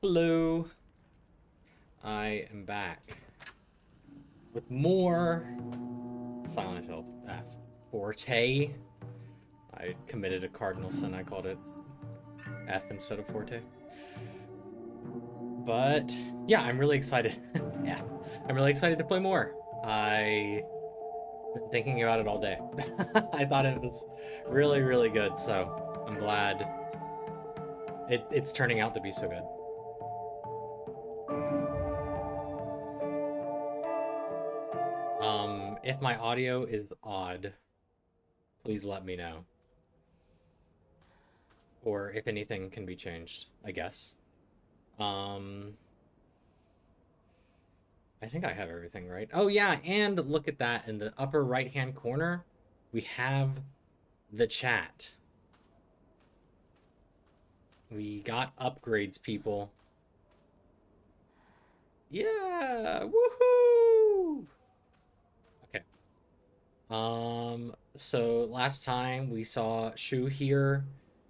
Hello, I am back with more Silent Hill Forte. I committed a cardinal sin. I called it F instead of Forte. But yeah, I'm really excited. F. I'm really excited to play more. I've been thinking about it all day. I thought it was really, really good. So I'm glad it's turning out to be so good. If my audio is odd, please let me know. Or if anything can be changed, I guess. Um, I think I have everything right. Oh yeah, and look at that in the upper right-hand corner, we have the chat. We got upgrades, people. Yeah, woohoo! Okay. So last time we saw Shu here,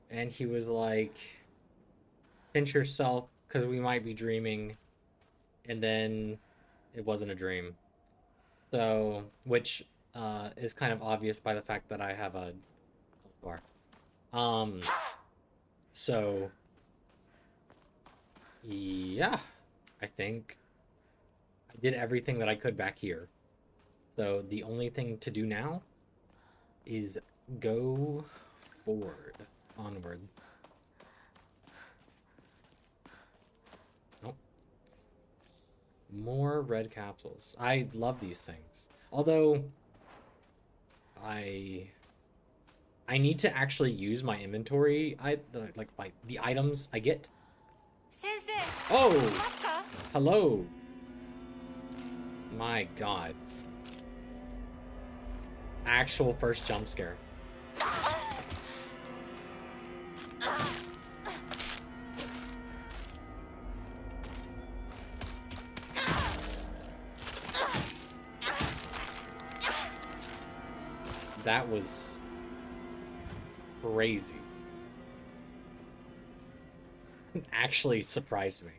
and he was like, pinch yourself, because we might be dreaming, and then it wasn't a dream. So, which is kind of obvious by the fact that I have a bar. Um, so yeah, I think I did everything that I could back here. So the only thing to do now is go forward, onward. Nope. More red capsules. I love these things. Although I I need to actually use my inventory. Like the items I get. Oh, hello. My God. Actual first jump scare. That was crazy. Actually surprised me.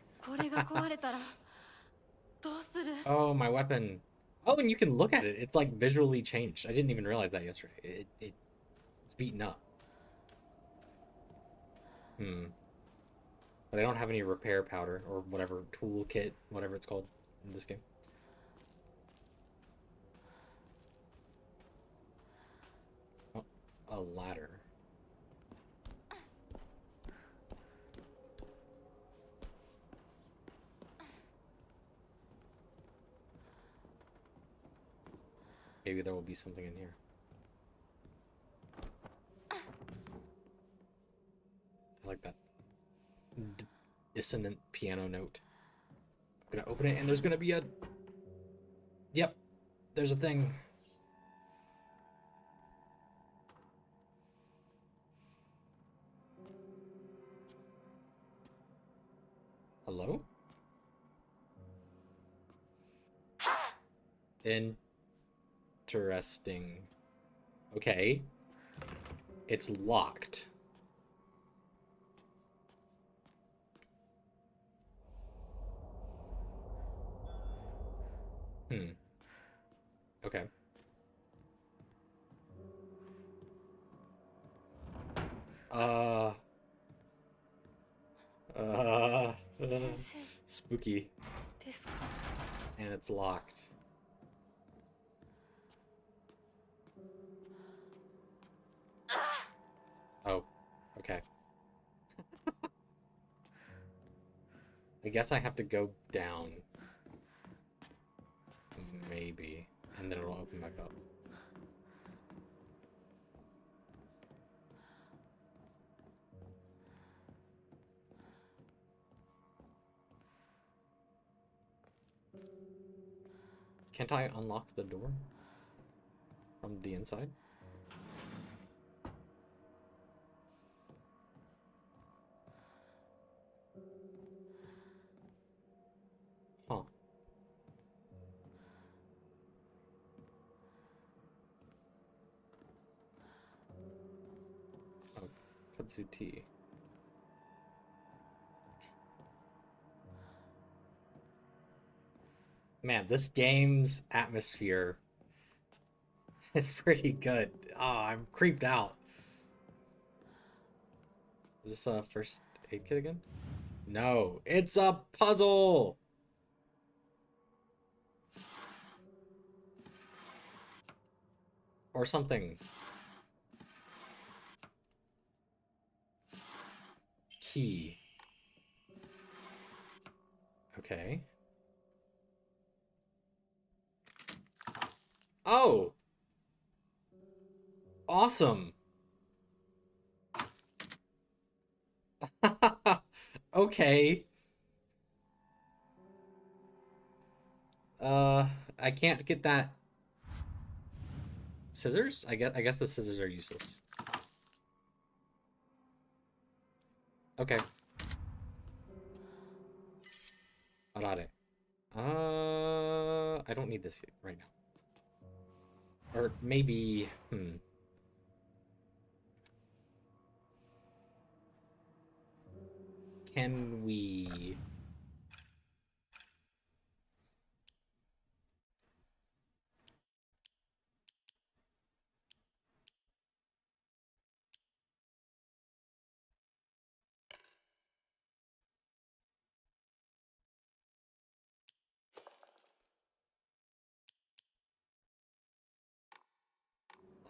Oh, my weapon. Oh, and you can look at it. It's like visually changed. I didn't even realize that yesterday. It's beaten up. Hmm. But I don't have any repair powder or whatever tool kit, whatever it's called in this game. Oh, a ladder. Maybe there will be something in here. I like that dissonant piano note. I'm gonna open it and there's gonna be a... Yep, there's a thing. Hello? Interesting. Okay. It's locked. Hmm. Okay. Uh, uh, uh, spooky. And it's locked. Oh, okay. I guess I have to go down. Maybe. And then it'll open back up. Can't I unlock the door from the inside? Huh. Oh, Katsu tea. Man, this game's atmosphere is pretty good. Ah, I'm creeped out. Is this a first aid kit again? No, it's a puzzle! Or something. Key. Okay. Oh! Awesome! Okay. Uh, I can't get that. Scissors? I guess the scissors are useless. Okay. Arare. I don't need this right now. Or maybe, can we...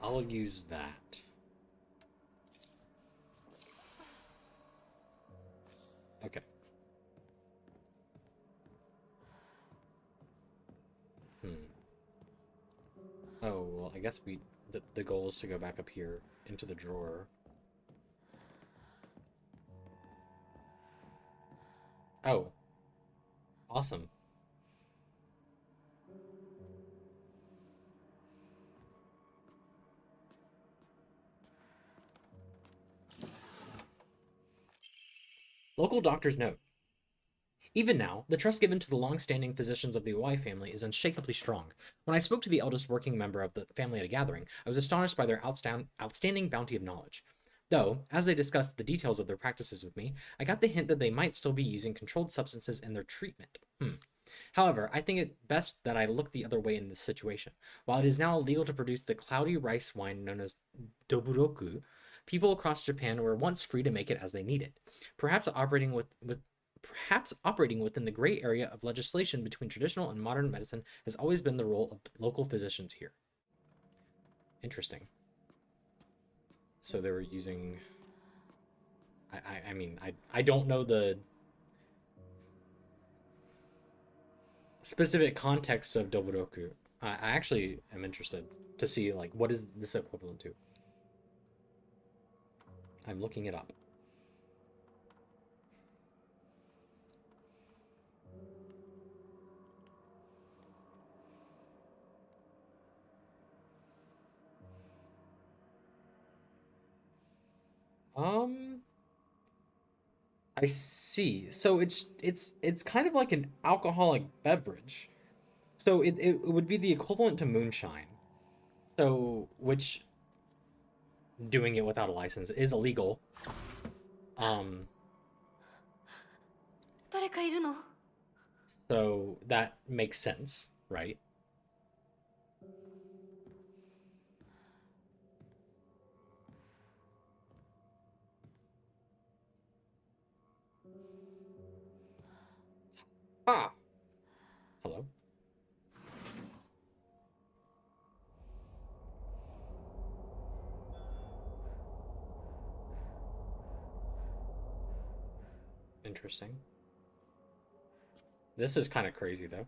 I'll use that. Okay. Hmm. Oh, well, I guess the goal is to go back up here into the drawer. Oh, awesome. Local doctor's note. Even now, the trust given to the long-standing physicians of the Y family is unshakably strong. When I spoke to the eldest working member of the family at a gathering, I was astonished by their outstanding bounty of knowledge. Though, as they discussed the details of their practices with me, I got the hint that they might still be using controlled substances in their treatment. However, I think it best that I look the other way in this situation. While it is now illegal to produce the cloudy rice wine known as doburoku, people across Japan were once free to make it as they needed. Perhaps operating perhaps operating within the gray area of legislation between traditional and modern medicine has always been the role of local physicians here. Interesting. So they were using. I mean, I don't know the specific context of Doburoku. I actually am interested to see like what is this equivalent to. I'm looking it up. Um, I see. So it's kind of like an alcoholic beverage. So it would be the equivalent to moonshine. So which doing it without a license is illegal. Um, 誰かいるの？ so that makes sense, right? Ah, hello. Interesting. This is kind of crazy though.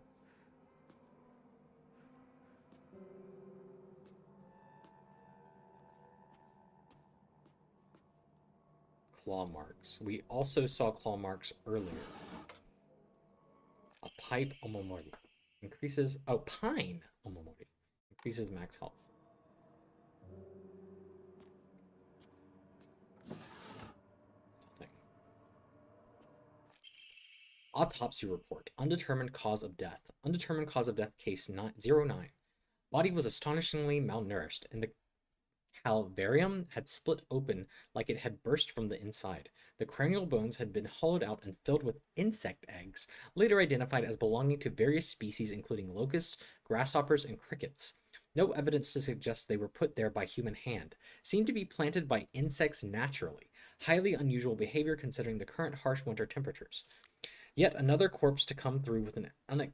Claw marks. We also saw claw marks earlier. A pipe omomori. Increases. Oh, pine omomori. Increases max health. Nothing. Autopsy report. Undetermined cause of death. Undetermined cause of death case 09. Body was astonishingly malnourished, and the calvarium had split open like it had burst from the inside. The cranial bones had been hollowed out and filled with insect eggs, later identified as belonging to various species including locusts, grasshoppers, and crickets. No evidence to suggest they were put there by human hand. Seemed to be planted by insects naturally. Highly unusual behavior considering the current harsh winter temperatures. Yet another corpse to come through with an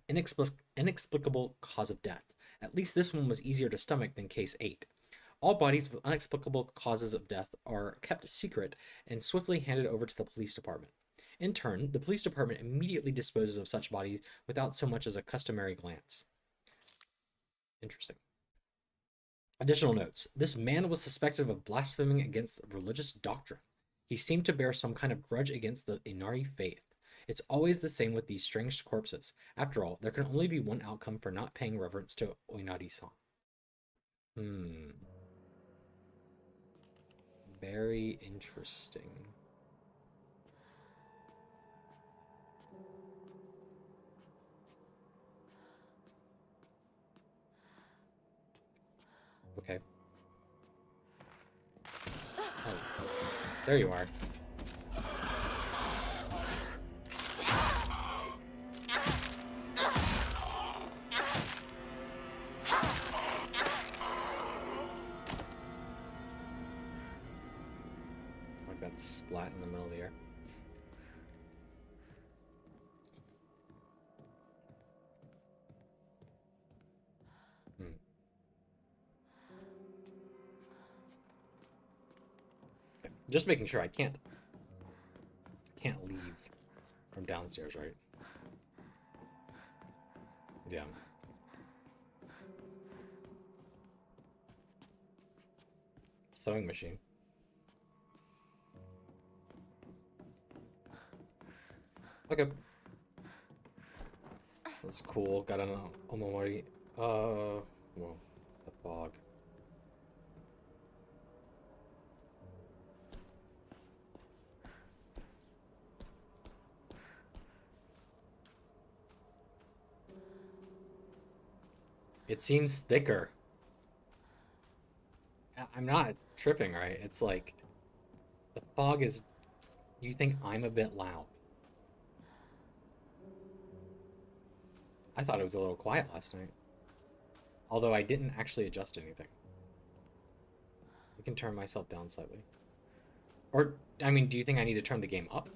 inexplicable cause of death. At least this one was easier to stomach than case 8. All bodies with unexplicable causes of death are kept secret and swiftly handed over to the police department. In turn, the police department immediately disposes of such bodies without so much as a customary glance. Interesting. Additional notes. This man was suspected of blaspheming against religious doctrine. He seemed to bear some kind of grudge against the Inari faith. It's always the same with these strange corpses. After all, there can only be one outcome for not paying reverence to Oinari-san. Very interesting. Okay. Oh, there you are. Like that splat in the middle of the air. Okay. Just making sure I can't leave from downstairs, right? Yeah. Sewing machine. Okay. That's cool. Got an omamori. Well, the fog. It seems thicker. I'm not tripping, right? It's like the fog is. You think I'm a bit loud? I thought it was a little quiet last night. Although I didn't actually adjust anything. I can turn myself down slightly. Or, I mean, do you think I need to turn the game up?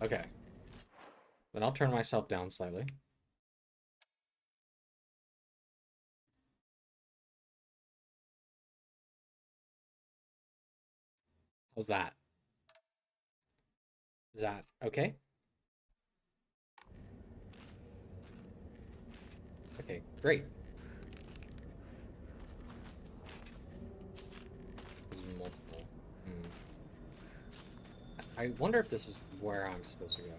Okay. Then I'll turn myself down slightly. How's that? Is that okay? Okay, great. There's multiple. I wonder if this is where I'm supposed to go.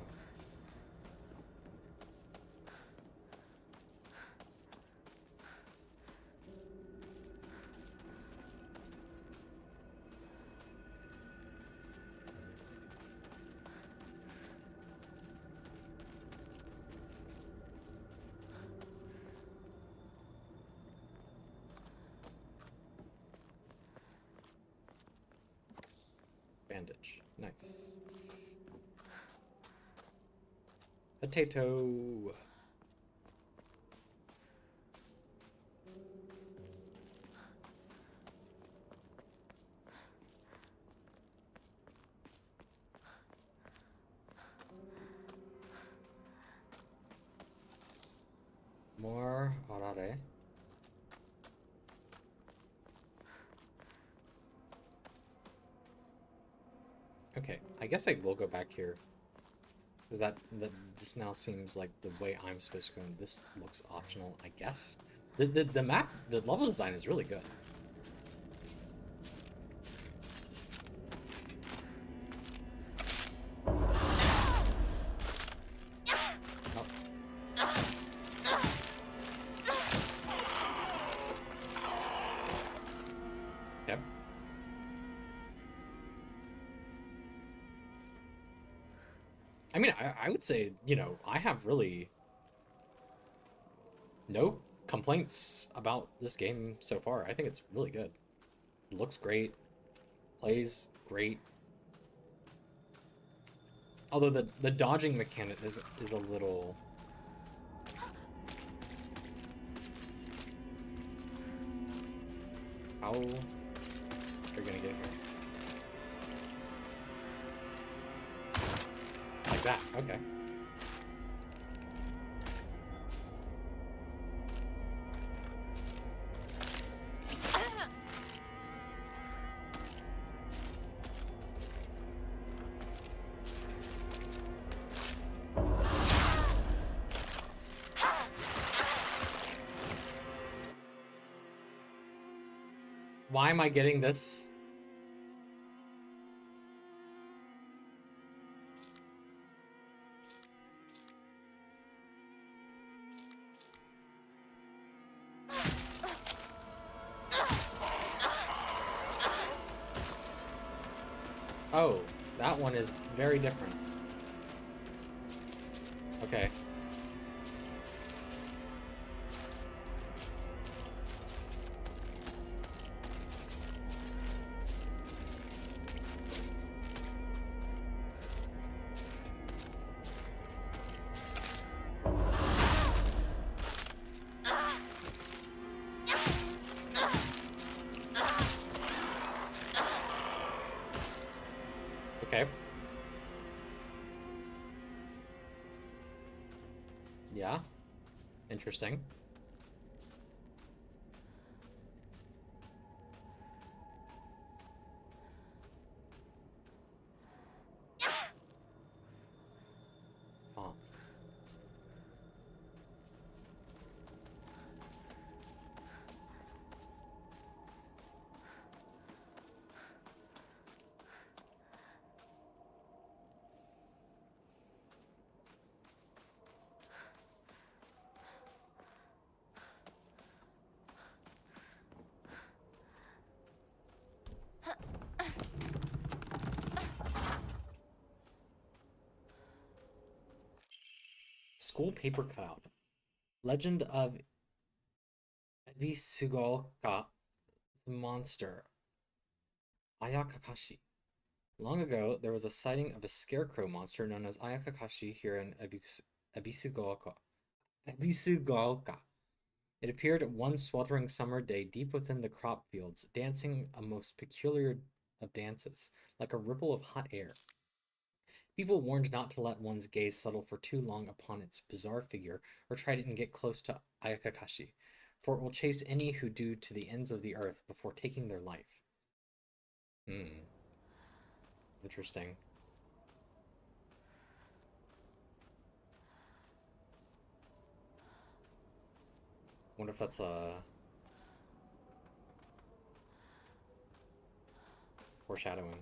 Bandage. Nice. Potato. More arare. Okay, I guess I will go back here. Because this now seems like the way I'm supposed to go, and this looks optional, I guess. The map, the level design is really good. I mean, I would say, you know, I have really no complaints about this game so far. I think it's really good. It looks great, plays great. Although the dodging mechanic is a little. How are you gonna get here? Like that, okay. Why am I getting this? Oh, that one is very different. Okay. Okay. Yeah. Interesting. Huh. School paper cutout. Legend of Ibisugalka, the monster. Ayakakashi. Long ago, there was a sighting of a scarecrow monster known as Ayakakashi here in Ibisugalka. Ibisugalka. It appeared one sweltering summer day deep within the crop fields, dancing a most peculiar of dances, like a ripple of hot air. People warned not to let one's gaze settle for too long upon its bizarre figure, or try to get close to Ayakakashi, for it will chase any who do to the ends of the earth before taking their life. Hmm, interesting. Wonder if that's foreshadowing.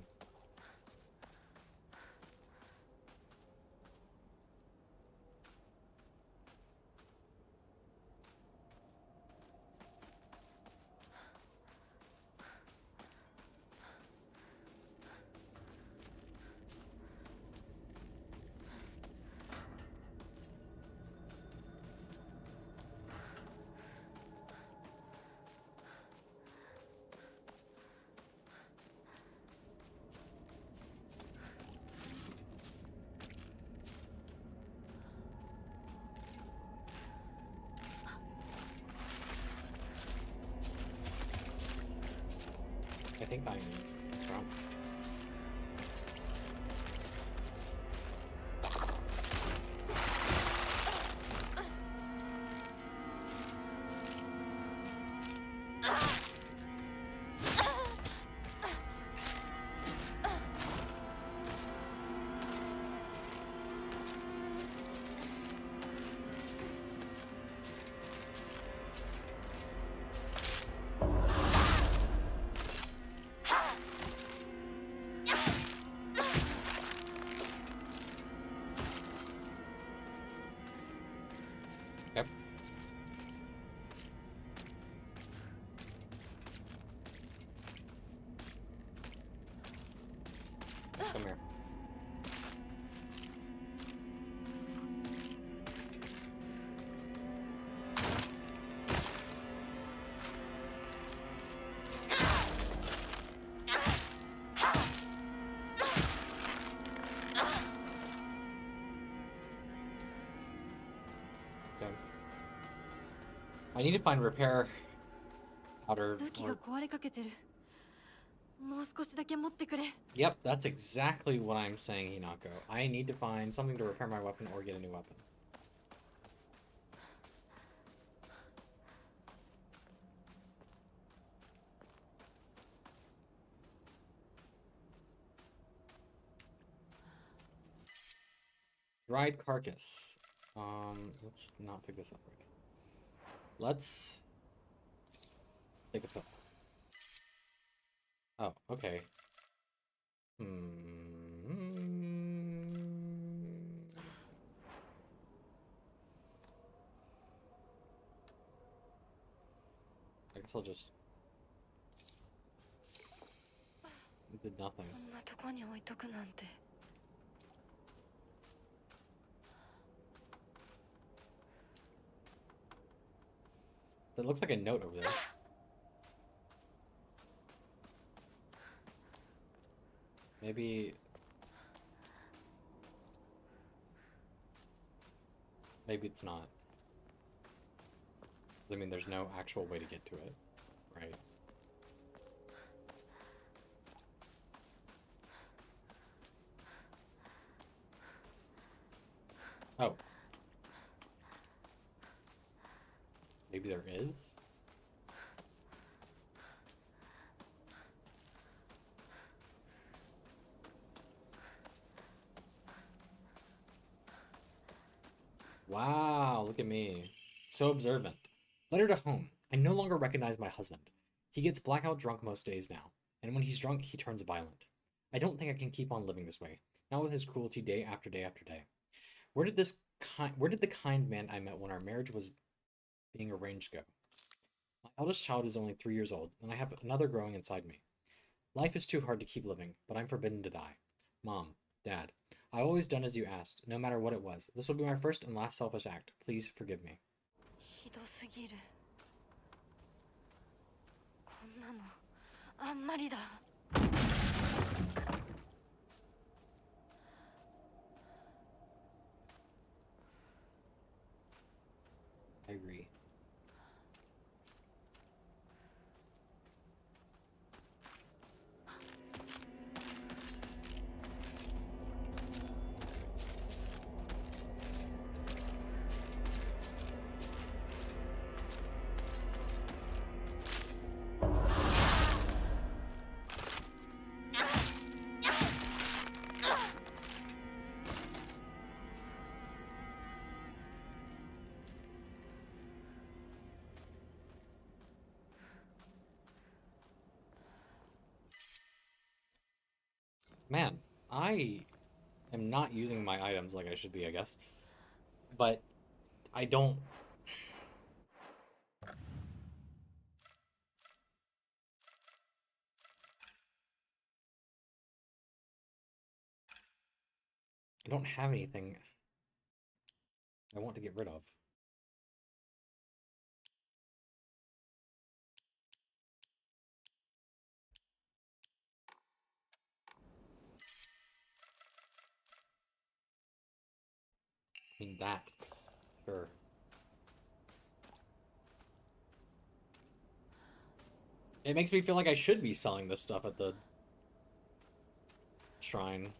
I think I'm drunk. I need to find repair powder. Yep, that's exactly what I'm saying, Hinako. I need to find something to repair my weapon or get a new weapon. Dried carcass. Let's not pick this up right now. Let's take a pill. Oh, okay. I guess I'll just... It did nothing. That looks like a note over there. Maybe... Maybe it's not. I mean, there's no actual way to get to it, right? Oh. Maybe there is? Wow, look at me. So observant. Letter to home. I no longer recognize my husband. He gets blackout drunk most days now, and when he's drunk, he turns violent. I don't think I can keep on living this way, not with his cruelty day after day after day. Where did the kind man I met when our marriage was being arranged go? My eldest child is only 3 years old, and I have another growing inside me. Life is too hard to keep living, but I'm forbidden to die. Mom, Dad, I've always done as you asked, no matter what it was. This will be my first and last selfish act. Please forgive me. I agree. Man, I am not using my items like I should be, I guess. But I don't... I don't have anything I want to get rid of. I mean, that. Sure. It makes me feel like I should be selling this stuff at the shrine.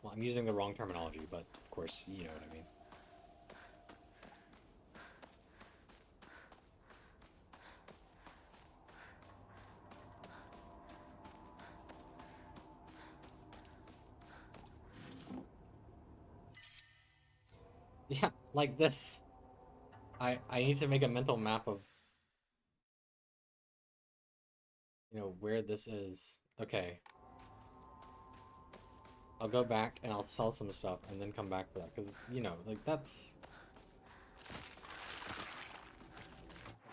Well, I'm using the wrong terminology, but of course, you know what I mean. Yeah, like this. I need to make a mental map of, you know, where this is. Okay. I'll go back and I'll sell some stuff and then come back for that. Because, you know, like that's...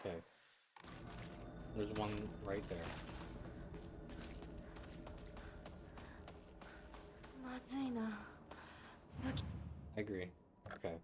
Okay. There's one right there. I agree. Okay.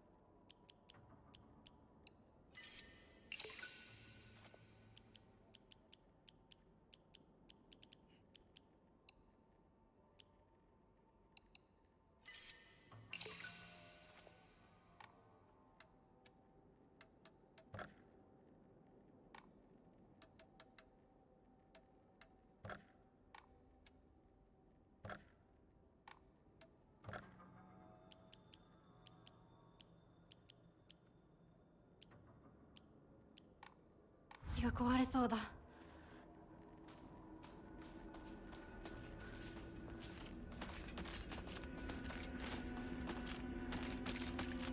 が壊れそうだ。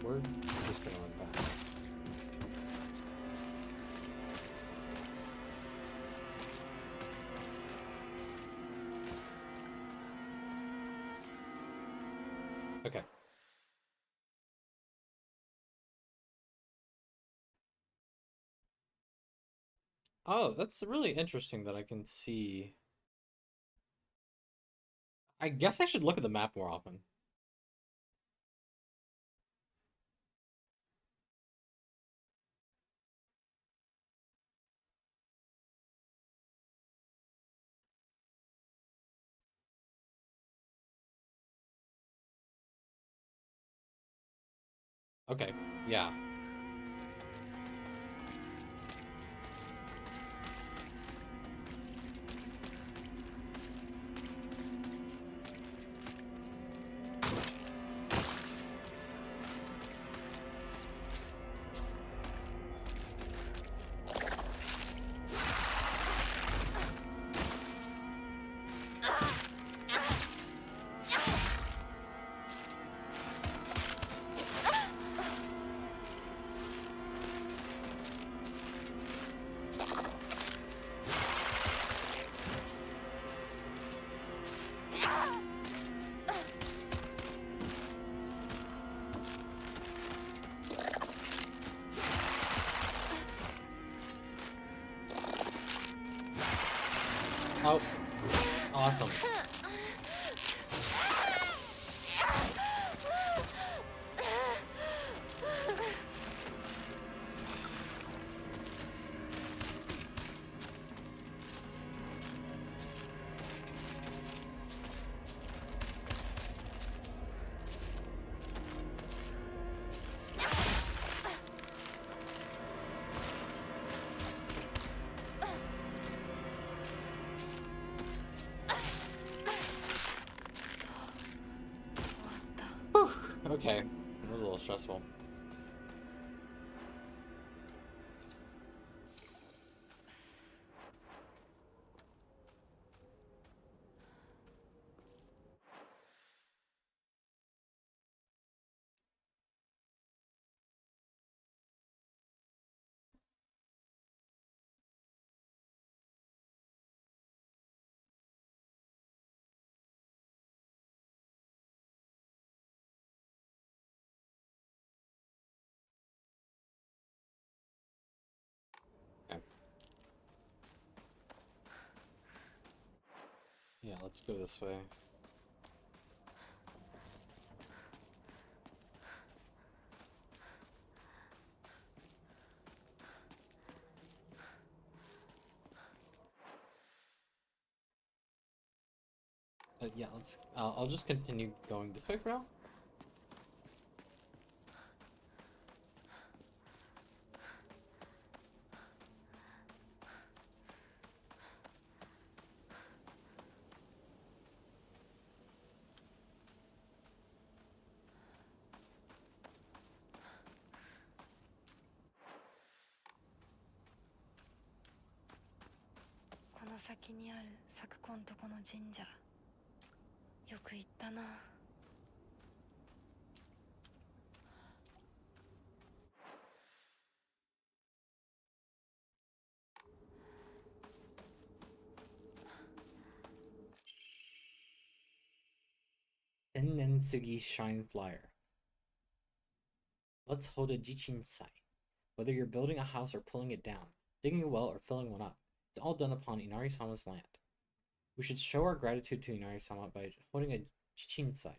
We're just gonna run past. Okay. Oh, that's really interesting that I can see. I guess I should look at the map more often. Okay, yeah. Oh, awesome. Whew, okay, that was a little stressful. Okay. Yeah, let's go this way. Yeah, let's. I'll just continue going this way for now. This この先にある咲くんとこの神社。よく行ったな。Tennensugi Shine Flyer. Let's hold a jichinsai. Whether you're building a house or pulling it down, digging a well or filling one up, it's all done upon Inari-sama's land. We should show our gratitude to Inari-sama by holding a jichinsai.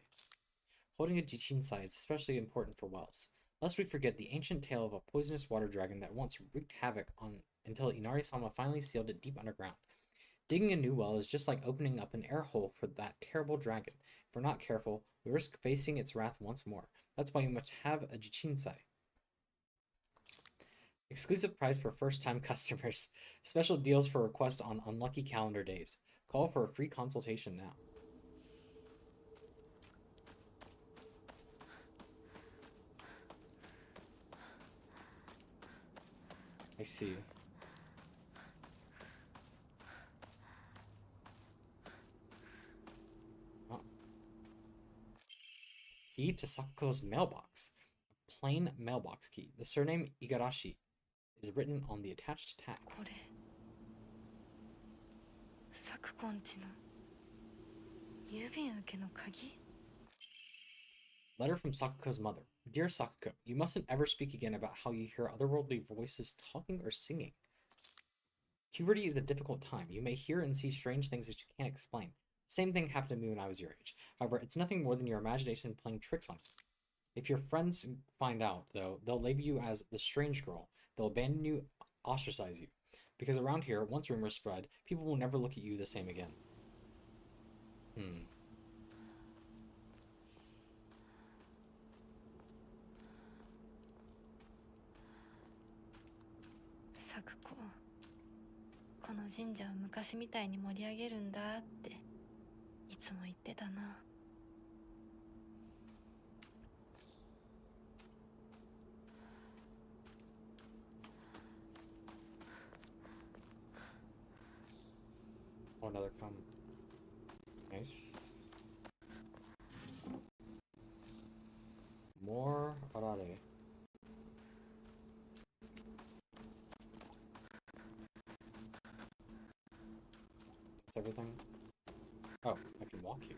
Holding a jichinsai is especially important for wells, lest we forget the ancient tale of a poisonous water dragon that once wreaked havoc on until Inari-sama finally sealed it deep underground. Digging a new well is just like opening up an air hole for that terrible dragon. If we're not careful, we risk facing its wrath once more. That's why you must have a jichinsai. Exclusive price for first-time customers. Special deals for requests on unlucky calendar days. Call for a free consultation now. I see. key to Sakuko's mailbox. A plain mailbox key. The surname Igarashi is written on the attached tag. これサクコんちの郵便受けの鍵 Letter from Sakuko's mother. Dear Sakuko, you mustn't ever speak again about how you hear otherworldly voices talking or singing. Puberty is a difficult time. You may hear and see strange things that you can't explain. Same thing happened to me when I was your age. However, it's nothing more than your imagination playing tricks on you. If your friends find out, though, they'll label you as the strange girl. They'll abandon you, ostracize you. Because around here, once rumors spread, people will never look at you the same again. Hmm. Sakuko, この神社を昔みたいに盛り上げるんだっていつも言ってたな。Oh, another come. Nice. More arare. That's everything. Oh, I can walk here.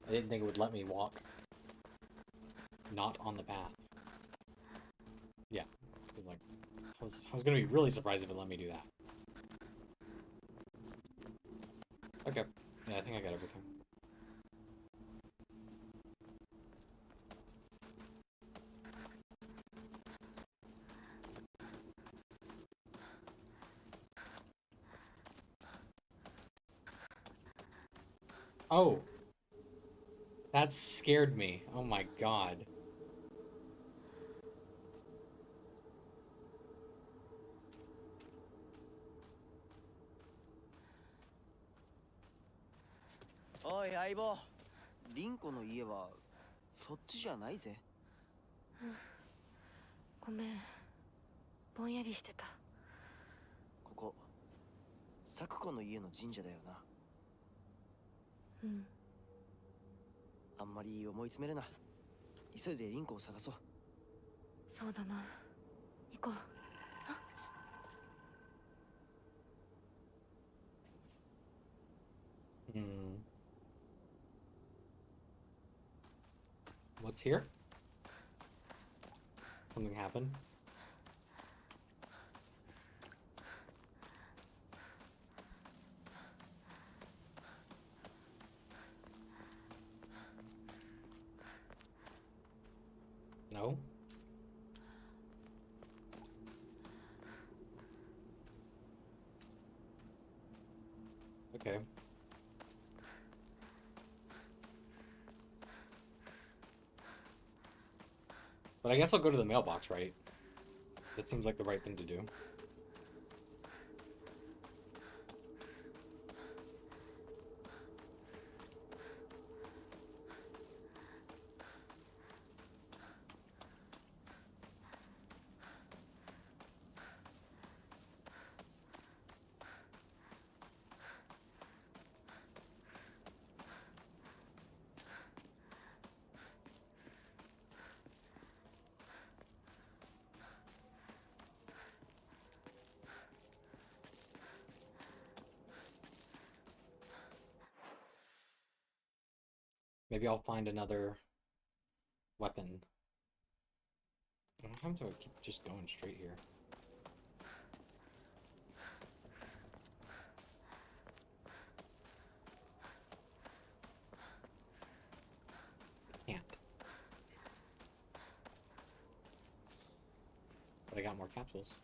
I didn't think it would let me walk not on the path. Yeah, like I was gonna be really surprised if it let me do that. Okay, yeah, I think I got everything. Oh, that scared me. Oh my god.おい相棒、リンコの家はそっちじゃないぜ。ごめん、ぼんやりしてた。ここサクコの家の神社だよな。うん。あんまり思い詰めるな。急いでリンコを探そう。そうだな。行こう。Hmm. What's here? Something happened? No? Okay. But I guess I'll go to the mailbox, right? That seems like the right thing to do. Maybe I'll find another weapon. I don't have to keep just going straight here. I can't. But I got more capsules.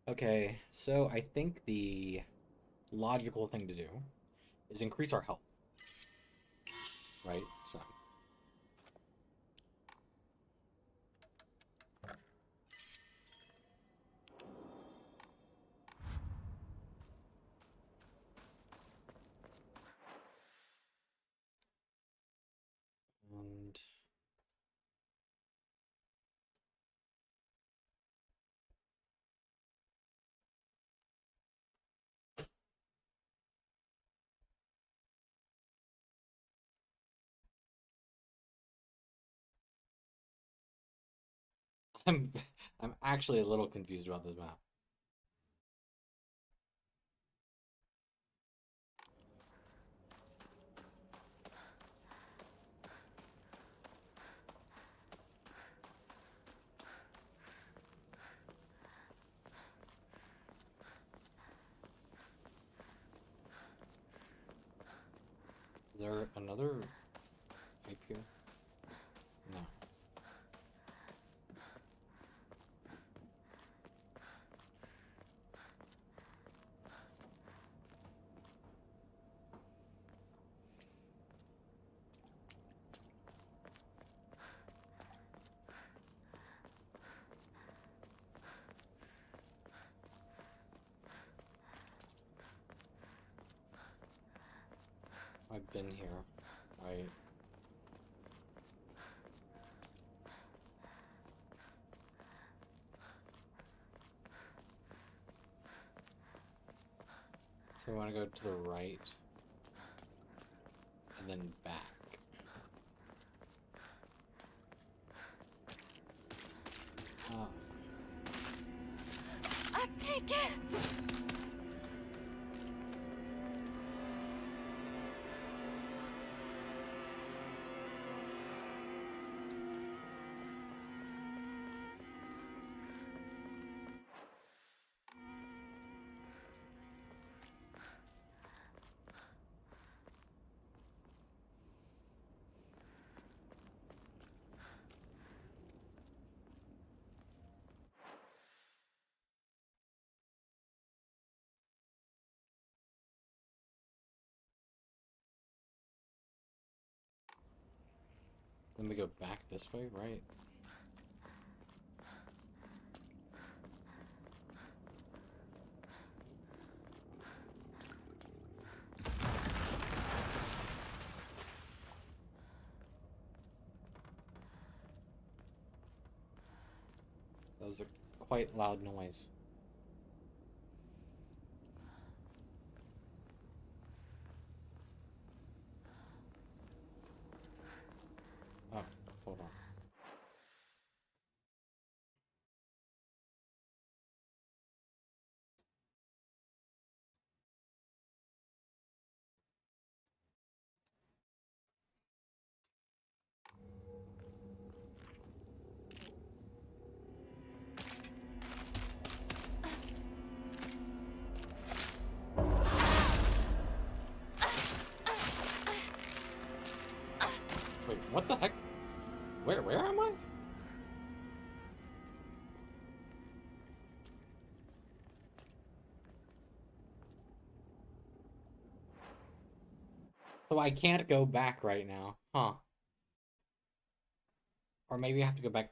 Okay, so I think the logical thing to do is increase our health. Right? So I'm I'm actually a little confused about this map. Is there another pipe here? No. I've been here, right? So I want to go to the right and then back. Oh. あっち行け。Then we go back this way, right? That was a quite loud noise. Oh, hold on. Wait, what the heck? Where am I? So I can't go back right now, huh? Or maybe I have to go back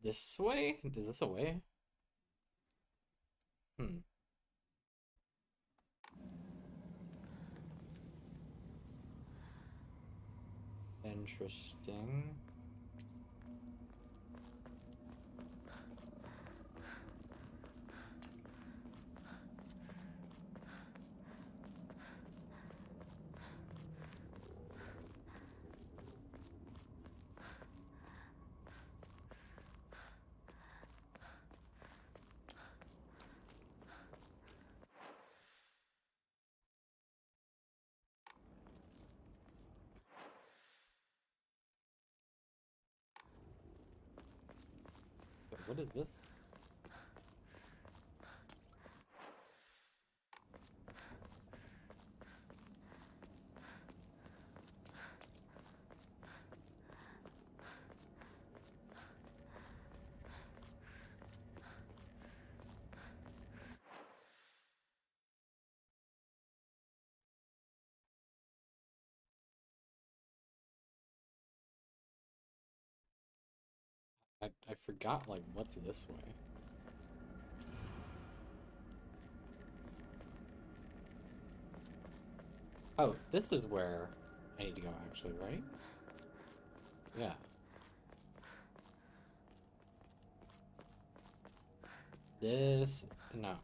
this way? Is this a way? Hmm. Interesting. What is this? I forgot, like, what's this way? Oh, this is where I need to go, actually, right? Yeah. This... no.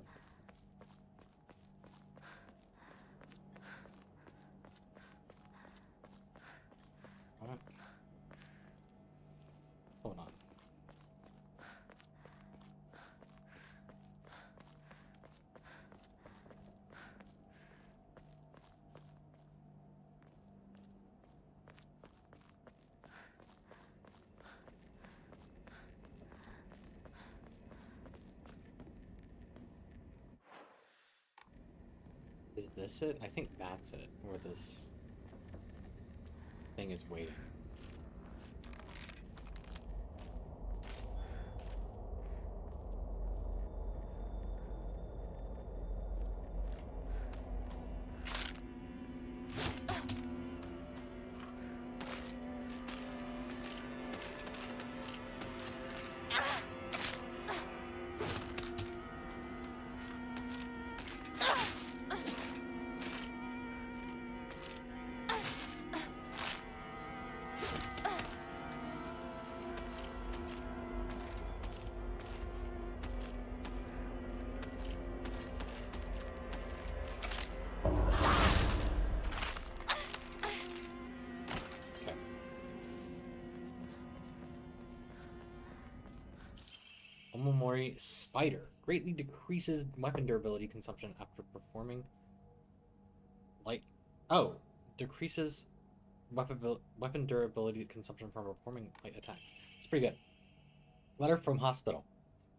What? Hold on. Is this it? I think that's it. Where this thing is waiting. Omamori Spider greatly decreases weapon durability consumption after performing light. Oh, decreases weapon durability consumption from performing light attacks. It's pretty good. Letter from hospital.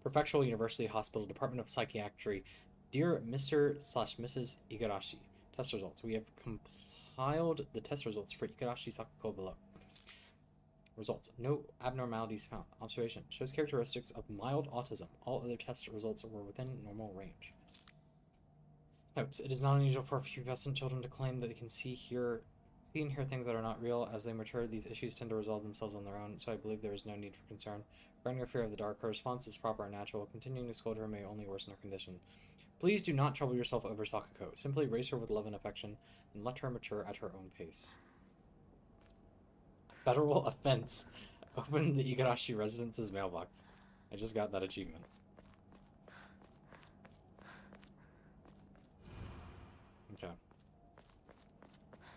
Prefectural University Hospital, Department of Psychiatry. Dear Mr/Mrs. Igarashi, test results. We have compiled the test results for Igarashi Sakuko below. Results. No abnormalities found. Observation. Shows characteristics of mild autism. All other test results were within normal range. Notes. It is not unusual for pubescent children to claim that they can see and hear things that are not real. As they mature, these issues tend to resolve themselves on their own, so I believe there is no need for concern. Regarding your fear of the dark, her response is proper and natural. Continuing to scold her may only worsen her condition. Please do not trouble yourself over Sakuko. Simply raise her with love and affection, and let her mature at her own pace. Federal offense. Open the Igarashi residence's mailbox. I just got that achievement. Okay.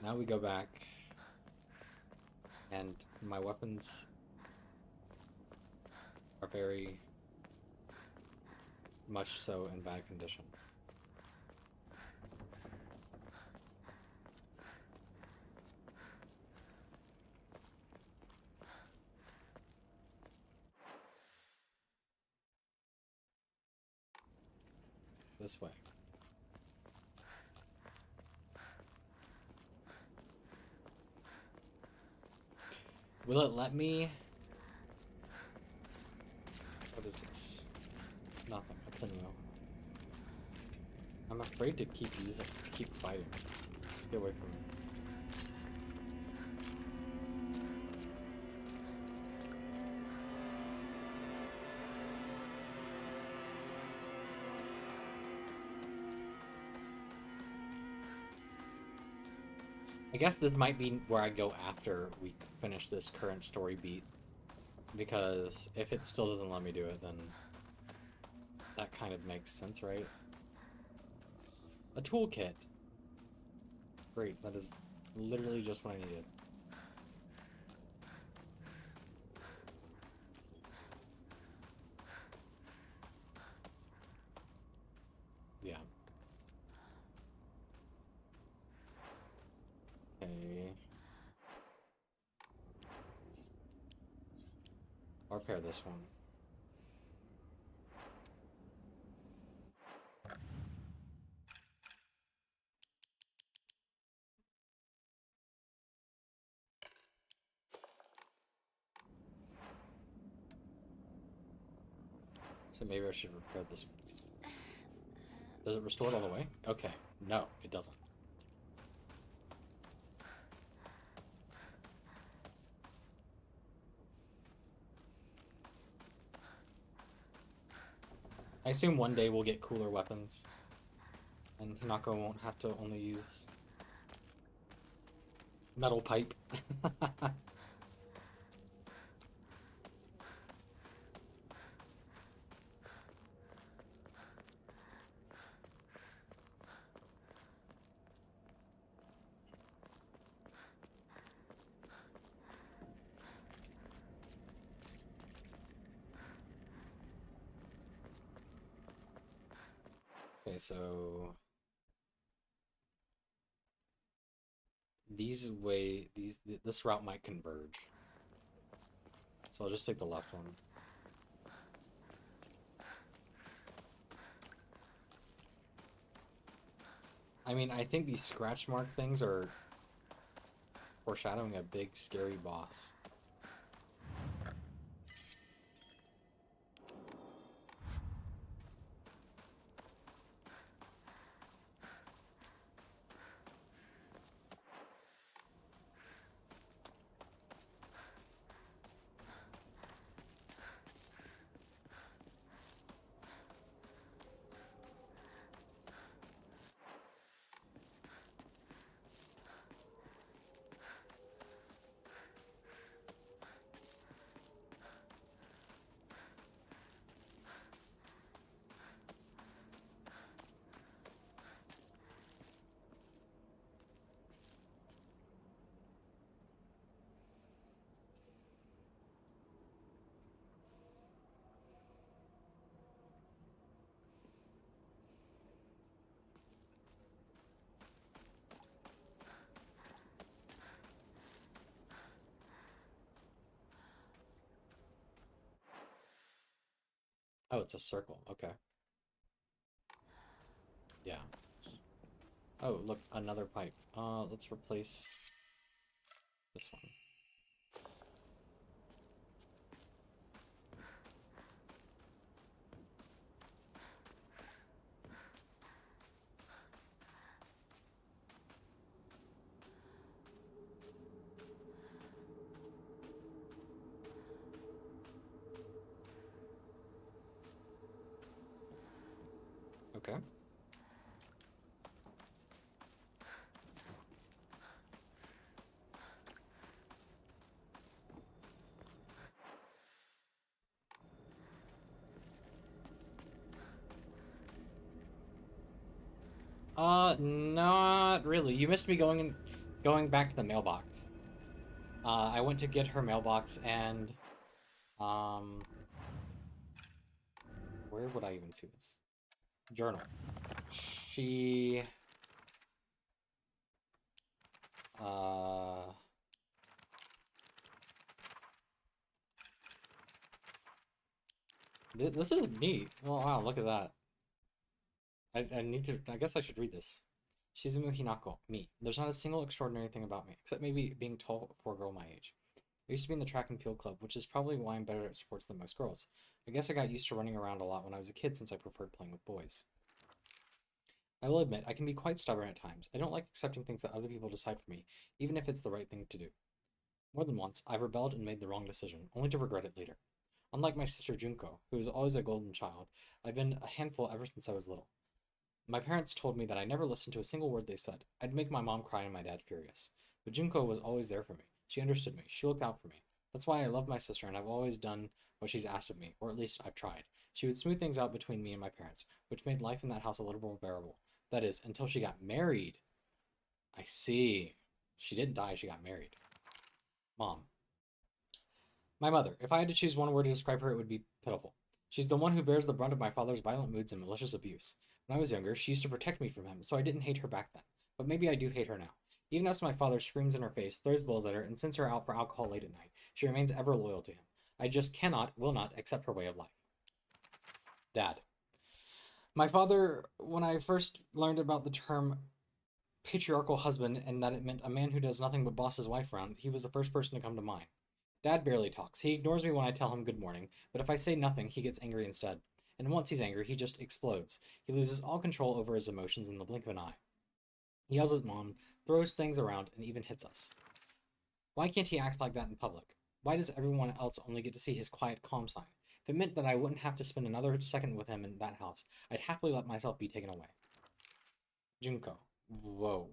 Now we go back, and my weapons are very much so in bad condition. This way. Will it let me? What is this? Nothing. A pinwheel. I'm afraid to keep fighting. Get away from me. I guess this might be where I go after we finish this current story beat. Because if it still doesn't let me do it, then that kind of makes sense, right? A toolkit. Great, that is literally just what I needed. Yeah. Okay. I'll repair this one. So maybe I should repair this one. Does it restore it all the way? Okay. No, it doesn't. I assume one day we'll get cooler weapons. And Hinako won't have to only use metal pipe. Okay, so this route might converge. So I'll just take the left one. I mean, I think these scratch mark things are foreshadowing a big, scary boss. Oh, it's a circle. Okay. Yeah. Oh, look, another pipe. Let's replace this one. Okay. Not really. You missed me going back to the mailbox. I went to get her mailbox and, um, where would I even see this? Journal. She, uh, this is neat. Oh, wow, look at that. I need to, I guess I should read this. Shizumu Hinako, me. There's not a single extraordinary thing about me, except maybe being tall for a girl my age. I used to be in the track and field club, which is probably why I'm better at sports than most girls. I guess I got used to running around a lot when I was a kid since I preferred playing with boys. I will admit, I can be quite stubborn at times. I don't like accepting things that other people decide for me, even if it's the right thing to do. More than once, I've rebelled and made the wrong decision, only to regret it later. Unlike my sister Junko, who was always a golden child, I've been a handful ever since I was little. My parents told me that I never listened to a single word they said. I'd make my mom cry and my dad furious. But Junko was always there for me. She understood me. She looked out for me. That's why I love my sister and I've always done what she's asked of me, or at least I've tried. She would smooth things out between me and my parents, which made life in that house a little more bearable. That is, until she got married. I see. She didn't die, she got married. Mom. My mother. If I had to choose one word to describe her, it would be pitiful. She's the one who bears the brunt of my father's violent moods and malicious abuse. When I was younger, she used to protect me from him, so I didn't hate her back then. But maybe I do hate her now. Even as my father screams in her face, throws bulls at her, and sends her out for alcohol late at night, she remains ever loyal to him. I just cannot, will not, accept her way of life. Dad. My father, when I first learned about the term patriarchal husband and that it meant a man who does nothing but boss his wife around, he was the first person to come to mind. Dad barely talks. He ignores me when I tell him good morning, but if I say nothing, he gets angry instead. And once he's angry, he just explodes. He loses all control over his emotions in the blink of an eye. He yells at Mom, throws things around, and even hits us. Why can't he act like that in public? Why does everyone else only get to see his quiet, calm side? If it meant that I wouldn't have to spend another second with him in that house, I'd happily let myself be taken away. Junko. Whoa.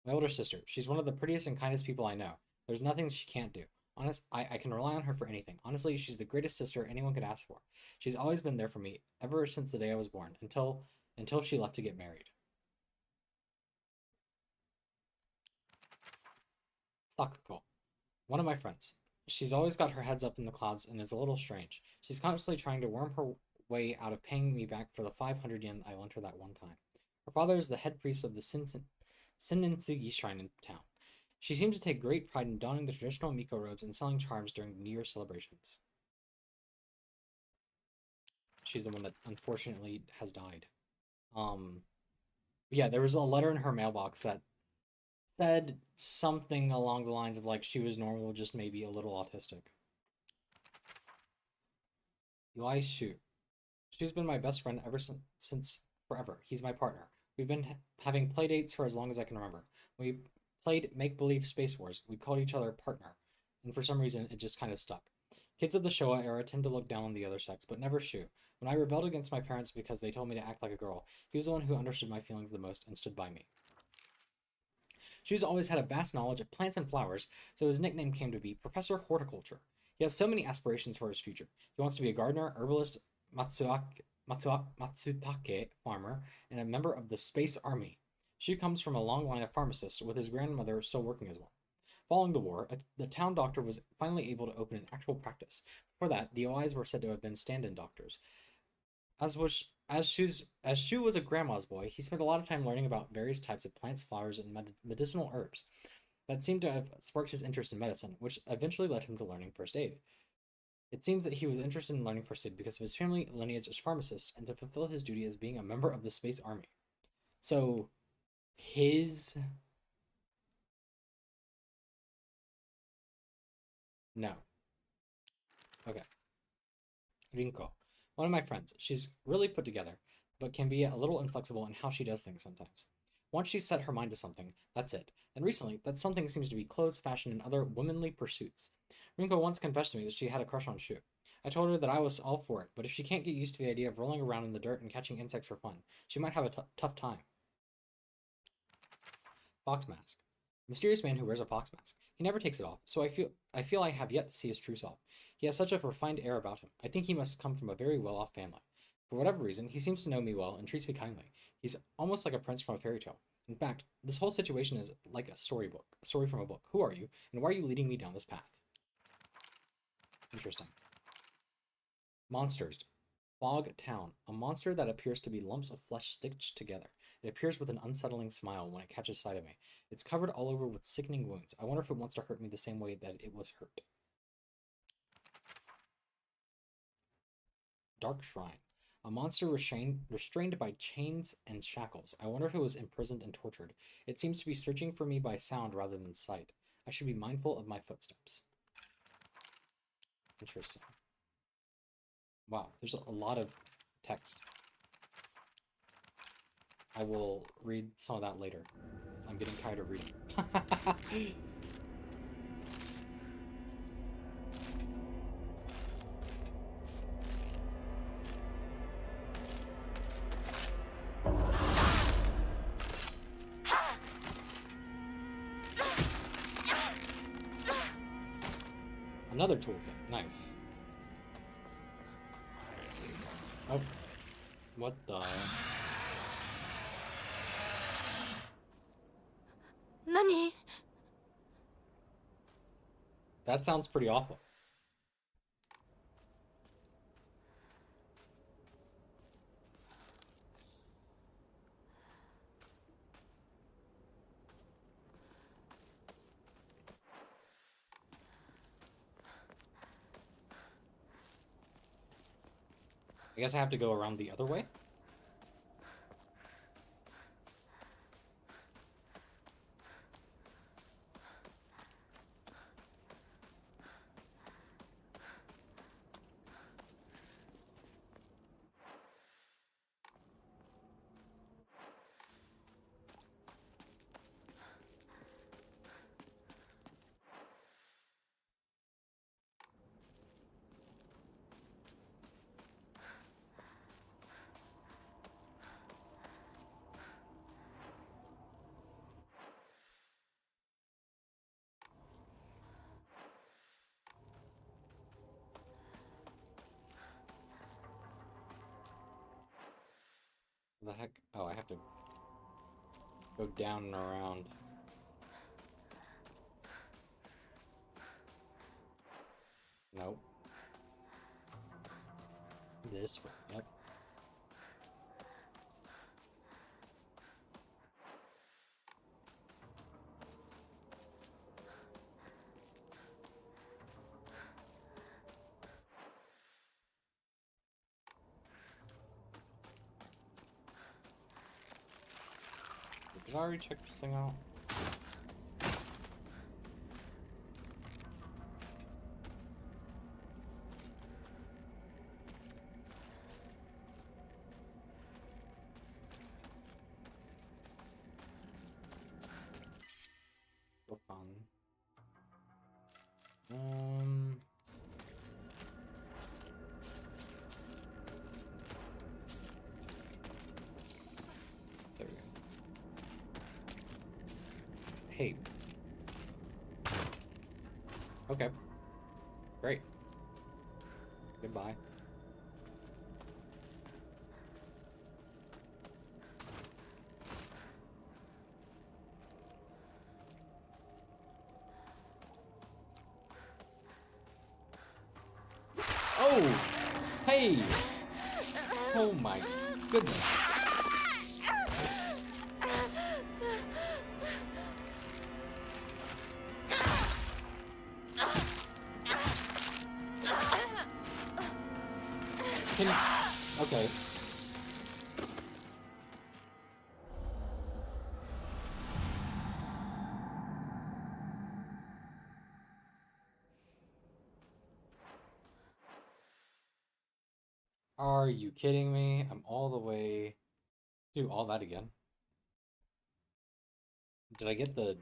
My older sister. She's one of the prettiest and kindest people I know. There's nothing she can't do. I can rely on her for anything. Honestly, she's the greatest sister anyone could ask for. She's always been there for me, ever since the day I was born, until she left to get married. Sakuko. One of my friends. She's always got her heads up in the clouds and is a little strange. She's constantly trying to worm her way out of paying me back for the 500 yen I lent her that one time. Her father is the head priest of the Sinnintsugi shrine in town. She seemed to take great pride in donning the traditional Miko robes and selling charms during the New Year celebrations. She's the one that unfortunately has died. Yeah, there was a letter in her mailbox that said something along the lines of like she was normal, just maybe a little autistic. Eli Shu. Shu's been my best friend ever since forever. He's my partner. We've been having play dates for as long as I can remember. We played make believe Space Wars. We called each other partner, and for some reason it just kind of stuck. Kids of the Showa era tend to look down on the other sex, but never Shu. When I rebelled against my parents because they told me to act like a girl, he was the one who understood my feelings the most and stood by me. Shu's always had a vast knowledge of plants and flowers, so his nickname came to be Professor Horticulture. He has so many aspirations for his future. He wants to be a gardener, herbalist, Matsutake farmer, and a member of the Space Army. Shu comes from a long line of pharmacists, with his grandmother still working as one. Following the war, the town doctor was finally able to open an actual practice. Before that, the OIs were said to have been stand-in doctors. As Shu was a grandma's boy, he spent a lot of time learning about various types of plants, flowers, and medicinal herbs. That seemed to have sparked his interest in medicine, which eventually led him to learning first aid. It seems that he was interested in learning first aid because of his family lineage as pharmacists and to fulfill his duty as being a member of the Space Army. So, his... No. Okay. Rinko. One of my friends. She's really put together, but can be a little inflexible in how she does things sometimes. Once she's set her mind to something, that's it. And recently, that something seems to be clothes, fashion, and other womanly pursuits. Rinko once confessed to me that she had a crush on Shu. I told her that I was all for it, but if she can't get used to the idea of rolling around in the dirt and catching insects for fun, she might have a tough time. Fox mask. Mysterious man who wears a fox mask. He never takes it off, so I feel I have yet to see his true self. He has such a refined air about him. I think he must come from a very well-off family. For whatever reason, he seems to know me well and treats me kindly. He's almost like a prince from a fairy tale. In fact, this whole situation is like a storybook, a story from a book. Who are you, and why are you leading me down this path? Interesting. Monsters. Fog Town. A monster that appears to be lumps of flesh stitched together. It appears with an unsettling smile when it catches sight of me. It's covered all over with sickening wounds. I wonder if it wants to hurt me the same way that it was hurt. Dark Shrine. A monster restrained by chains and shackles. I wonder if it was imprisoned and tortured. It seems to be searching for me by sound rather than sight. I should be mindful of my footsteps. Interesting. Wow, there's a lot of text. I will read some of that later. I'm getting tired of reading. Another toolkit. Nice. Oh. What the... Nani? That sounds pretty awful. I guess I have to go around the other way? The heck? Oh, I have to go down and around. Nope. This way. Yep. Did I already check this thing out? So fun. There we go. Hey. Okay. Great. Goodbye. Oh! Hey! Oh my goodness. Okay. Are you kidding me? I'm all the way... Do all that again. Did I get the...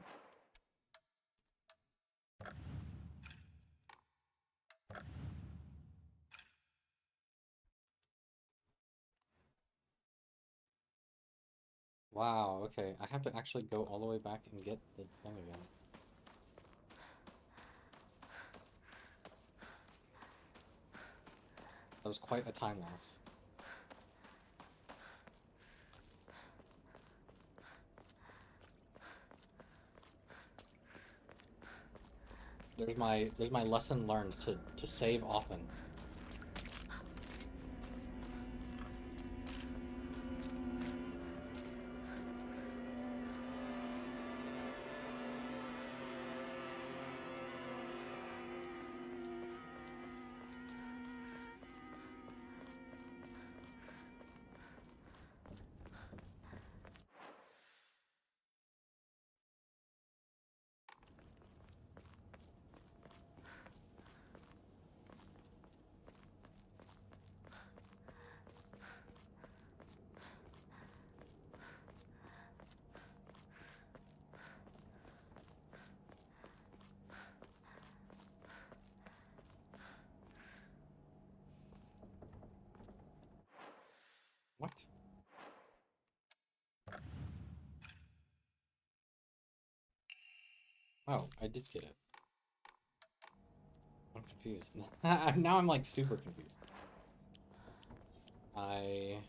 Wow, okay. I have to actually go all the way back and get the thing again. That was quite a time loss. There's my lesson learned to save often. What? Oh, I did get it. I'm confused. Now I'm like super confused. Okay.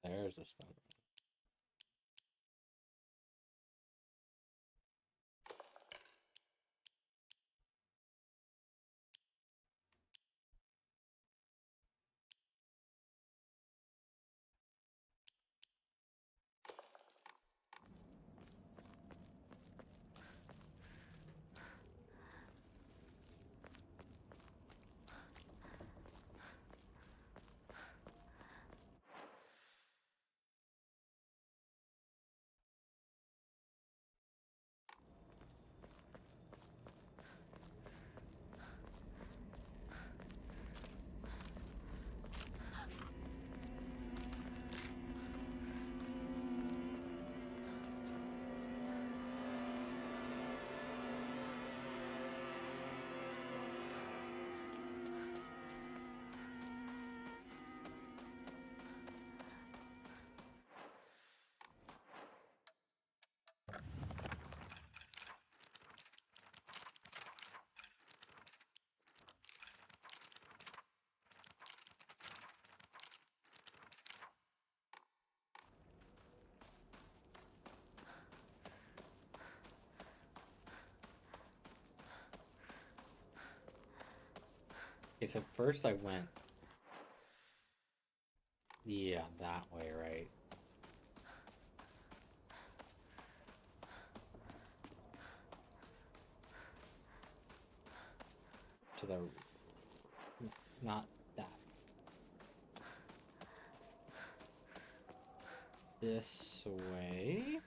There's the spell. Okay, so first I went... Yeah, that way, right? To the... Not that. This way?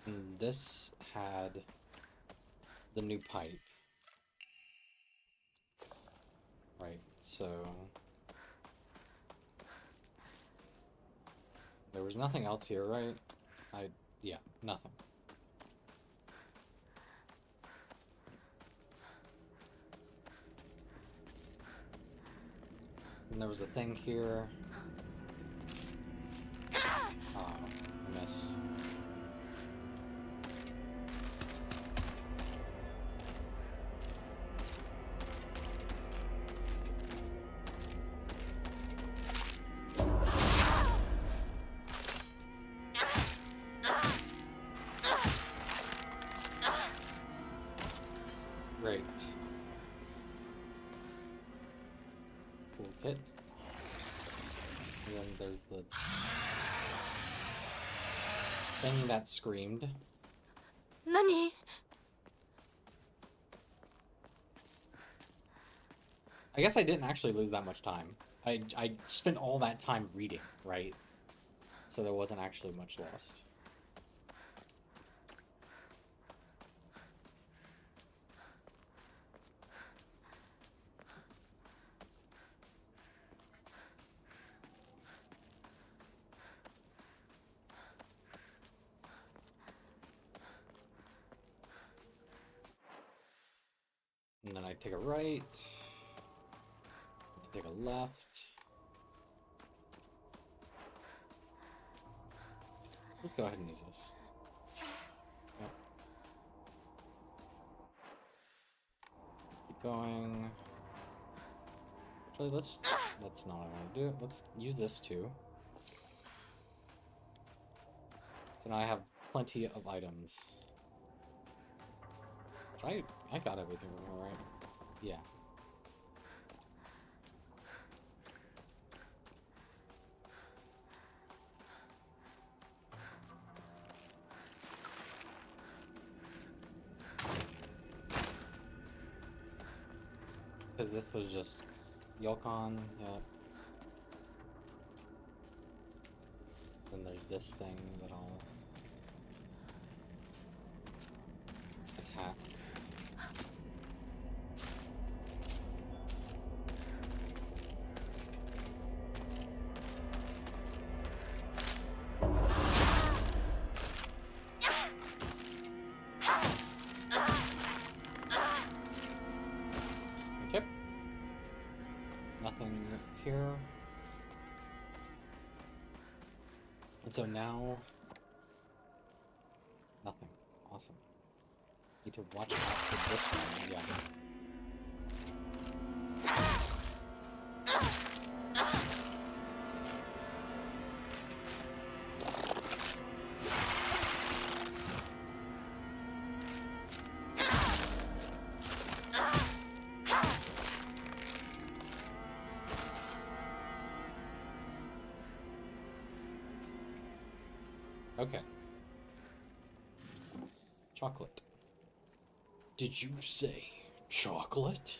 And this had the new pipe. Right, so... There was nothing else here, right? Yeah, nothing. And there was a thing here. Oh, I missed. Great. Cool kit. And then there's the thing that screamed. 何？ I guess I didn't actually lose that much time. I spent all that time reading, right? So there wasn't actually much lost. And then I take a right. Take a left. Let's go ahead and use this. Yep. Keep going. Actually, that's not what I want to do. Let's use this too. So now I have plenty of items. I got everything right. Yeah. Because this was just Yokon, yeah. Then there's this thing that I'll attack. Okay. Nothing here. And so now... Nothing. Awesome. Need to watch out for this one, yeah. Okay. Chocolate. Did you say chocolate?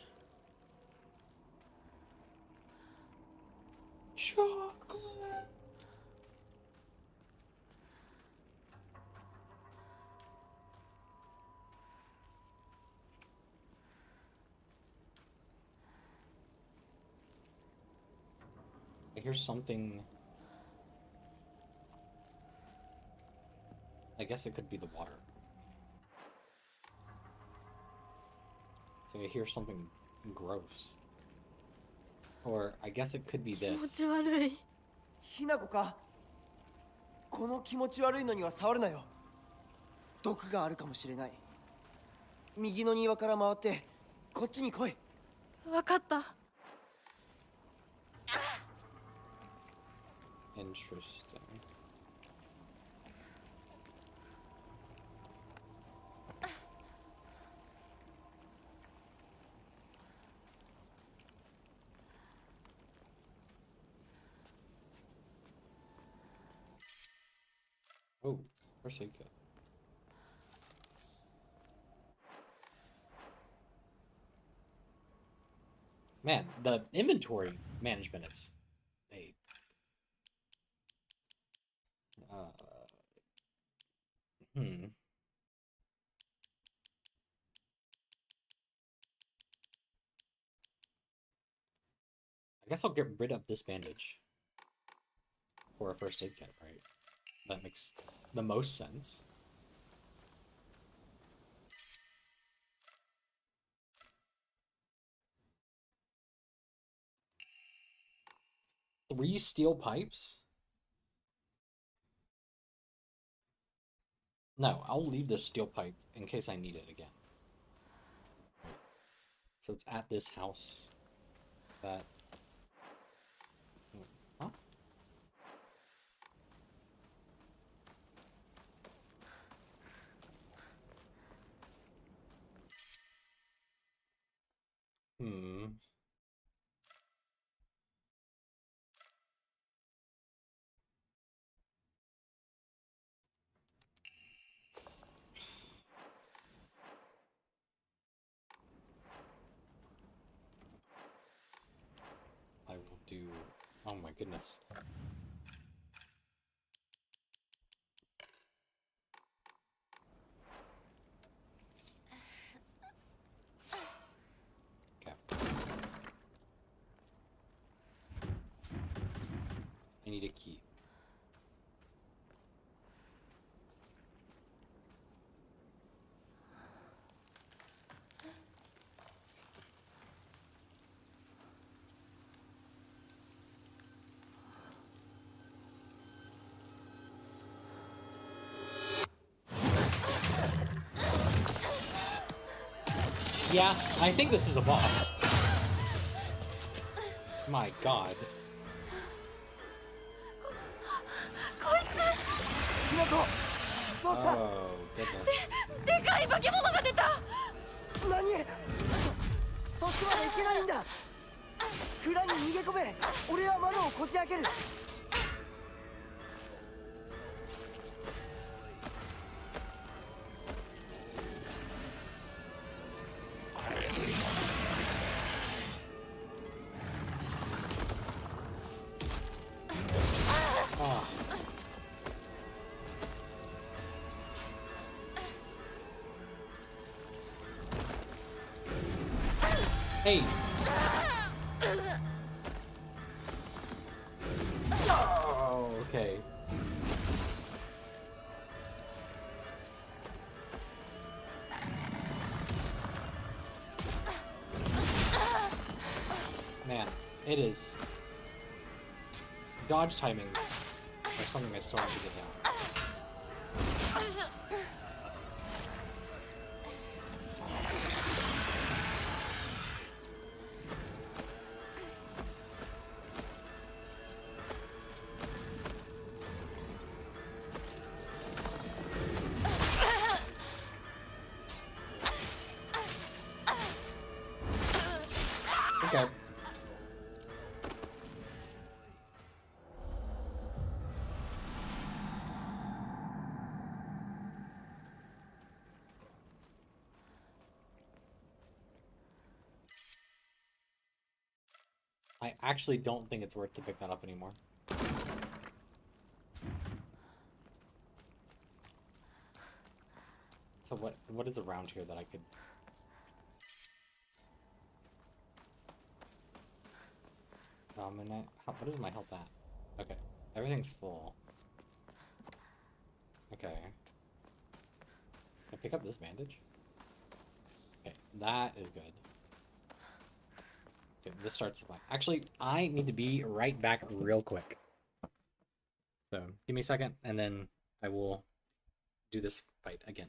Chocolate! I hear something... I guess it could be the water. So I hear something gross. Or I guess it could be 気持 this. ち悪い。ひなこか。この気持ち悪いのには触るなよ。毒があるかもしれない。右の庭から回ってこっちに来い。わかった。Interesting. Oh, first aid kit. Man, the inventory management is a hmm. I guess I'll get rid of this bandage for a first aid kit, right? That makes the most sense. Three steel pipes? No, I'll leave this steel pipe in case I need it again. So it's at this house that... Huh? Hmm. I will do... Oh my goodness. Okay. I need a key. Yeah, I think this is a boss. My god. Oh, goodness. でかい化け物が出た。何？そっちまで行けないんだ。蔵に逃げ込め。俺は窓をこじ開ける。Ah. Hey. Oh, okay. Man, it is... Dodge timings are something I still have to get down. Okay. I actually don't think it's worth to pick that up anymore. So what is around here that I could... What is my health at? Okay. Everything's full. Okay. Can I pick up this bandage? Okay, that is good. Okay, this starts to... Actually, I need to be right back real quick. So, give me a second, and then I will do this fight again.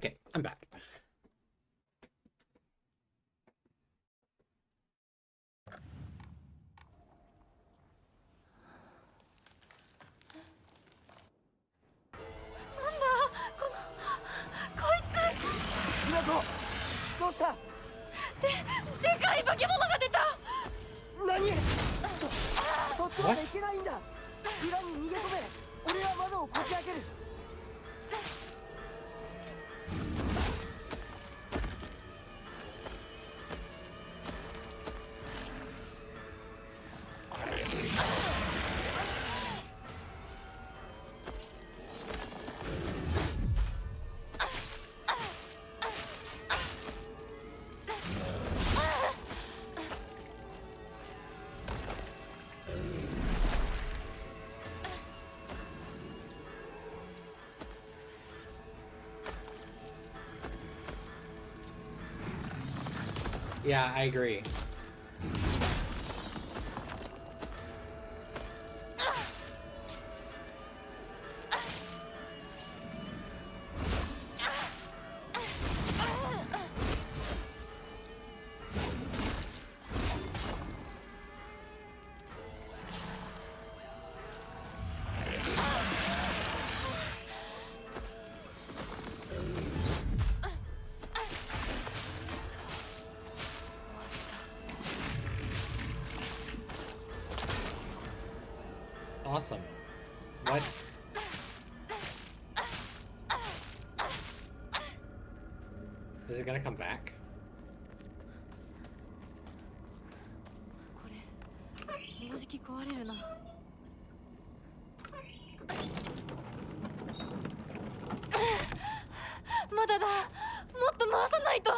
Okay, I'm back. Yeah, I agree. Awesome. What? Is it gonna come back? これもうじき壊れるな。まだだ。もっと回さないと。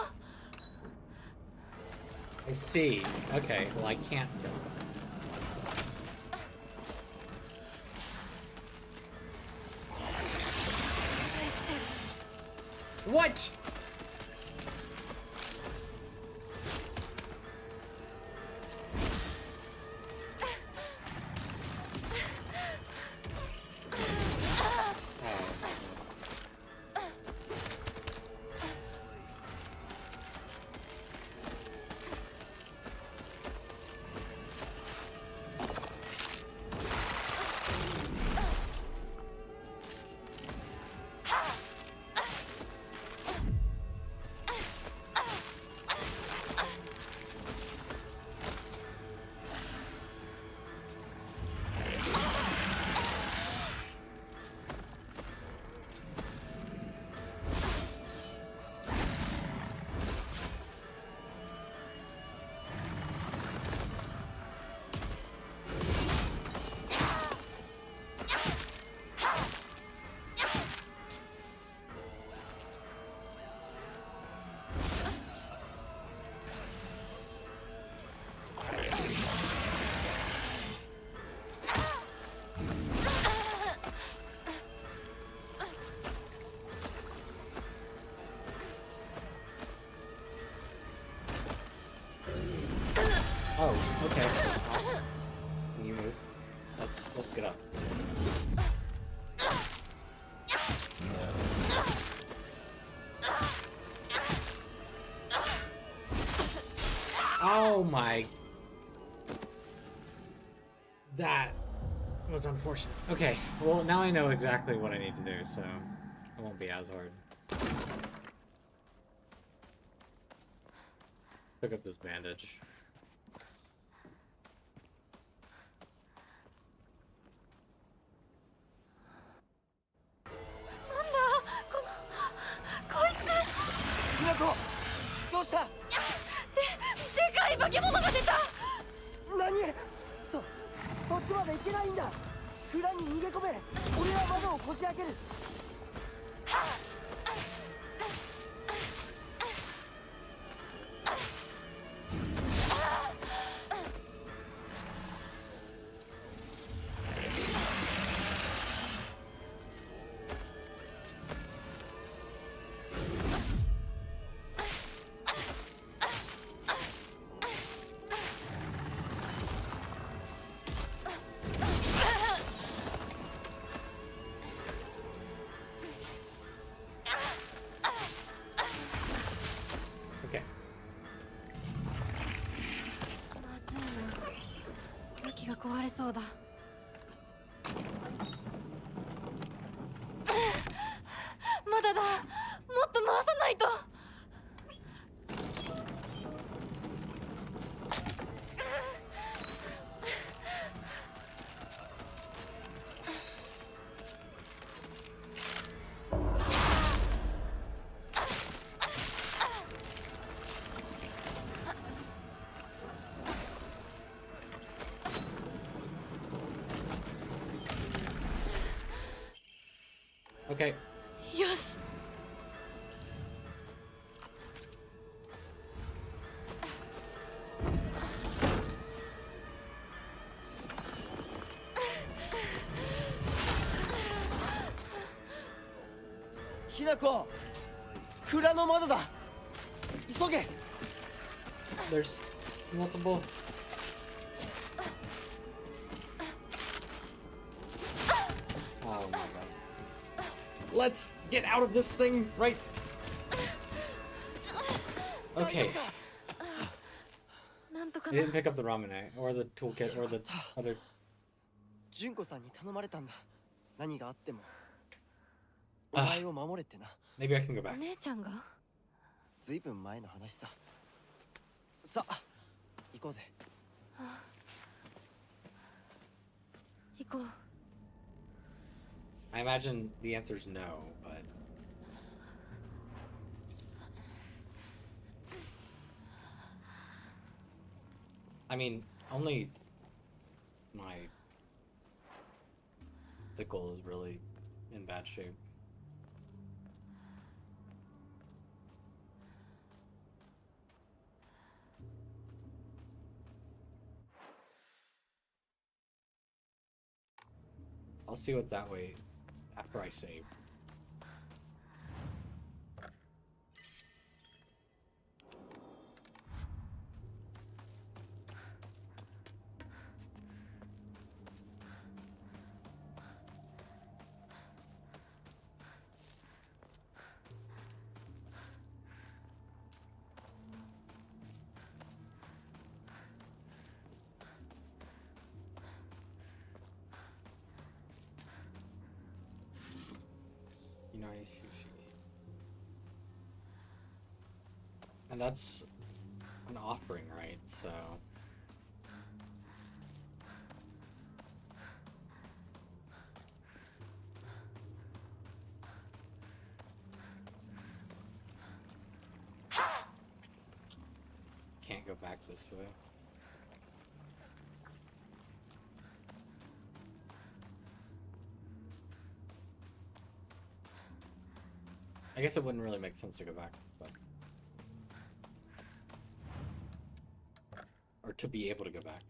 I see. Okay, well I can't kill him. What? Oh, okay. Awesome. Can you move? Let's get up. Oh my. That was unfortunate. Okay, well now I know exactly what I need to do, so it won't be as hard. Pick up this bandage. Okay. よし。ひなこ、蔵の窓だ。急げ。 There's multiple. Oh my god. Let's get out of this thing right. Okay. なんとか I な。 didn't pick up the ramen or the toolkit or the other. 純子さんに頼まれたんだ。何があってもお Ah, 前を守れってな。 maybe I can go お back. 姉ちゃんが。ずいぶん前の話さ。さあ行こうぜ。行こう。 I imagine the answer is no, but I mean, only my pickle is really in bad shape. I'll see what's that way after I save. Nice sushi. And that's an offering, right? So can't go back this way. I guess it wouldn't really make sense to go back, but or to be able to go back.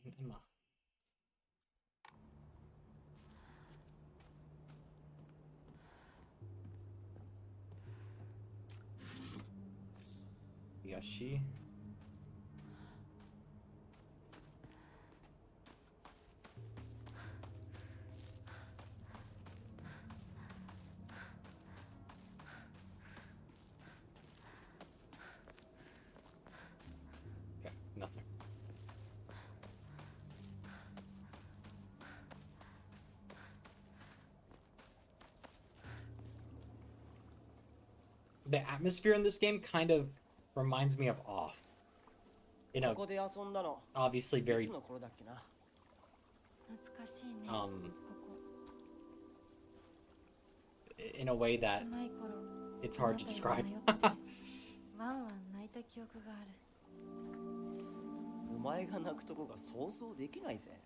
Emma. Yashi. Okay, nothing. The atmosphere in this game kind of reminds me of Off. In こ a こで遊んだの obviously い very つの頃だっけな。懐かしいね。 um こ in a way こ。 that 幼い頃。 it's hard to あなた describe. に迷ってワンワン泣いた記憶がある。お前が泣くとこが想像できないぜ。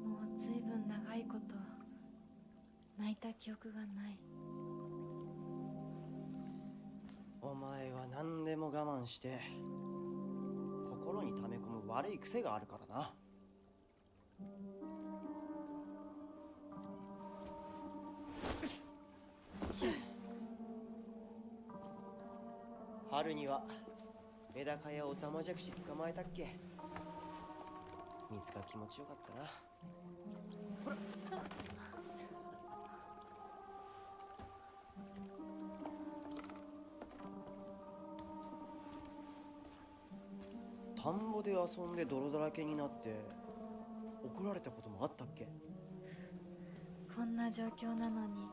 もうずいぶん長いこと泣いた記憶がない。お前は何でも我慢して心に溜め込む悪い癖があるからな。春にはメダカやオタマジャクシ捕まえたっけ。水が気持ちよかったな。ほら田んぼで遊んで泥だらけになって怒られたこともあったっけ？こんな状況なのに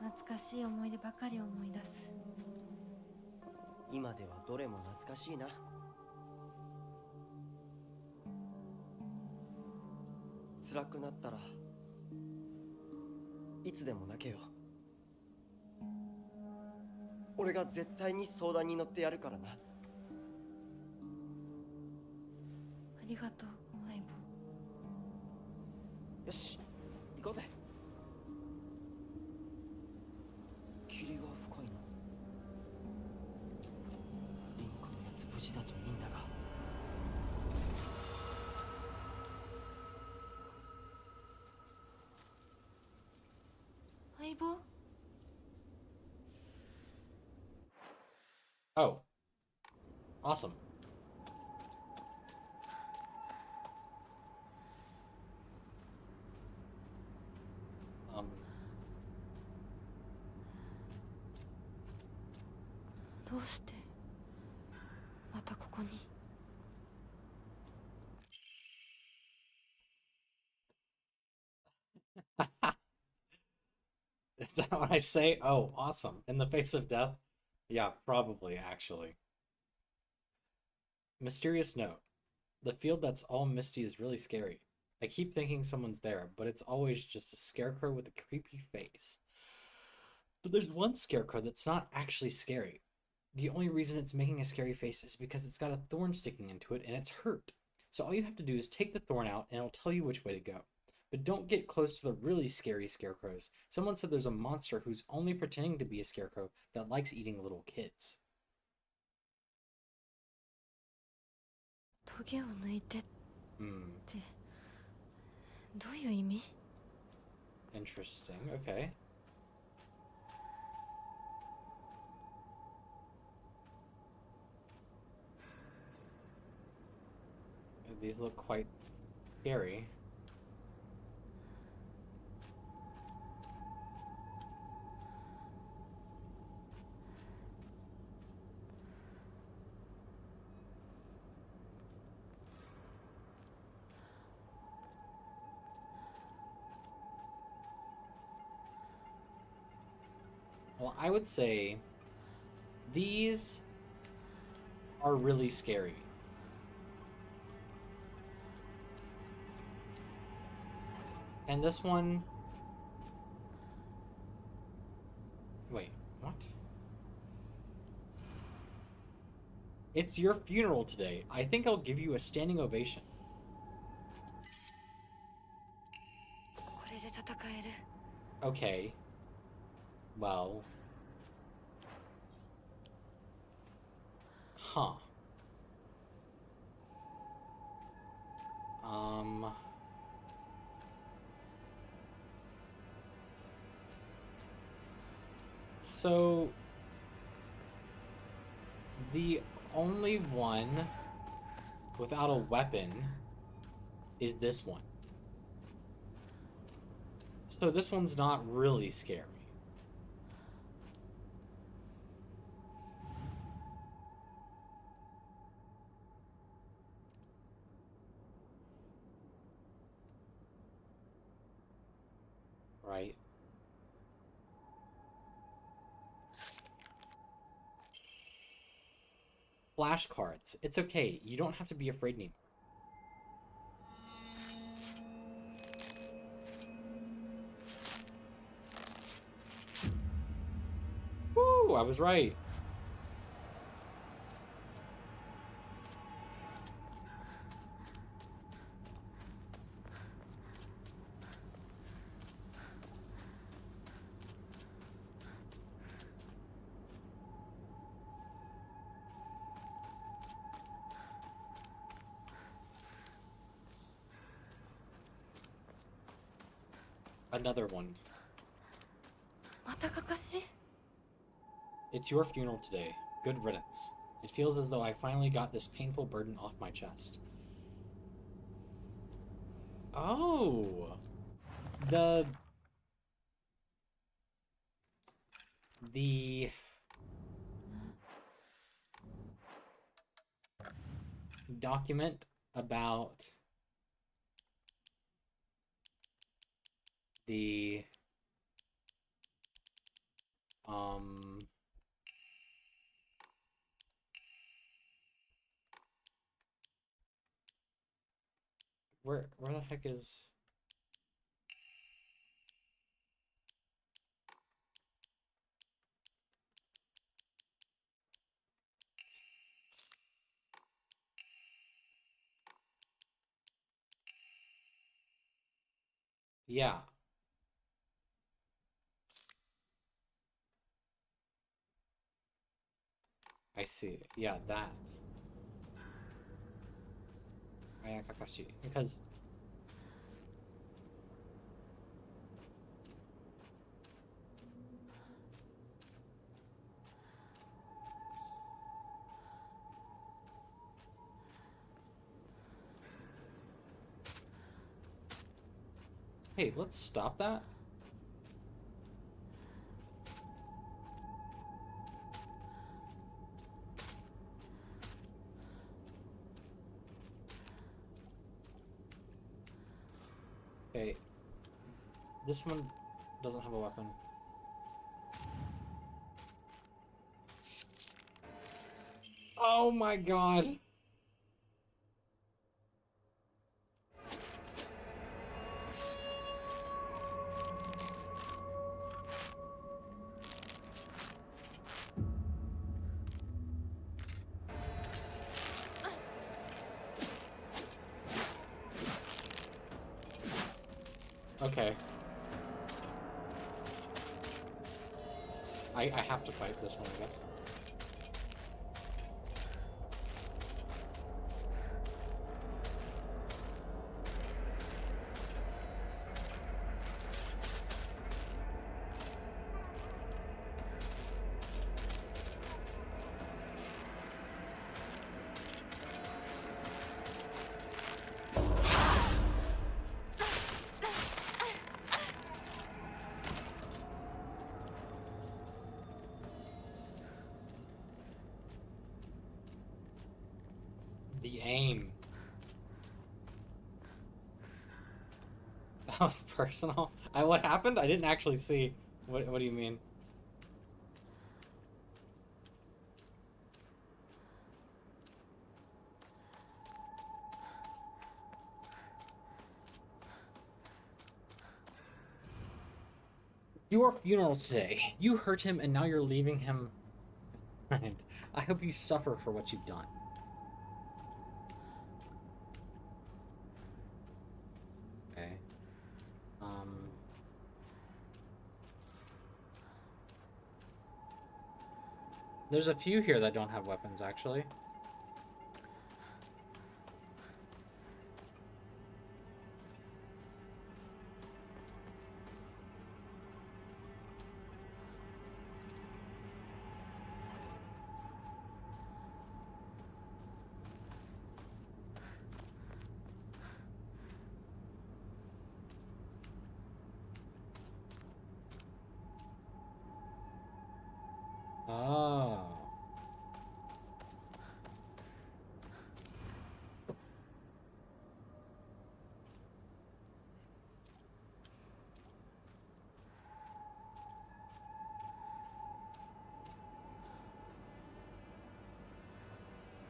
懐かしい思い出ばかり思い出す。今ではどれも懐かしいな。辛くなったらいつでも泣けよ。俺が絶対に相談に乗ってやるからな。ありがとう相棒。よし、行こうぜ。霧が深いな。リンクのやつ無事だといいんだが。相棒？ Oh, awesome. どうしてまたここに？ Is that what I say? Oh, awesome. In the face of death? Yeah, probably, actually. Mysterious note. The field that's all misty is really scary. I keep thinking someone's there, but it's always just a scarecrow with a creepy face. But there's one scarecrow that's not actually scary. The only reason it's making a scary face is because it's got a thorn sticking into it and it's hurt. So all you have to do is take the thorn out and it'll tell you which way to go. But don't get close to the really scary scarecrows. Someone said there's a monster who's only pretending to be a scarecrow that likes eating little kids. トゲを抜いてって Hmm. どういう意味？ Interesting. Okay. These look quite scary. Well, I would say these are really scary. And this one... Wait, what? It's your funeral today. I think I'll give you a standing ovation. これで戦える。 Okay. Well... Huh. So... The only one without a weapon is this one. So this one's not really scary. Right? Flashcards. It's okay. You don't have to be afraid anymore. Woo! I was right. Another one. またかかし？ It's your funeral today. Good riddance. It feels as though I finally got this painful burden off my chest. Oh! The... document about the where the heck is yeah. I see. Yeah, that. Ayakakashi. Because hey, let's stop that. Okay. This one doesn't have a weapon. Oh my god. Okay. I have to fight this one, I guess. The aim. That was personal. What happened? I didn't actually see. What do you mean? Your funeral today. You hurt him and now you're leaving him. And I hope you suffer for what you've done. Okay. There's a few here that don't have weapons, actually. Oh.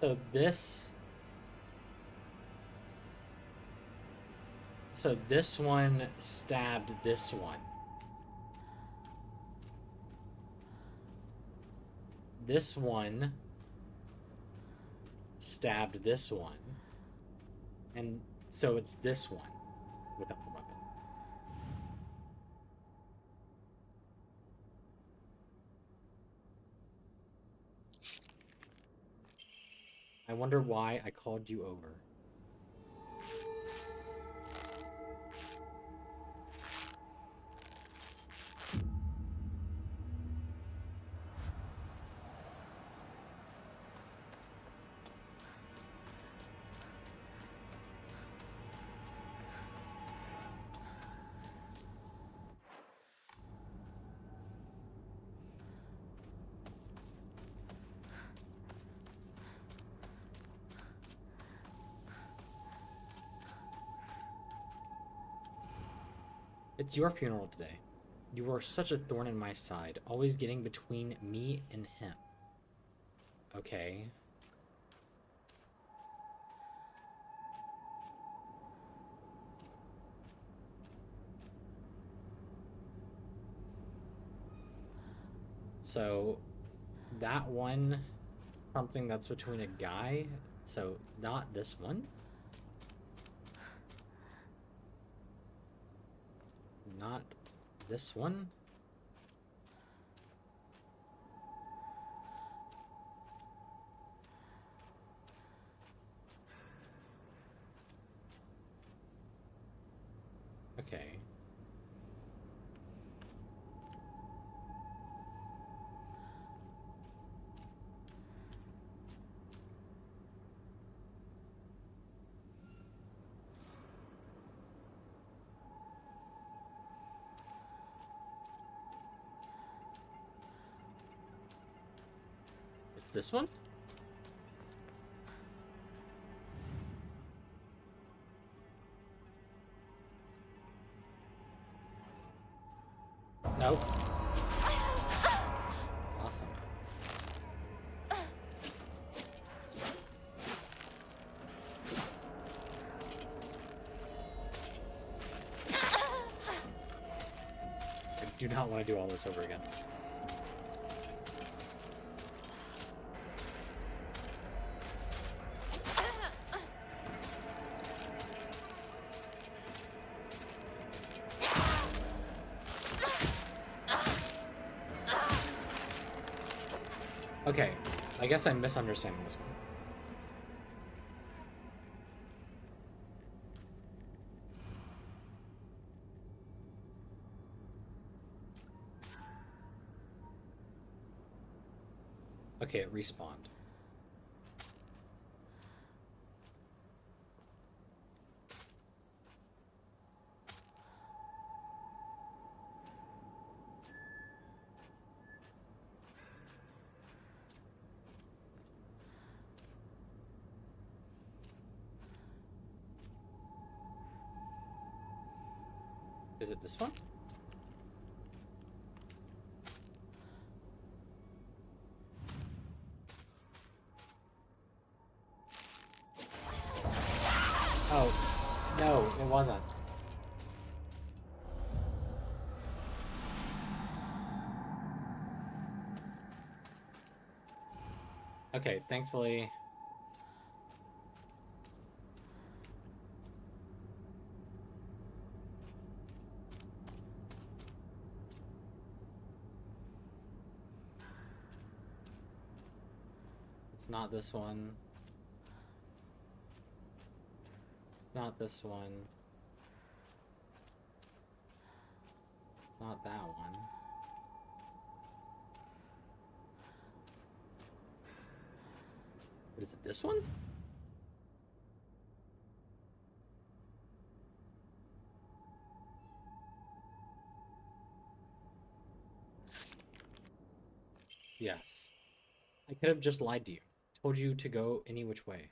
So this... So this one stabbed this one. This one stabbed this one. And so it's this one without the weapon. I wonder why I called you over. It's your funeral today. You are such a thorn in my side, always getting between me and him. Okay. So, that one, something that's between a guy, so not this one. Not this one. Okay. It's this one? Nope. Awesome. I do not want to do all this over again. Okay, I guess I'm misunderstanding this one. Okay, it respawned. Is it this one? Oh, no, it wasn't. Okay, thankfully... It's not this one. It's not this one. It's not that one. But is it this one? Yes. I could have just lied to you. Told you to go any which way.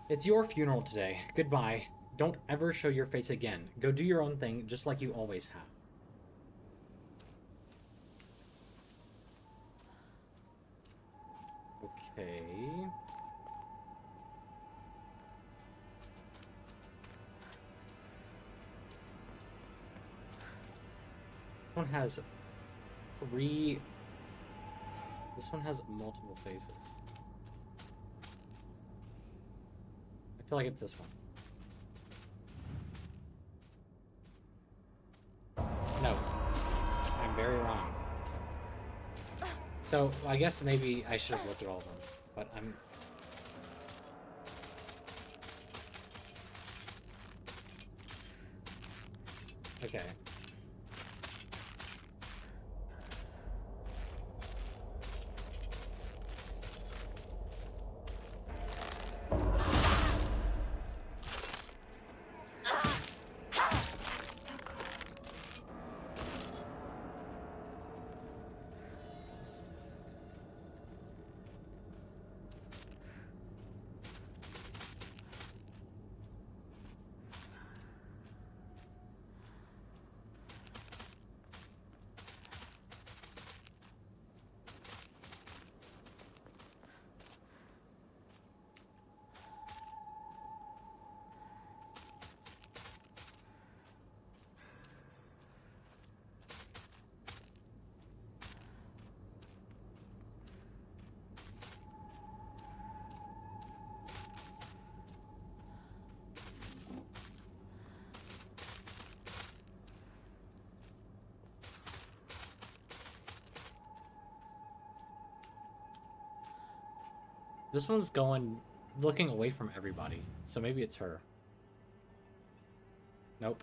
It's your funeral today. Goodbye. Don't ever show your face again. Go do your own thing, just like you always have. Okay. This one has three... This one has multiple faces. I feel like it's this one. No. I'm very wrong. So, I guess maybe I should have looked at all of them, but I'm... Okay. This one's looking away from everybody, so maybe it's her. Nope.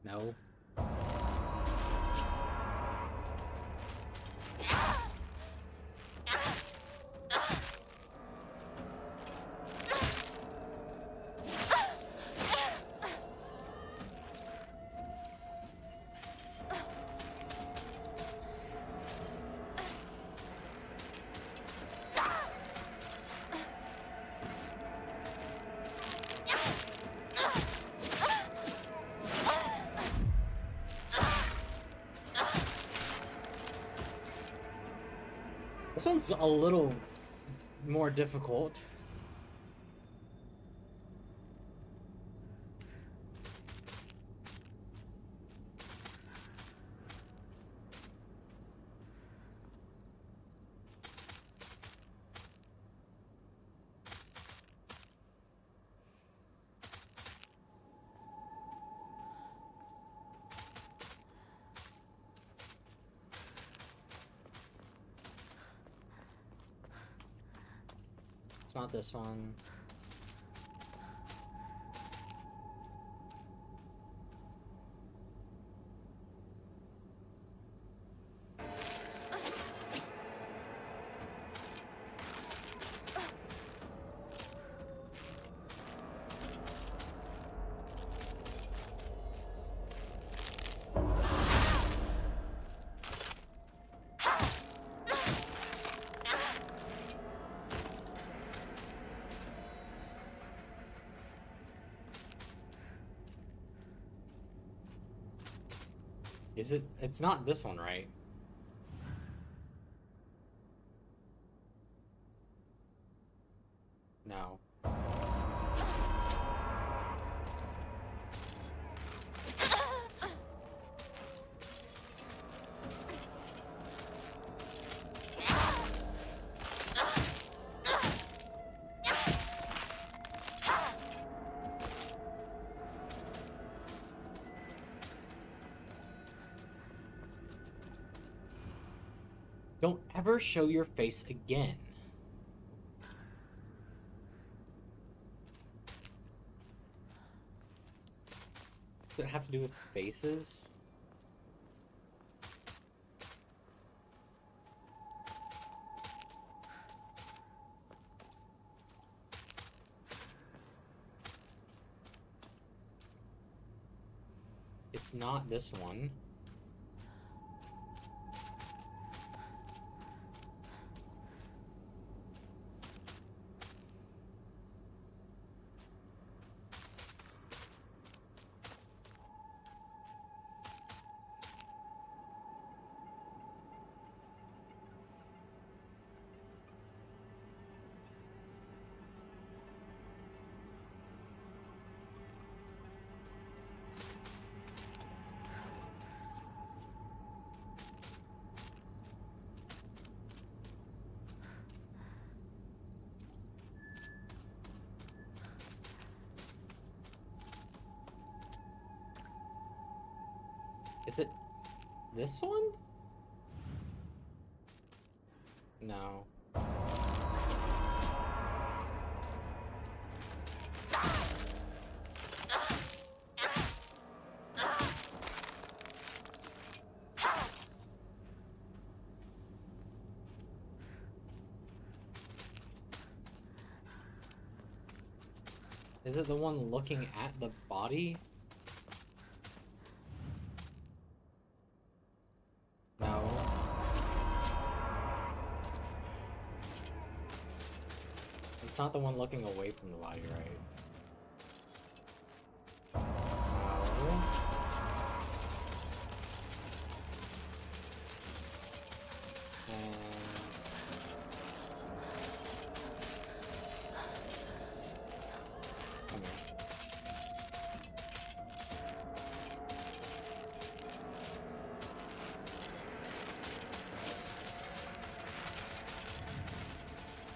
No. This one's a little more difficult. It's not this one. Is it? It's not this one, right? No. Don't ever show your face again. Does it have to do with faces? It's not this one. Is it this one? No. Is it the one looking at the body? No. It's not the one looking away from the body, right? No. And... come here.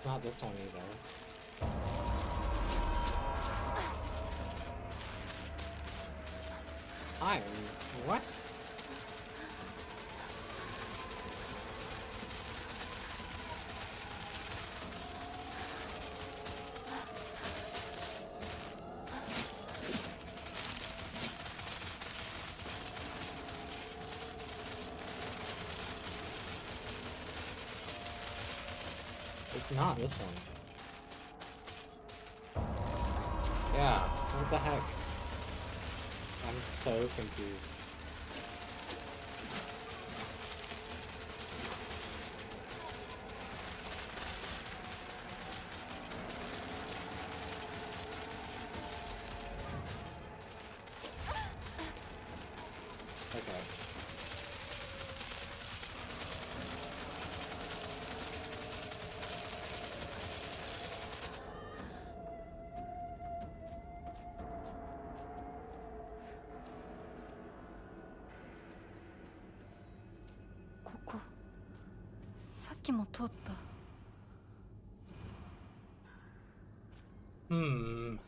Not this one either. What? It's not this one. Yeah, what the heck? I'm so confused. Okay.ここさっきも通った。Hmm.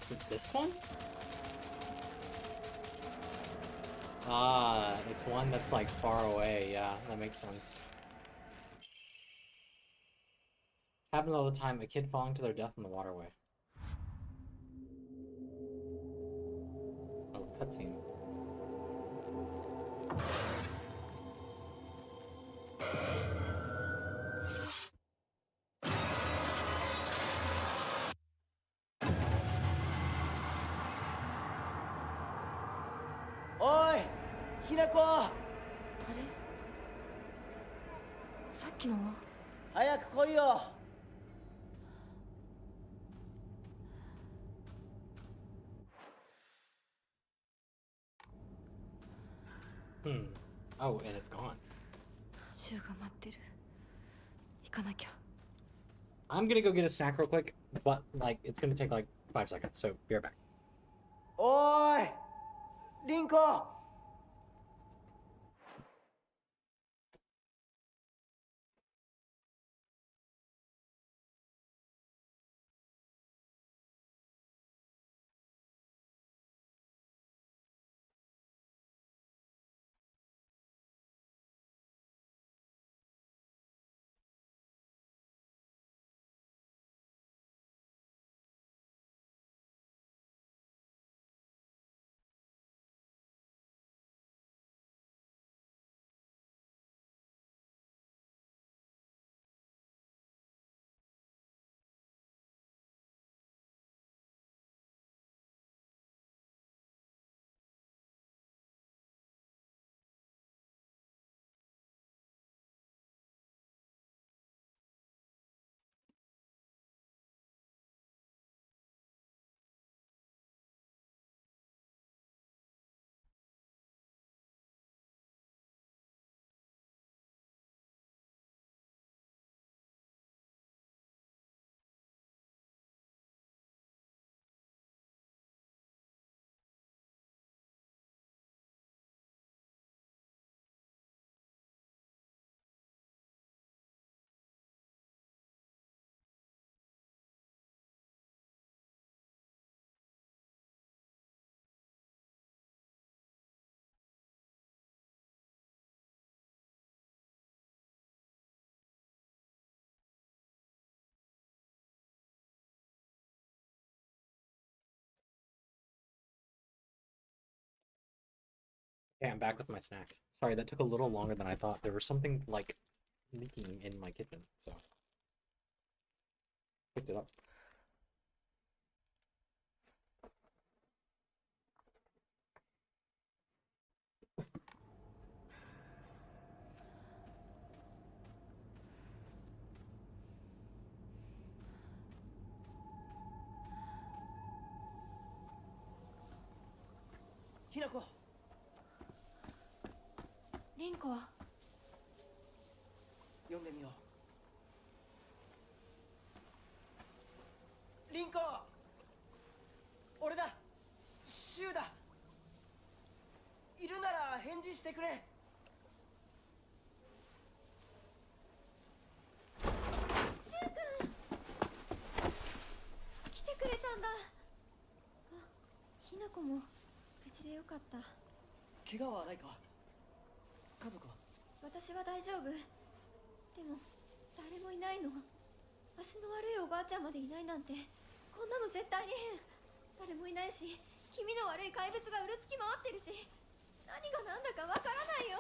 Is it this one? Ah, it's one that's like far away. Yeah, that makes sense. Happens all the time. A kid falling to their death in the waterway. Oh, cutscene. Oi! Hinako! あれさっきのは。早く来いよ! Oh, and it's gone. シュウが待ってる。行かなきゃ。I'm gonna go get a snack real quick, but like it's gonna take like 5 seconds, so be right back. おーい! リンコ! Okay, I'm back with my snack. Sorry, that took a little longer than I thought. There was something like leaking in my kitchen, so picked it up.ひなこ、リンコは呼んでみよう。リンコ、俺だ、シュウだ。いるなら返事してくれ。来てくれたんだ。あ、ひなこも無事でよかった。怪我はないか。家族は？私は大丈夫。でも誰もいないの。足の悪いおばあちゃんまでいないなんて、こんなの絶対に変。誰もいないし、気味の悪い怪物がうろつき回ってるし、何が何だかわからないよ。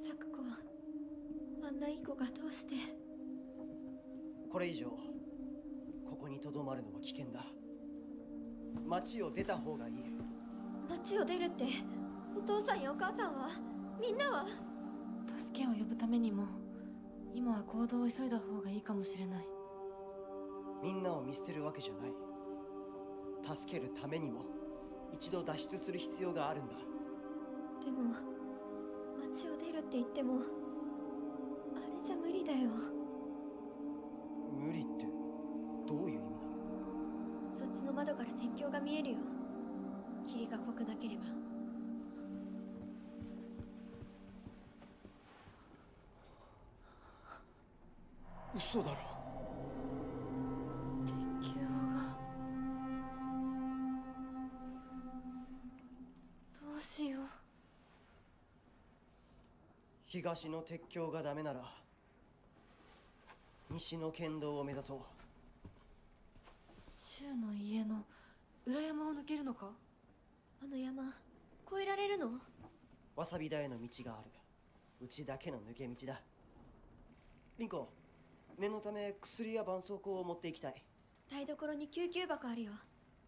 サクコ、あんないい子がどうして。これ以上ここにとどまるのは危険だ。町を出た方がいい。町を出るって、お父さんやお母さんは、みんなは。助けを呼ぶためにも、今は行動を急いだ方がいいかもしれない。みんなを見捨てるわけじゃない。助けるためにも一度脱出する必要があるんだ。でも町を出るって言っても、あれじゃ無理だよ。無理ってどういう意味だ？そっちの窓から鉄橋が見えるよ。霧が濃くなければ。嘘だろ。鉄橋が。どうしよう。東の鉄橋がダメなら西の県道を目指そう。柊の家の裏山を抜けるのか？あの山越えられるの？わさび田への道がある。うちだけの抜け道だ。リンコ、念のため薬や絆創膏を持っていきたい。台所に救急箱あるよ。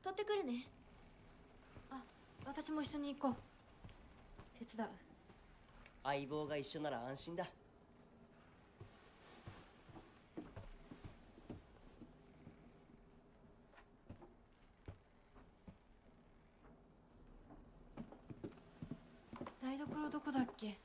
取ってくるね。あ、私も一緒に行こう。手伝う。相棒が一緒なら安心だ。台所どこだっけ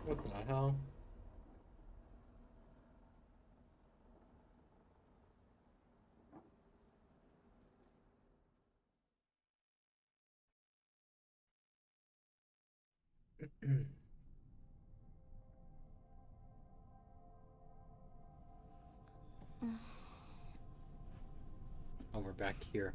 ？What the hell? Oh, we're back here.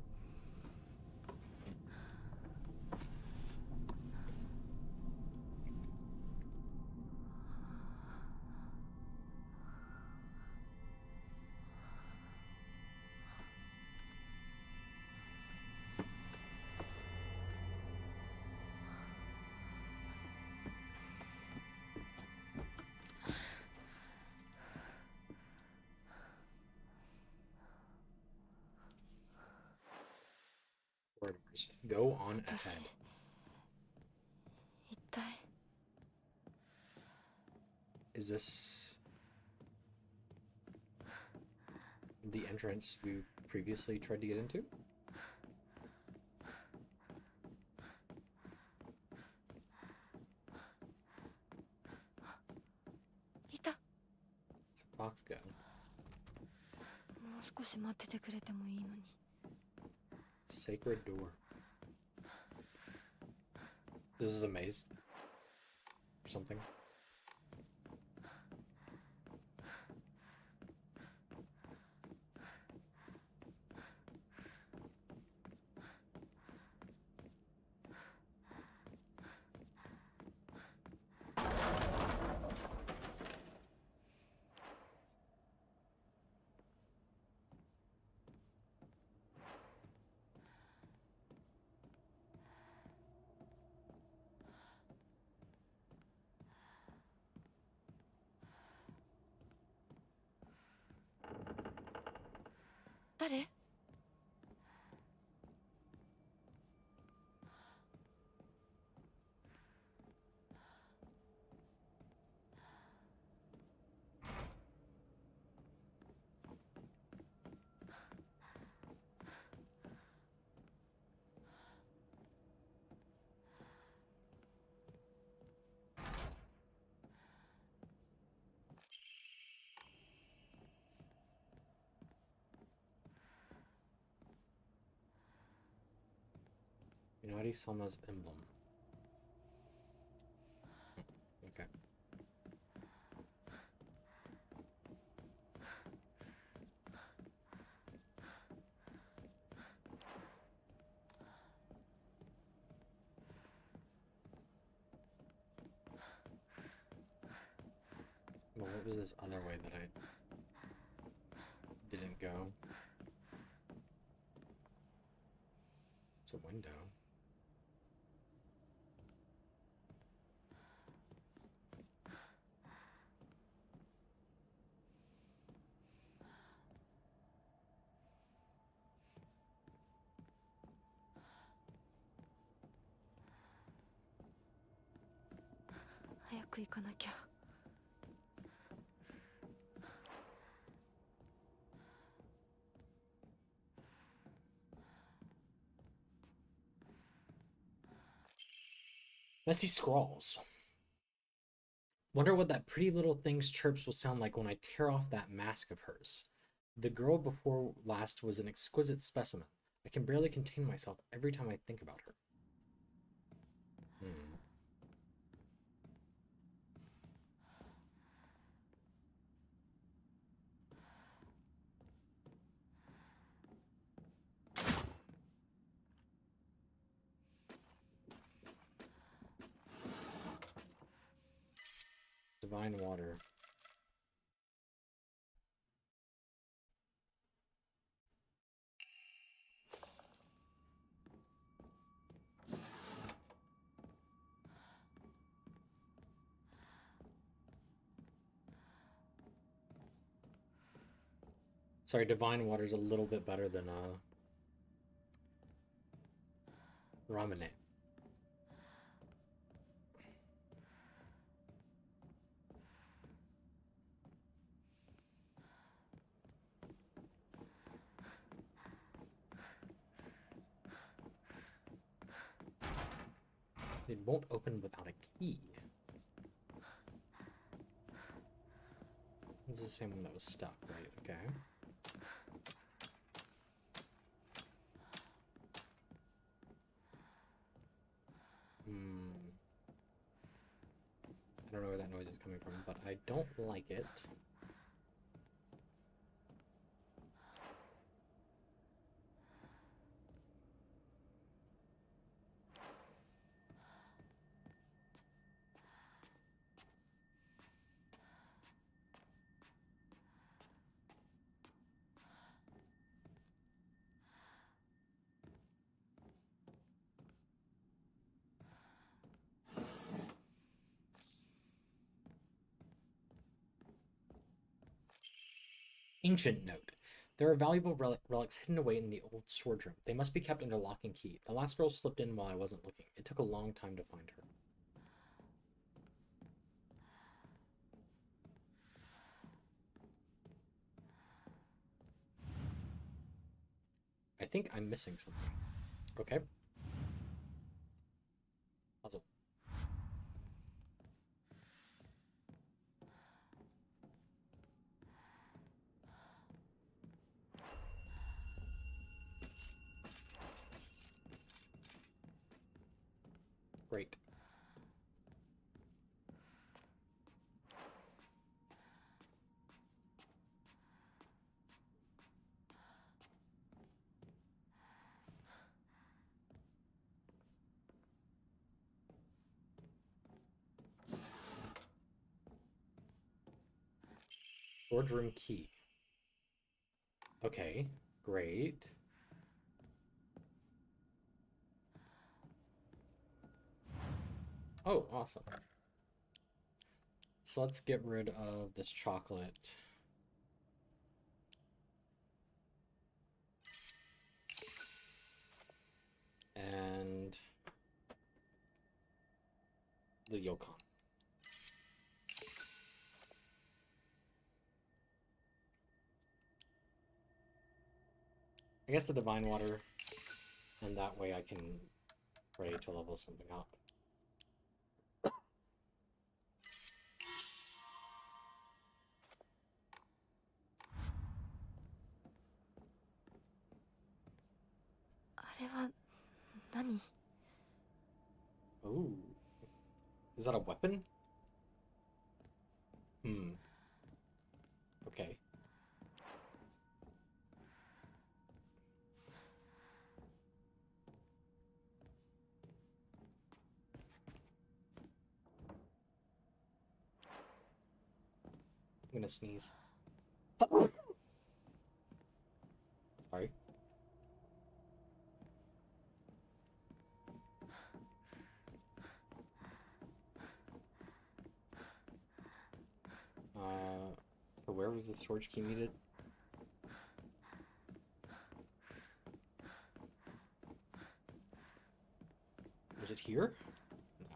Corridors. Go on 私 ahead. 一体 Is this the entrance we previously tried to get into? いた。 It's a fox go. もう少し待っててくれてもいいのに。 Sacred door. This is a maze. Or something.誰? Inari-sama's emblem. Okay. Well, what was this other way that I didn't go? It's a window.「早く行かなきゃ」 Messy scrawls. Wonder what that pretty little thing's chirps will sound like when I tear off that mask of hers. The girl before last was an exquisite specimen. I can barely contain myself every time I think about her. Divine water. Sorry, divine water is a little bit better than ramen. It won't open without a key. This is the same one that was stuck, right? Okay. I don't know where that noise is coming from, but I don't like it. Ancient note. There are valuable relics hidden away in the old storage room. They must be kept under lock and key. The last girl slipped in while I wasn't looking. It took a long time to find her. I think I'm missing something. Okay. Puzzle. Great. Storage room key. Okay, great. Oh, awesome. So let's get rid of this chocolate. And the Yukon. I guess the divine water, and that way I can pray to level something up. Ooh. Is that a weapon? Hmm. Okay. I'm gonna sneeze. Sorry. So where was the storage key needed? Was it here? No.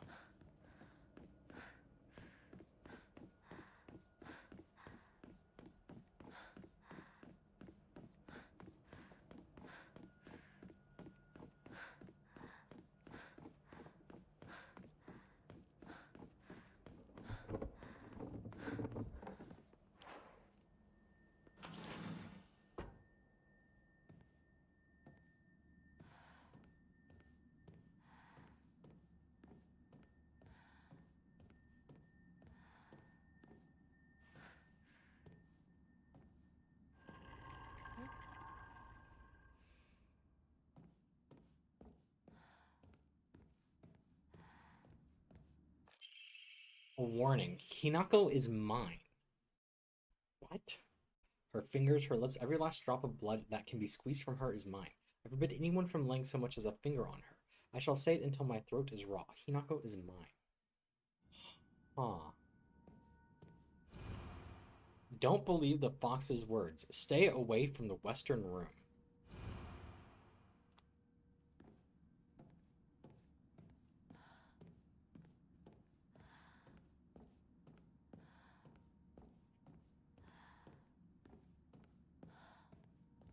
A warning. Hinako is mine. What? Her fingers, her lips, every last drop of blood that can be squeezed from her is mine. I forbid anyone from laying so much as a finger on her. I shall say it until my throat is raw. Hinako is mine. Huh. Don't believe the fox's words. Stay away from the western room.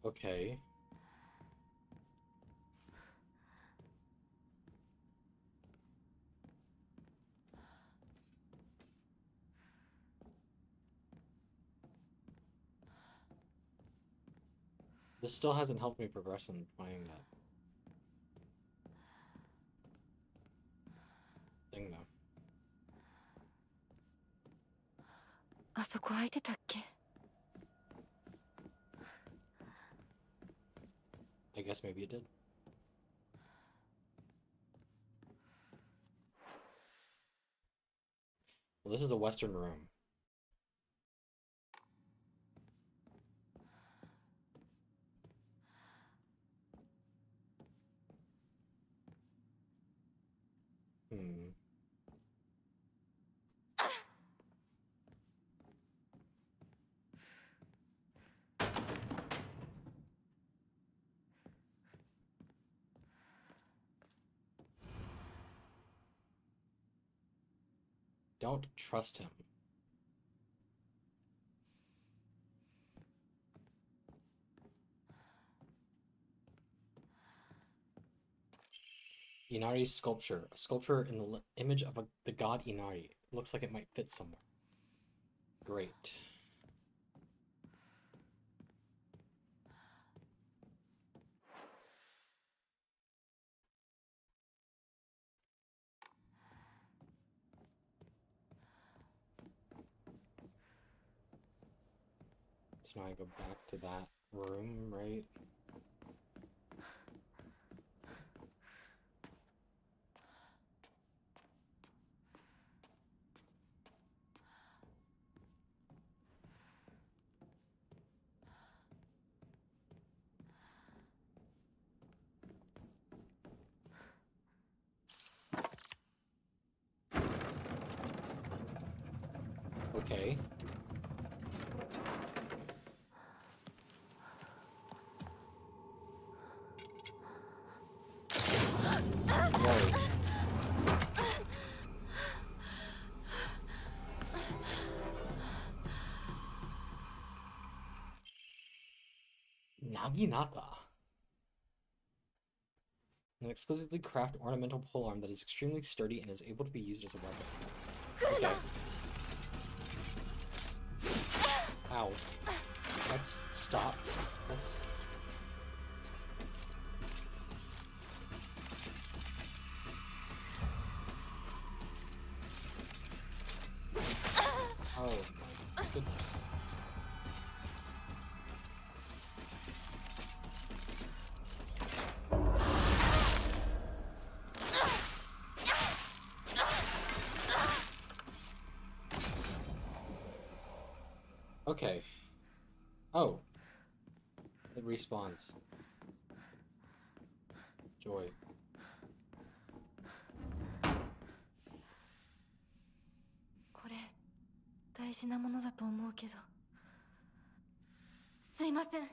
Okay. This still hasn't helped me progress in finding that thing, though. あそこ空いてたっけ？ I guess maybe it did. Well, this is the western room. Hmm. Don't trust him. Inari sculpture. A sculpture in the image of the god Inari. Looks like it might fit somewhere. Great. So now I go back to that room, right? Okay. Whoa. Naginata. An exclusively crafted ornamental polearm that is extremely sturdy and is able to be used as a weapon. Okay. Ow. Let's stop. Let's... Oh my goodness. Okay. Oh. It respawns. Joy. これ大事なものだと思うけど。すいません。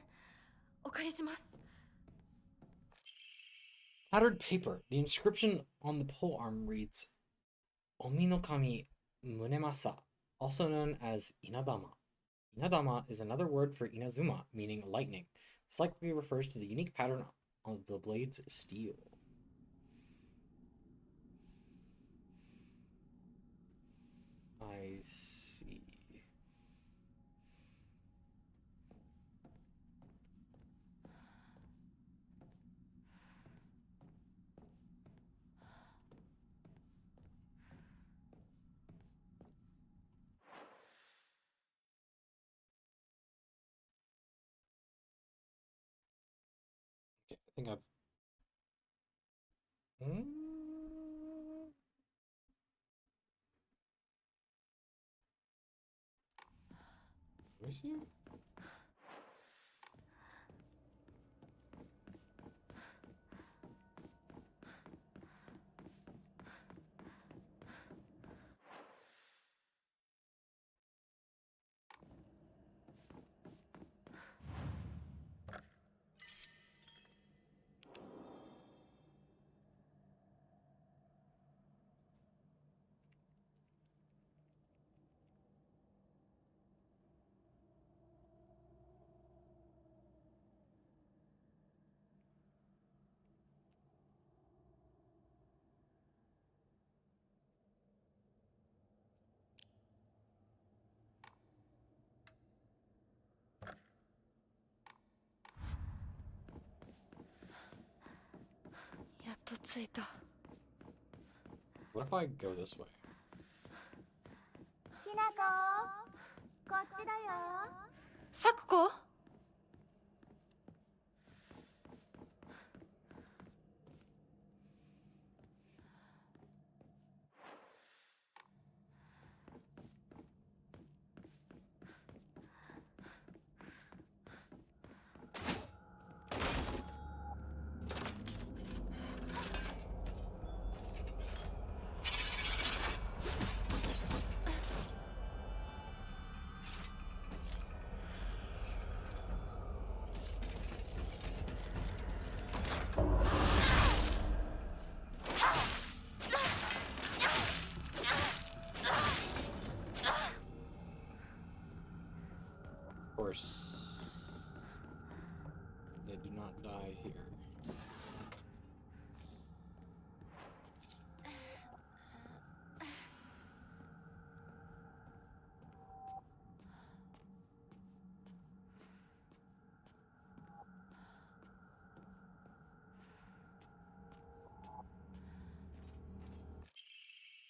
お借りします。 Tattered paper. The inscription on the polearm reads Omi no Kami Munemasa, also known as Inadama. Inadama is another word for Inazuma, meaning lightning. This likely refers to the unique pattern of the blade's steel. I see. Okay, I think I've... Let me see. What if I go this way? きなこ、こっちだよ。さくこ。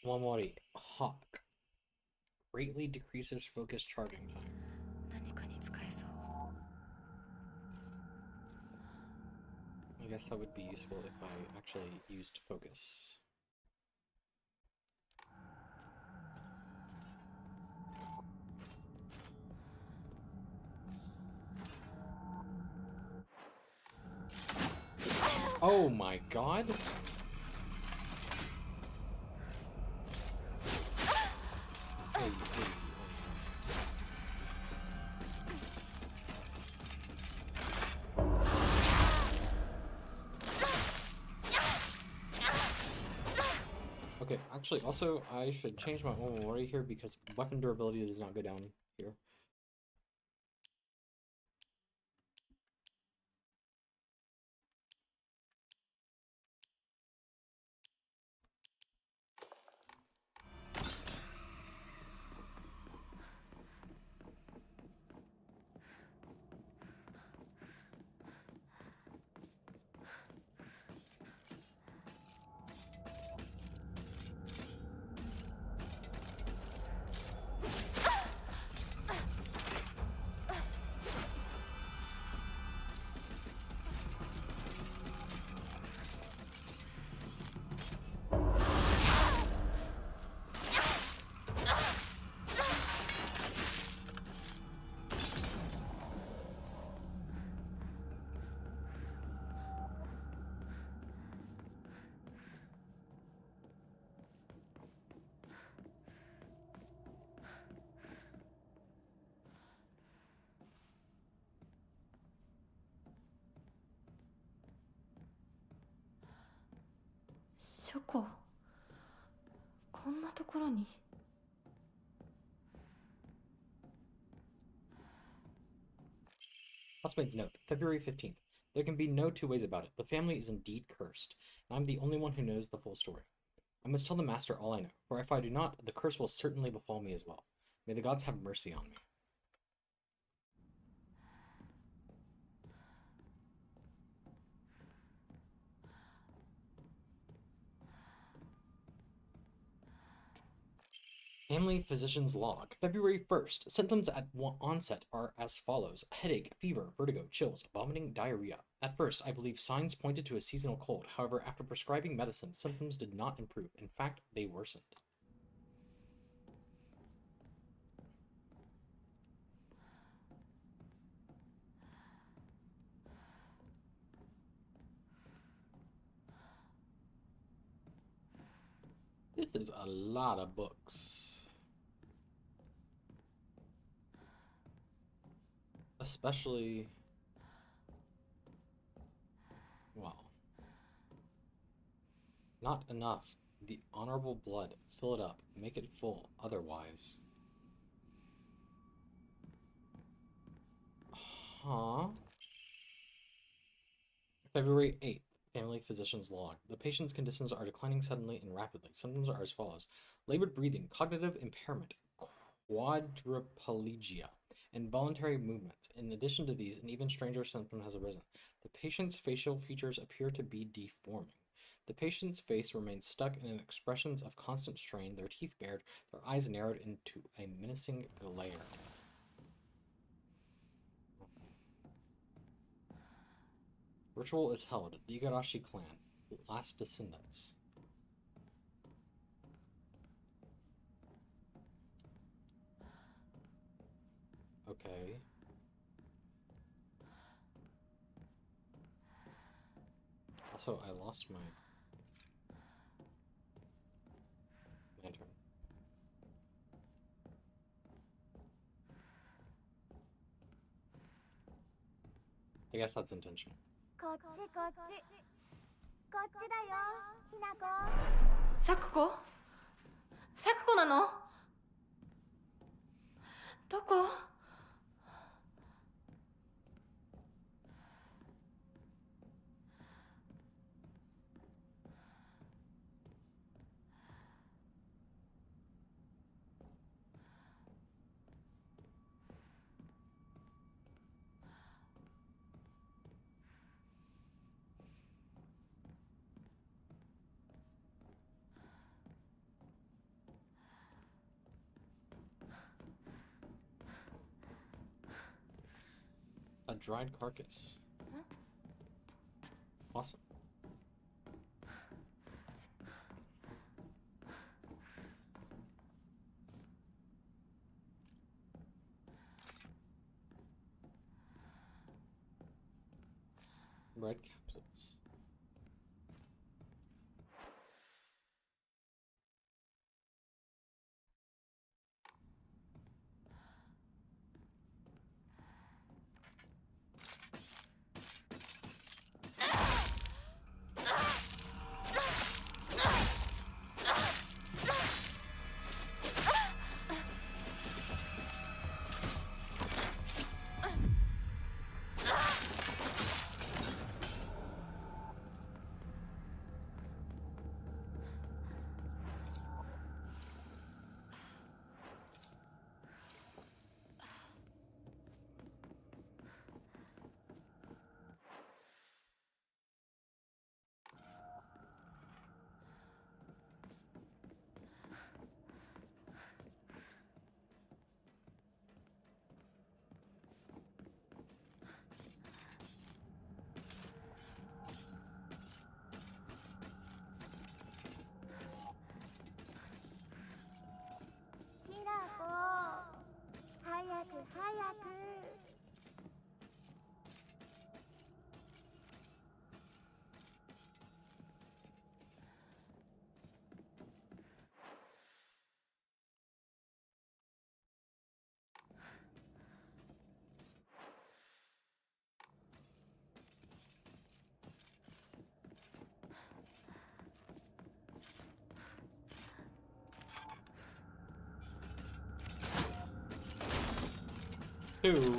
Momori. Hawk. Greatly decreases focus charging time. 何かに使えそう。 I guess that would be useful if I actually used focus. Oh my god! Hey, hey, Okay, actually, also, I should change my Omamori here because weapon durability does not go down here.書庫、こんなところに。 Housemaid's note, February 15th. There can be no two ways about it. The family is indeed cursed, and I'm the only one who knows the full story. I must tell the master all I know, for if I do not, the curse will certainly befall me as well. May the gods have mercy on me. Family physician's log. February 1st. Symptoms at onset are as follows: headache, fever, vertigo, chills, vomiting, diarrhea. At first, I believe signs pointed to a seasonal cold. However, after prescribing medicine, symptoms did not improve. In fact, they worsened. This is a lot of books. Especially, well, not enough. The honorable blood. Fill it up. Make it full. Otherwise. Huh? February 8th. Family physician's log. The patient's conditions are declining suddenly and rapidly. Symptoms are as follows: labored breathing, cognitive impairment, quadriplegia, and voluntary movements. In addition to these, an even stranger symptom has arisen. The patient's facial features appear to be deforming. The patient's face remains stuck in expressions of constant strain, their teeth bared, their eyes narrowed into a menacing glare. Ritual is held. The Igarashi clan, last descendants. Okay. Also, I lost my lantern. I guess that's intentional. こっちこっちこっちだよひなこ。咲子、咲子なの？どこ？ dried carcass. Awesome. Red capsules. Two.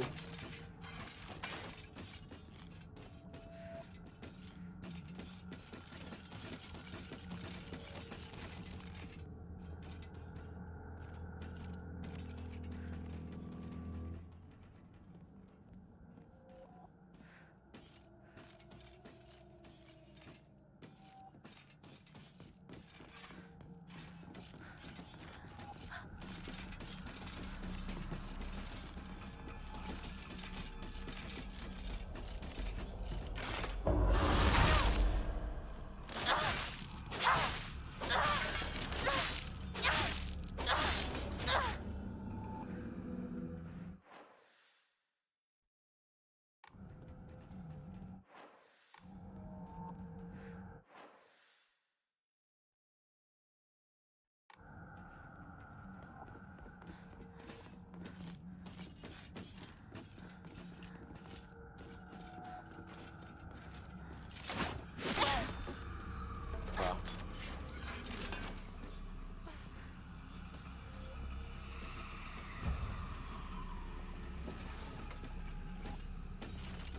Wow.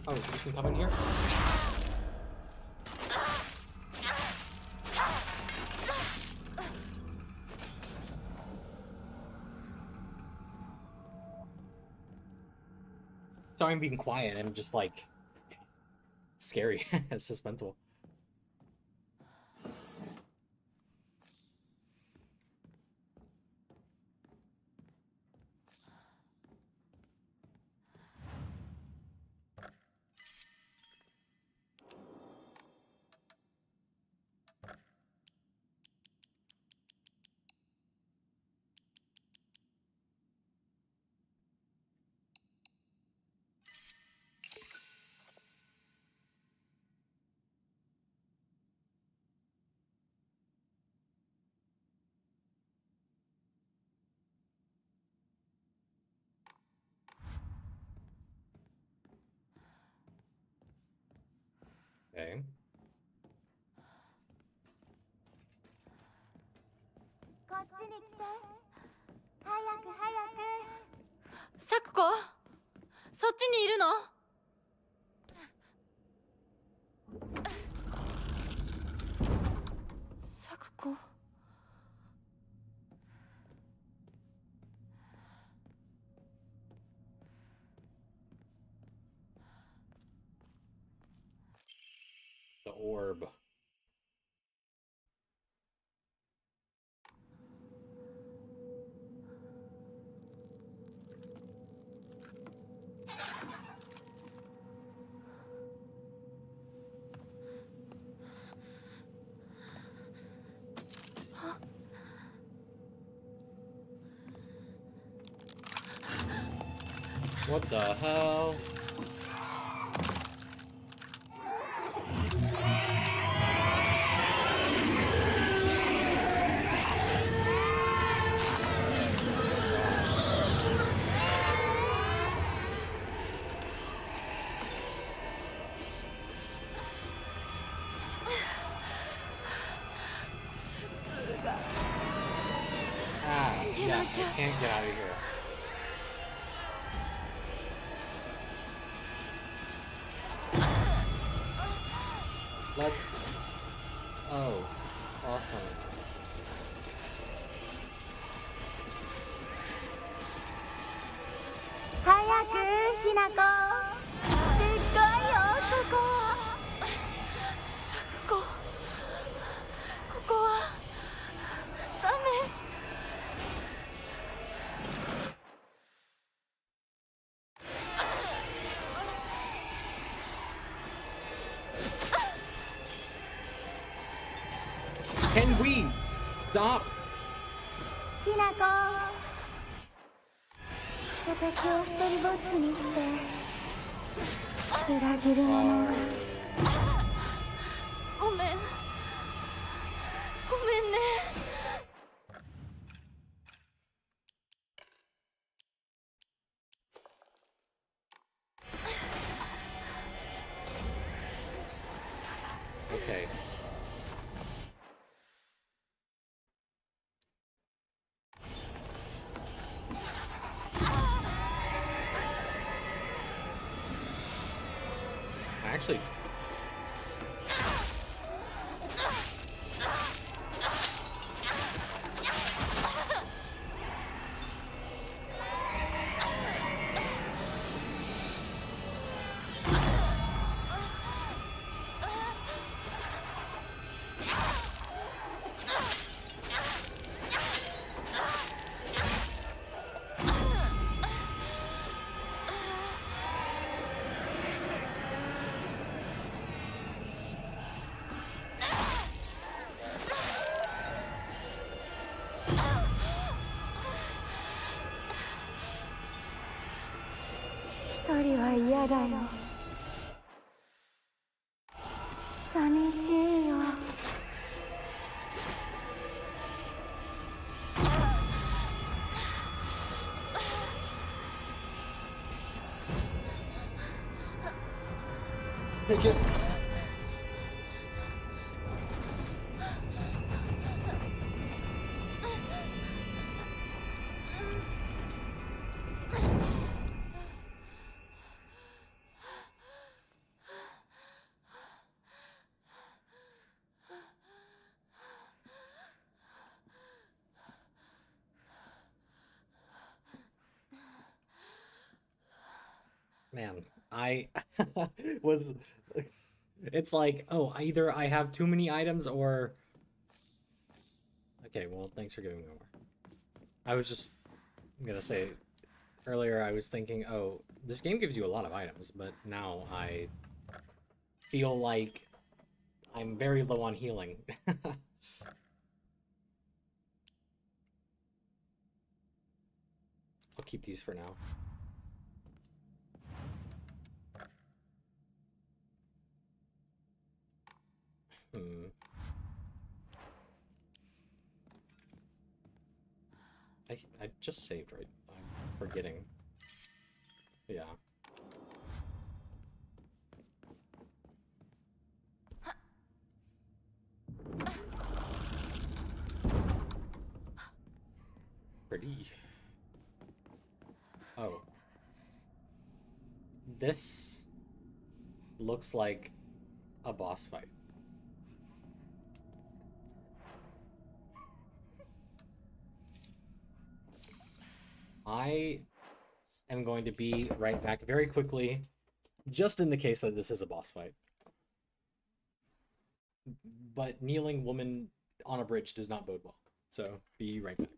Oh, you can come in here? Sorry I'm being quiet, I'm just like scary. It's suspenseful. Okay. こっちに来て。早く早く。サクコ、そっちにいるの？サクコ。The orb. What the hell? Ah, yeah, I can't get out of here. Let's... Oh, awesome. Hayaku, Hinako. すっごいよ、ここ。サクコ、ここはダメ。Can we stop? ひなこ。私を一人ぼっちにして裏切り者。ごめん、ごめんね。Okay. Actually,一人は嫌だよ。寂しいよ。Take it. man, I was... It's like, oh, either I have too many items or... Okay, well, thanks for giving me more. I was just gonna say, earlier I was thinking, oh, this game gives you a lot of items, but now I feel like I'm very low on healing. I'll keep these for now. I just saved, right? I'm forgetting. Yeah. Pretty. Oh. This looks like a boss fight. I am going to be right back very quickly, just in the case that this is a boss fight. But kneeling woman on a bridge does not bode well. So, be right back.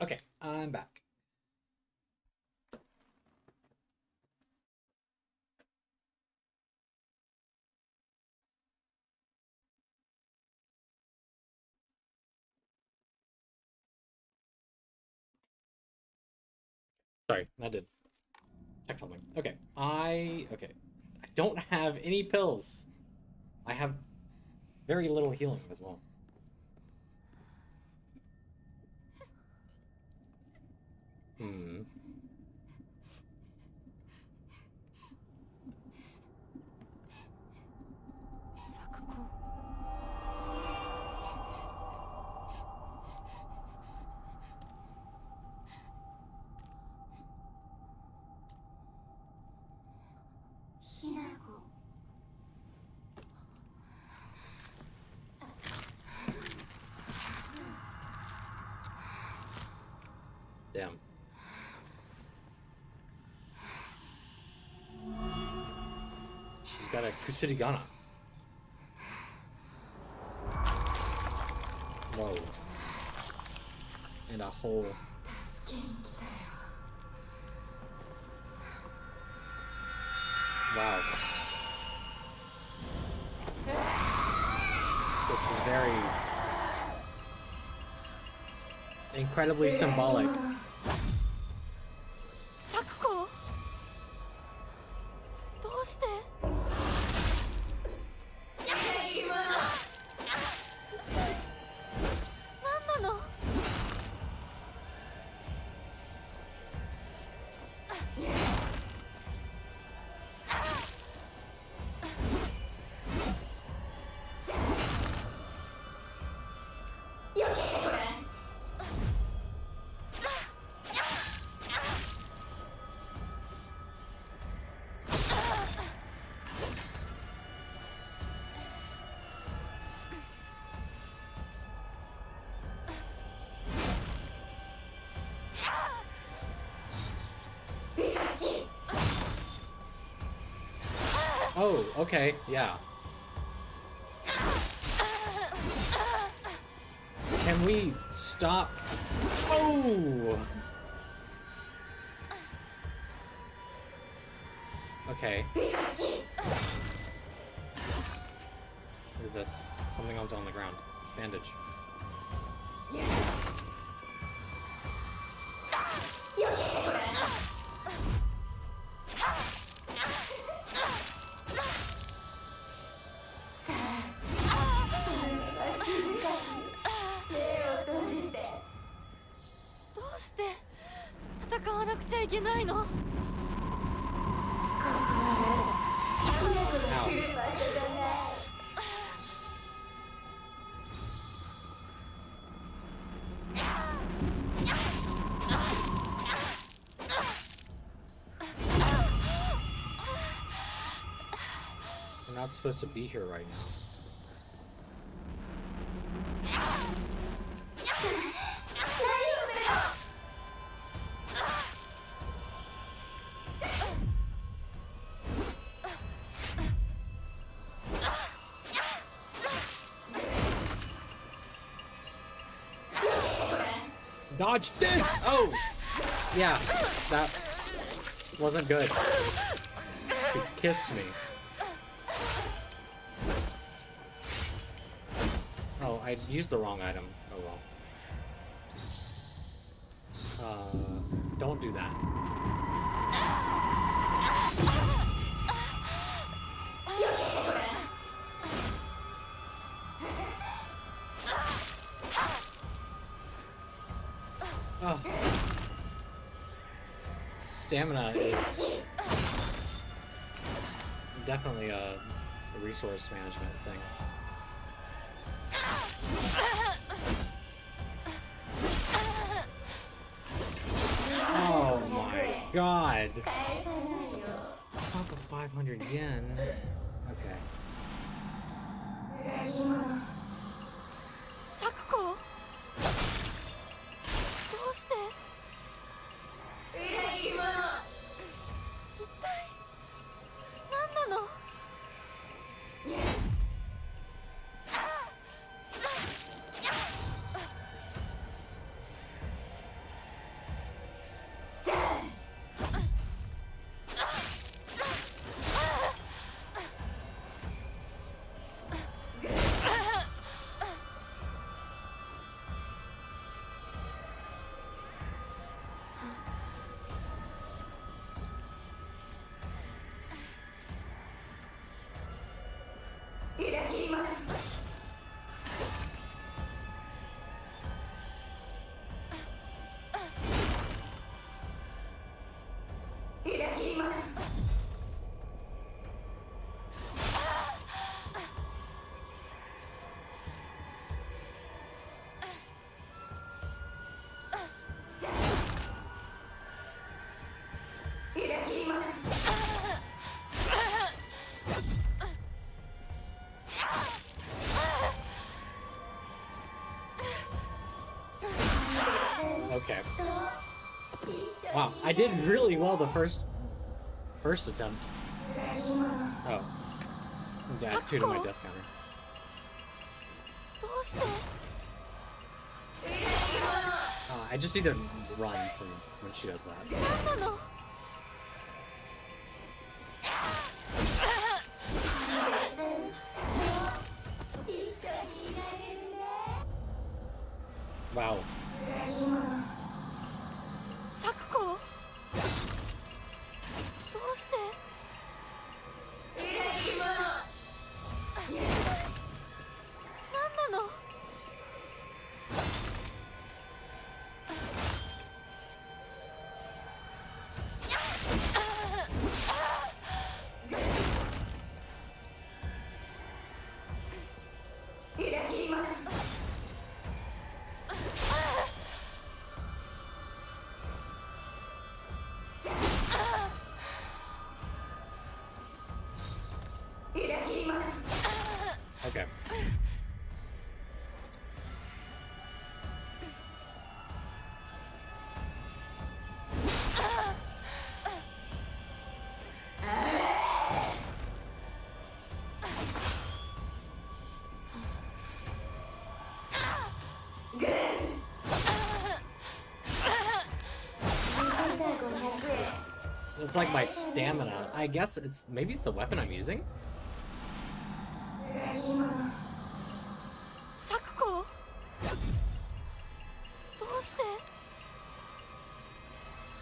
Okay, I'm back. Sorry, I did check something. Okay, I don't have any pills. I have very little healing as well. Hmm. 咲子 ひなこ Damn. She's got a Kusurigana. Whoa. And a whole. 助けに来たよ Wow. This is very incredibly symbolic. 咲子どうして何なのOh, okay, yeah. Can we stop? Oh! Okay. What is this? Something else on the ground. Bandage. We're not supposed to be here right now. Dodge this! Oh! Yeah, that wasn't good. She kissed me. Oh, I used the wrong item. Oh well. Don't do that. Oh. Stamina is definitely a resource management thing. Oh my god! Top of 500 yen. Okay. 咲子どうして一体何なの Okay. Wow, I did really well the first attempt. Oh. Yeah, 2 to my death counter. どうして I just need to run from when she does that. 何なの Wow. 咲子どうして何なの Okay. It's like my stamina. I guess maybe it's the weapon I'm using? 咲子どうして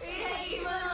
何なの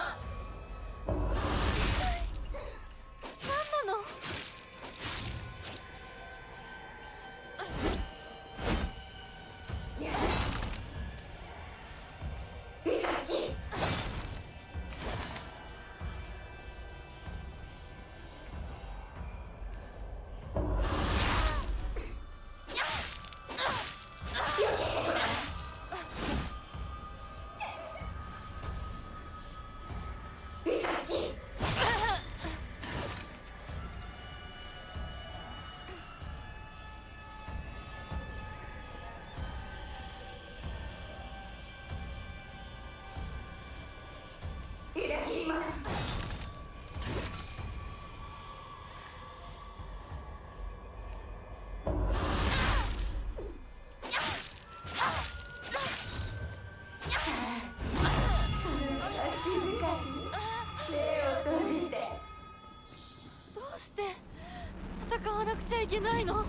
どうして戦わなくちゃいけないの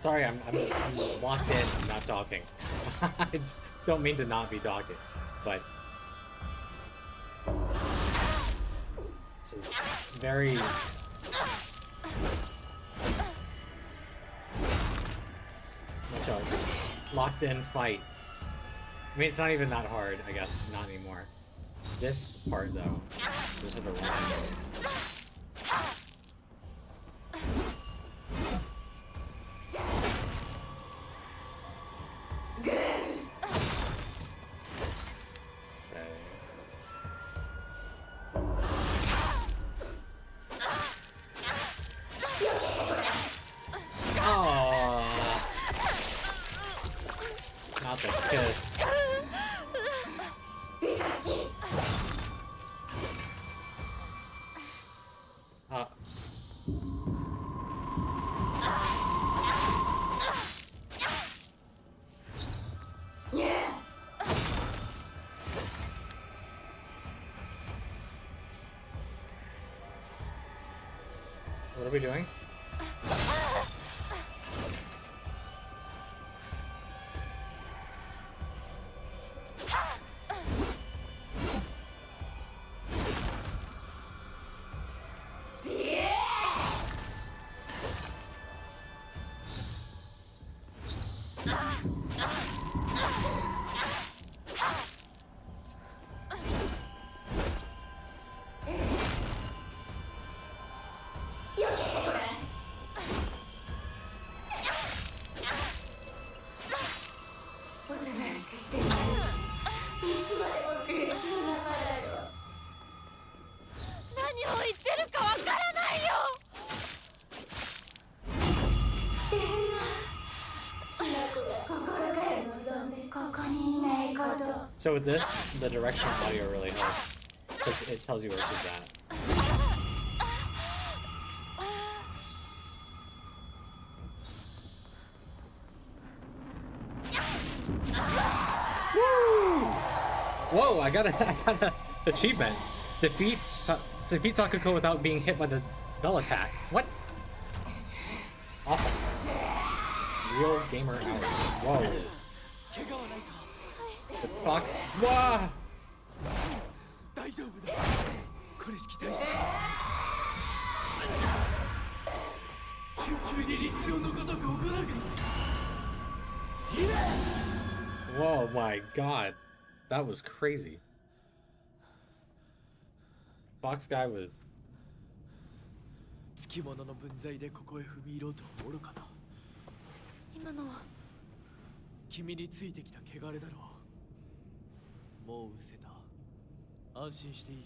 Sorry, I'm locked in, I'm not talking. I don't mean to not be talking, but this is very locked in fight. I mean, it's not even that hard, I guess. Not anymore. This part, though, just have to run. Not the kiss. What are we doing? So with this, the directional audio really helps, because it tells you where she's at. Woo! Whoa! I got a achievement. Defeat Sakuko without being hit by the bell attack. What? Awesome. Real gamer hours. Whoa. The fox. Wow. Whoa, my god. That was crazy. Fox guy was. つきものの分際でここへ踏み入ろうと愚かな。今のは君についてきた汚れだろう。もう失せた。安心していい。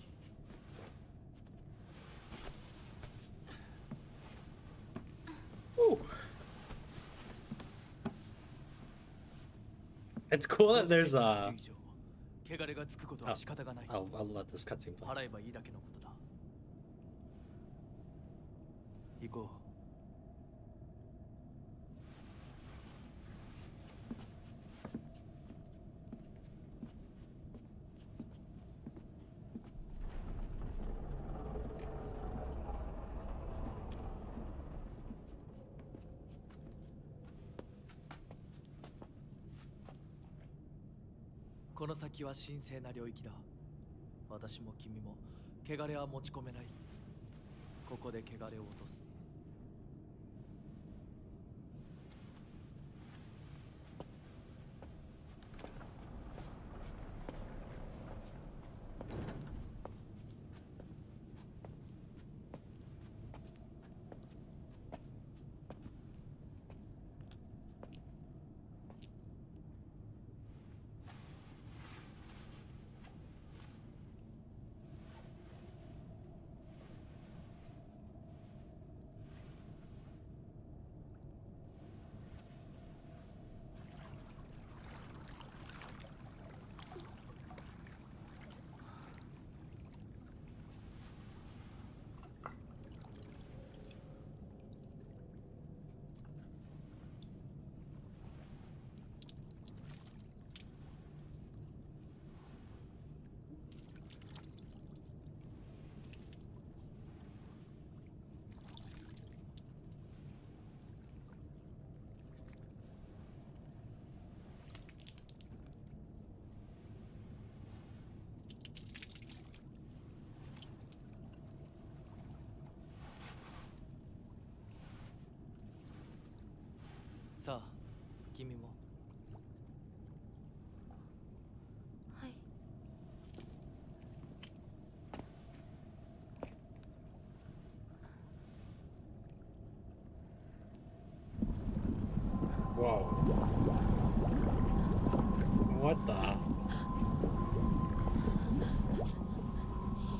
Ooh. It's cool that there's a. 汚れがつくことは仕方がない。I'll let this cutscene play. 払えばいいだけのことだ。行こう。この先は神聖な領域だ。私も君も汚れは持ち込めない。ここで汚れを落とす。さあ、君も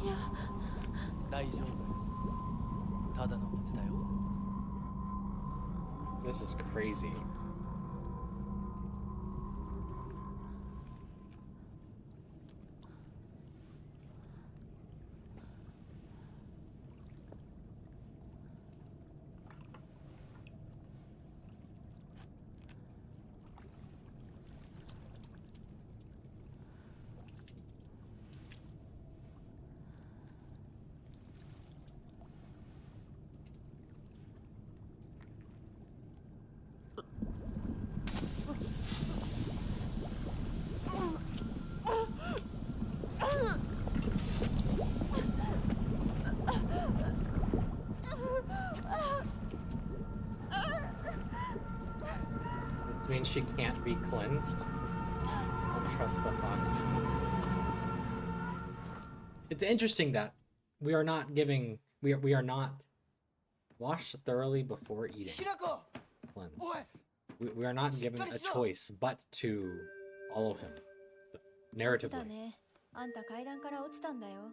いや大丈夫。ただの水だよ。 This is crazy. It means she can't be cleansed. Don't trust the fox. It's interesting that we are not giving we are not washed thoroughly before eating. 平子 Cleanse. おい We are not given a choice but to follow him だ narratively. ね。あんた階段から落ちたんだよ。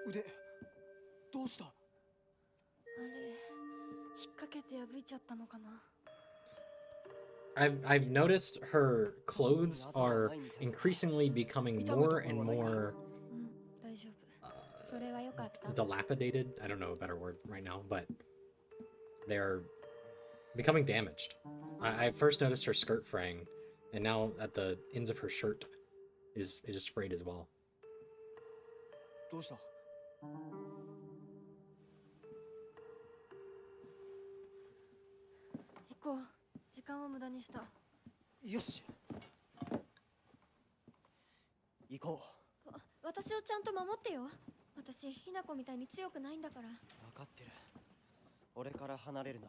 腕どうしたあれ引っ掛けて破いちゃったのかな。 I've noticed her clothes are increasingly becoming more and more うん大丈夫。それはよかった。 dilapidated. I don't know a better word right now, but they're becoming damaged. I first noticed her skirt fraying, and now at the ends of her shirt is frayed as well. どうした行こう。時間を無駄にした。よし行こ私をちゃんと守ってよ。私ひな子みたいに強くないんだから。う分かってる俺から離れるな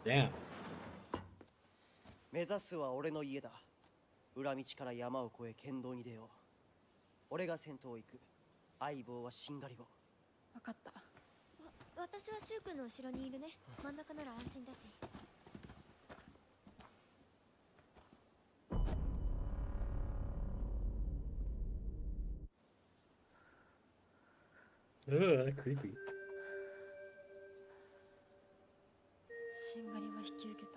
Damn. 目指すは俺の家だ裏道から山を越え県道に出よう俺が先頭を行く相棒はしんがりを分かった。私はシュウ君の後ろにいるね。真ん中なら安心だし。 Ugh, creepy. しんがりは引き受けた。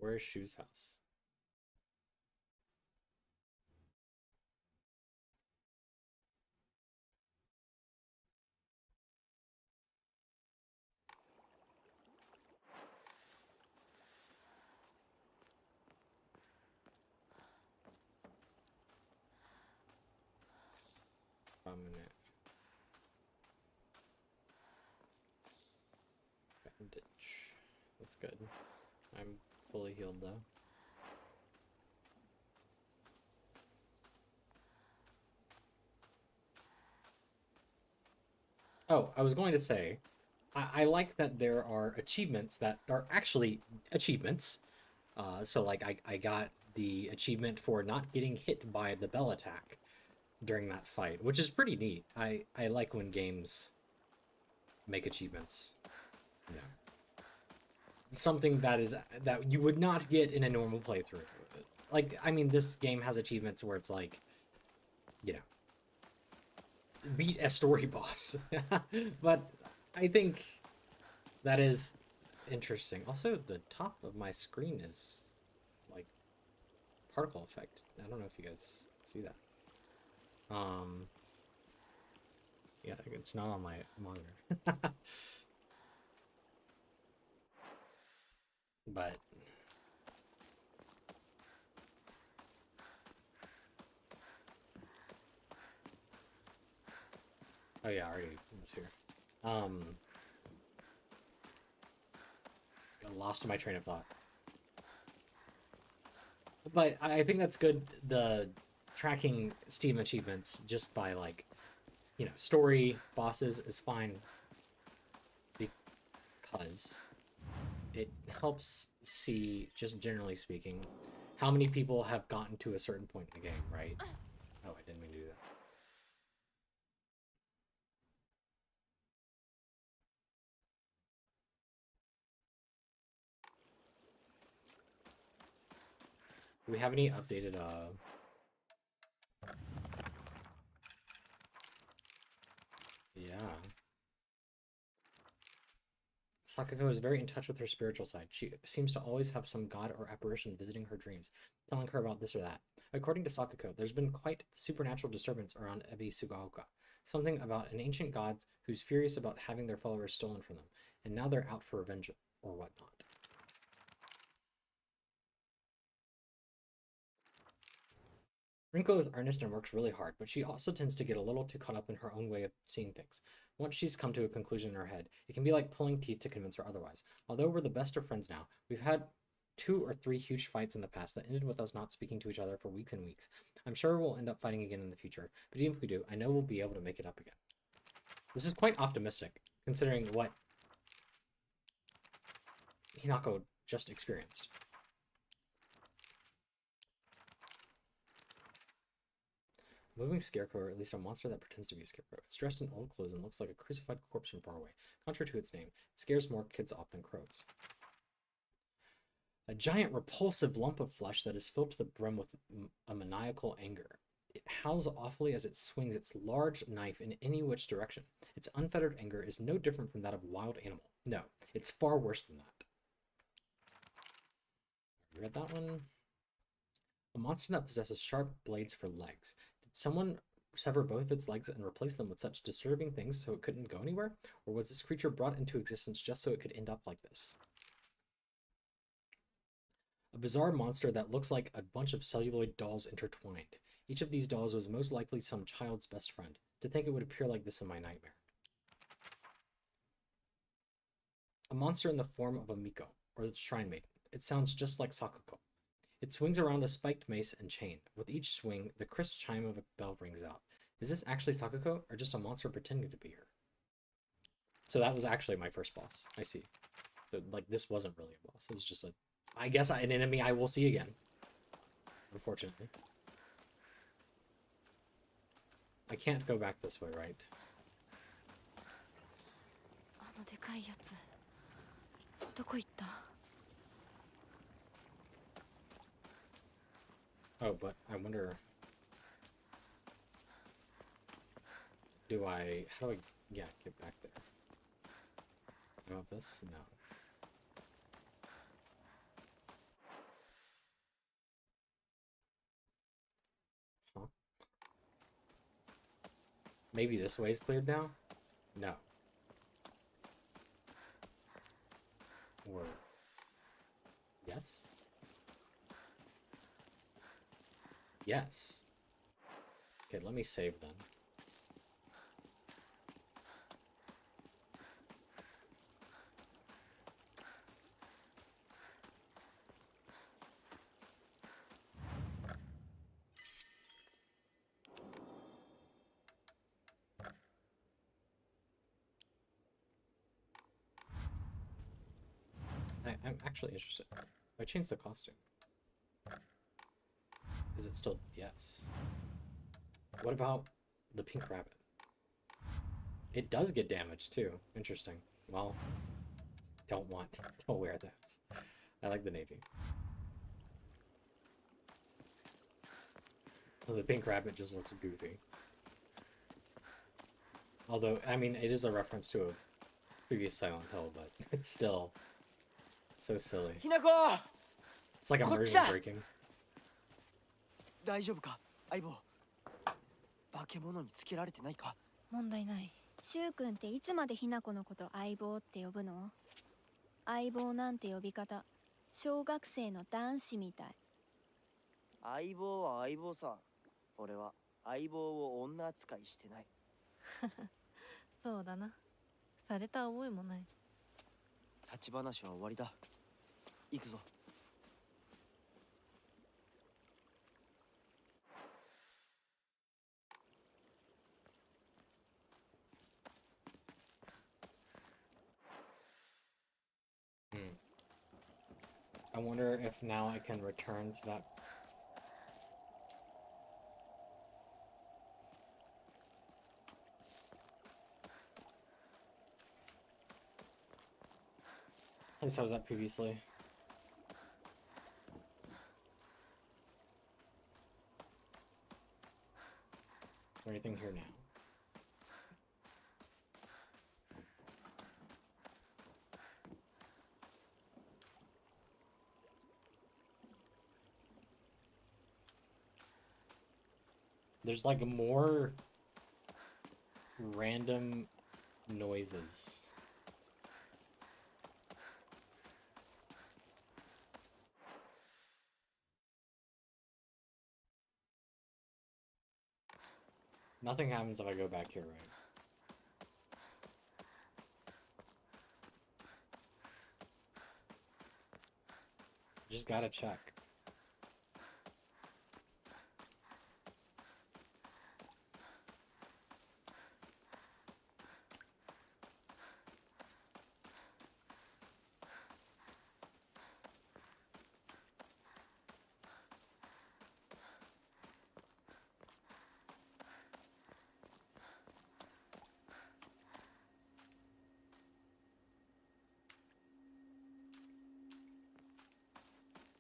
Where's Shu's house? Prominent. Bandage. That's good. I'm fully healed though. Oh, I was going to say, I like that there are achievements that are actually achievements. So like I got the achievement for not getting hit by the bell attack during that fight, which is pretty neat. I like when games make achievements. Yeah. Something that you would not get in a normal playthrough. Like, I mean, this game has achievements where it's like, you know, beat a story boss. But I think that is interesting. Also, the top of my screen is like particle effect. I don't know if you guys see that. Yeah, it's not on my monitor. But oh yeah, I already was here. I lost my train of thought. But I think that's good, the tracking Steam achievements just by like, you know, story bosses is fine because it helps see, just generally speaking, how many people have gotten to a certain point in the game, right? Oh, I didn't mean to do that. Do we have any updated, yeah. Sakako is very in touch with her spiritual side. She seems to always have some god or apparition visiting her dreams, telling her about this or that. According to Sakako, there's been quite the supernatural disturbance around Ebi Sugaoka. Something about an ancient god who's furious about having their followers stolen from them, and now they're out for revenge or whatnot. Rinko is earnest and works really hard, but she also tends to get a little too caught up in her own way of seeing things. Once she's come to a conclusion in her head, it can be like pulling teeth to convince her otherwise. Although we're the best of friends now, we've had 2 or 3 huge fights in the past that ended with us not speaking to each other for weeks and weeks. I'm sure we'll end up fighting again in the future, but even if we do, I know we'll be able to make it up again. This is quite optimistic, considering what Hinako just experienced. A moving scarecrow, or at least a monster that pretends to be a scarecrow. It's dressed in old clothes and looks like a crucified corpse from far away. Contrary to its name, it scares more kids off than crows. A giant repulsive lump of flesh that is filled to the brim with a maniacal anger. It howls awfully as it swings its large knife in any which direction. Its unfettered anger is no different from that of a wild animal. No, it's far worse than that. You read that one? A monster that possesses sharp blades for legs. Did someone sever both of its legs and replace them with such disturbing things so it couldn't go anywhere? Or was this creature brought into existence just so it could end up like this? A bizarre monster that looks like a bunch of celluloid dolls intertwined. Each of these dolls was most likely some child's best friend. To think it would appear like this in my nightmare. A monster in the form of a Miko, or the Shrine Maiden. It sounds just like Sakako. It swings around a spiked mace and chain. With each swing, the crisp chime of a bell rings out. Is this actually Sakako, or just a monster pretending to be her? So that was actually my first boss. I see. So, like, this wasn't really a boss. It was just a... I guess an enemy I will see again. Unfortunately. I can't go back this way, right? あのでかいやつどこ行った？ Oh, but I wonder... Do I... How do I... Yeah, get back there. About this? No. Huh? Maybe this way is cleared now? No. Or... Yes? Yes. Okay, let me save then. I'm actually interested. I changed the costume. Is it still... Yes. What about the pink rabbit? It does get damaged too. Interesting. Well, don't wear those. I like the navy. So the pink rabbit just looks goofy. Although, I mean, it is a reference to a previous Silent Hill, but it's still so silly. Hinako! It's like immersion breaking. 大丈夫か相棒化け物につけられてないか問題ない。シュウ君っていつまでひな子のこと相棒って呼ぶの？相棒なんて呼び方、小学生の男子みたい。相棒は相棒さ。俺は相棒を女扱いしてない。そうだな。された覚えもない。立ち話は終わりだ。行くぞ。I wonder if now I can return to that. At least I was at previously. Is there anything here now? There's like more random noises. Nothing happens if I go back here, right? Just gotta check.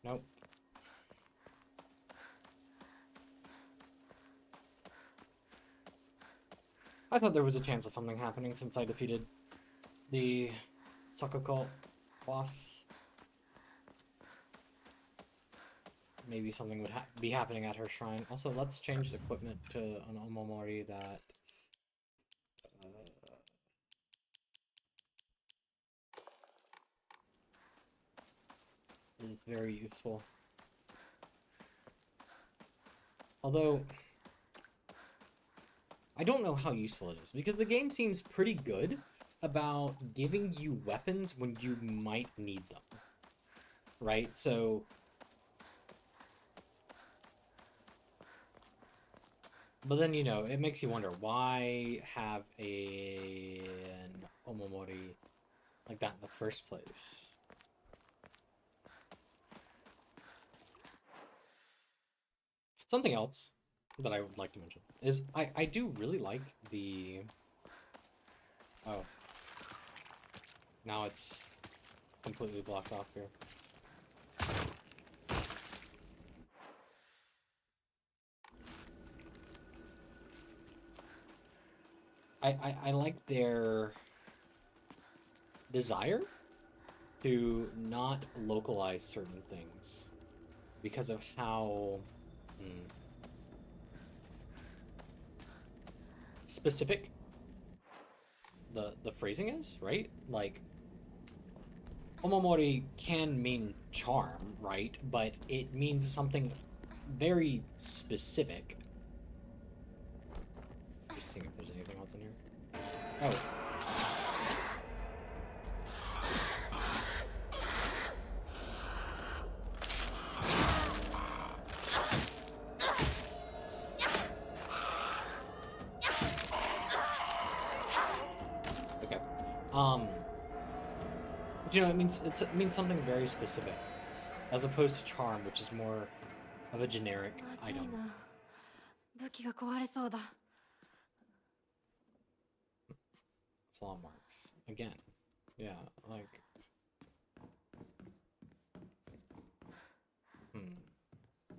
Nope. I thought there was a chance of something happening since I defeated the Soccer Cult boss. Maybe something would be happening at her shrine. Also, let's change the equipment to an Omamori that... is very useful. Although, I don't know how useful it is, because the game seems pretty good about giving you weapons when you might need them. Right? So... But then, you know, it makes you wonder, why have an Omamori like that in the first place? Something else that I would like to mention is I do really like the... Oh. Now it's completely blocked off here. I like their desire to not localize certain things because of how specific the phrasing is, right? Like, Omamori can mean charm, right? But it means something very specific. Just seeing if there's anything else in here. Oh. Okay. But, you know, it means something very specific, as opposed to charm, which is more of a generic item. 武器が壊れそうだ。 Claw marks. Again. Yeah, like...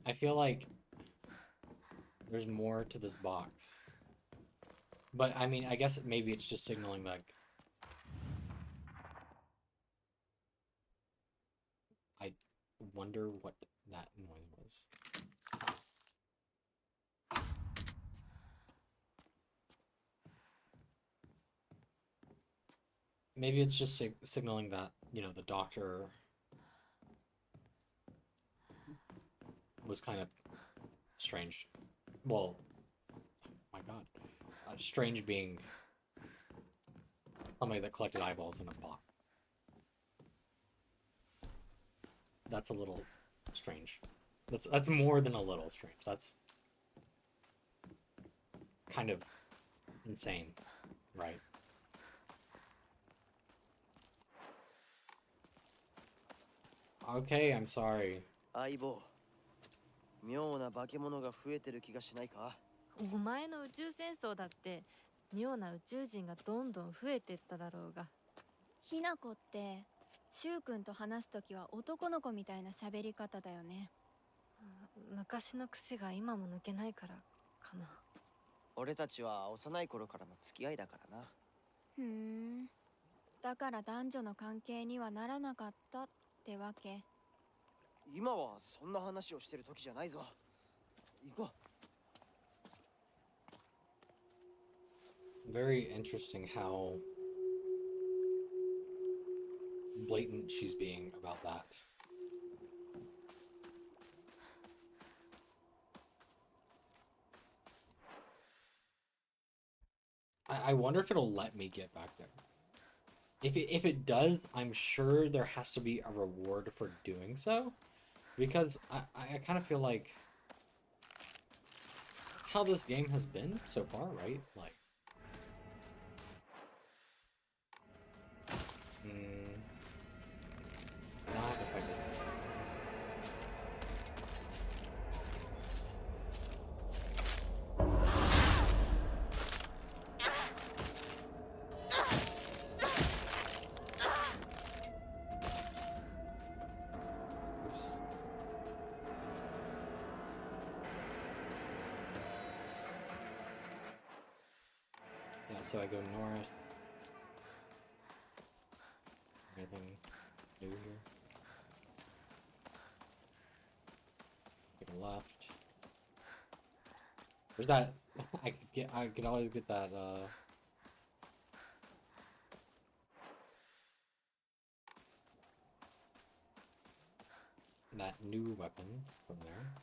I feel like there's more to this box. But, I mean, I guess maybe it's just signaling, like... I wonder what that noise was. Maybe it's just signaling that, you know, the doctor was kind of strange. Well, my god. Strange being somebody that collected eyeballs in a box. That's a little strange. That's more than a little strange. That's kind of insane, right? Okay, I'm sorry. 相棒、妙な化け物が増えてる気がしないか？お前の宇宙戦争だって妙な宇宙人がどんどん増えてっただろうが。ひなこってシュウ君と話すときは男の子みたいな喋り方だよね。昔の癖が今も抜けないからかな。俺たちは幼い頃からの付き合いだからな。ふーん。だから男女の関係にはならなかったってわけ。今はそんな話をしてる時じゃないぞ。行こ Very interesting how blatant she's being about that. I wonder if it'll let me get back there. If it does, I'm sure there has to be a reward for doing so, because I kind of feel like that's how this game has been so far, right? Like, now I have to fight this. Oops. Yeah, so I go north. Anything new here? Take a left. There's that. I could always get that. That new weapon from there.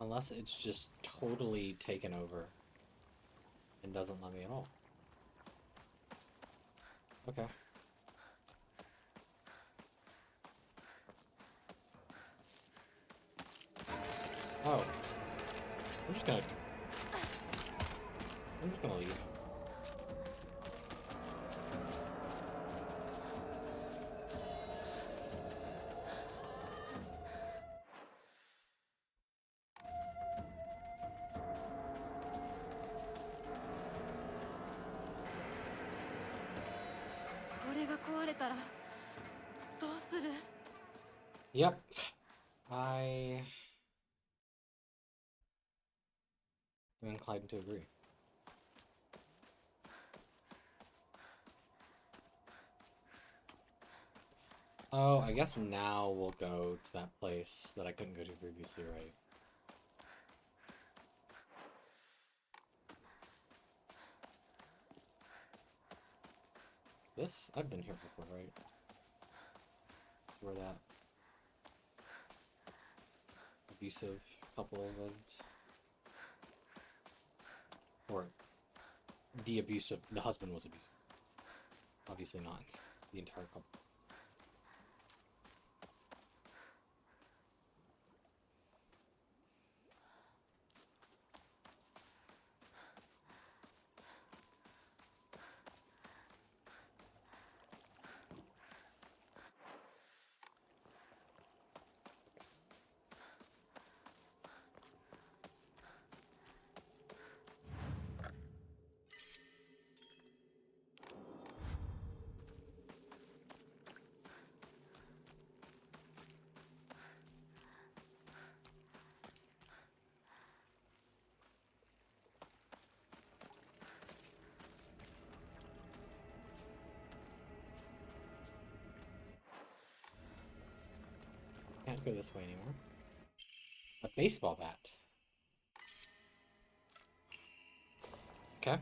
Unless it's just totally taken over and doesn't let me at all. Okay. Oh. I'm just gonna leave. Yep. I am inclined to agree. Oh, I guess now we'll go to that place that I couldn't go to previously, right? This? I've been here before, right? That's where that abusive couple lived. Or the husband was abusive. Obviously not the entire couple. Can't go this way anymore. A baseball bat. Okay.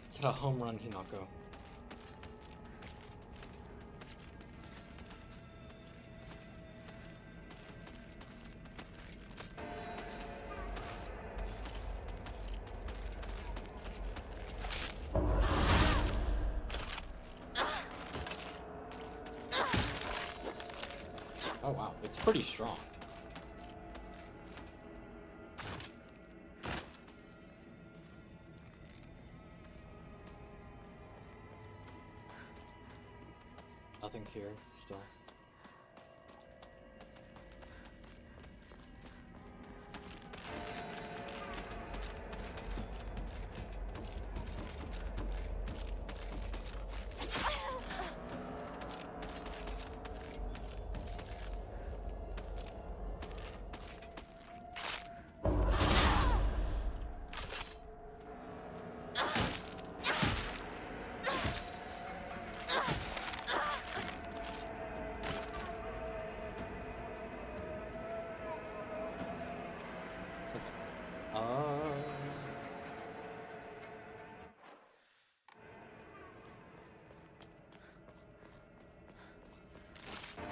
Let's hit a home run, Hinako. Oh wow, it's pretty strong. Nothing here, still.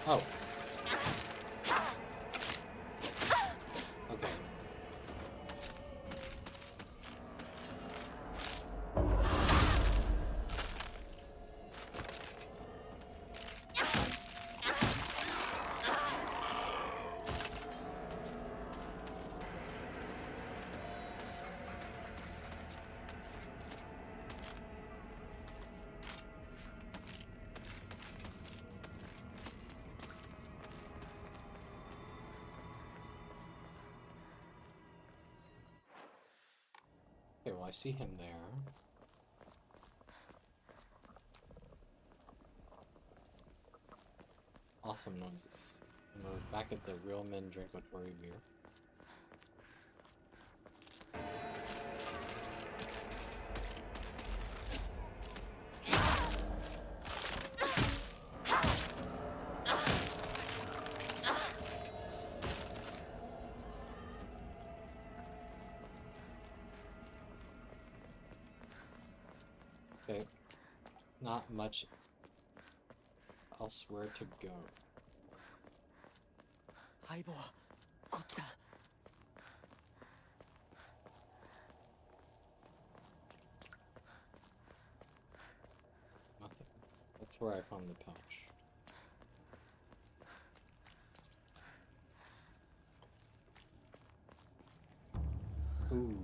Oh. Okay. Okay, well I see him there. Awesome noises. And we're back at the Real Men Drink Otori beer. Okay. Not much elsewhere to go. 相棒こっちだ Nothing. That's where I found the pouch. Ooh.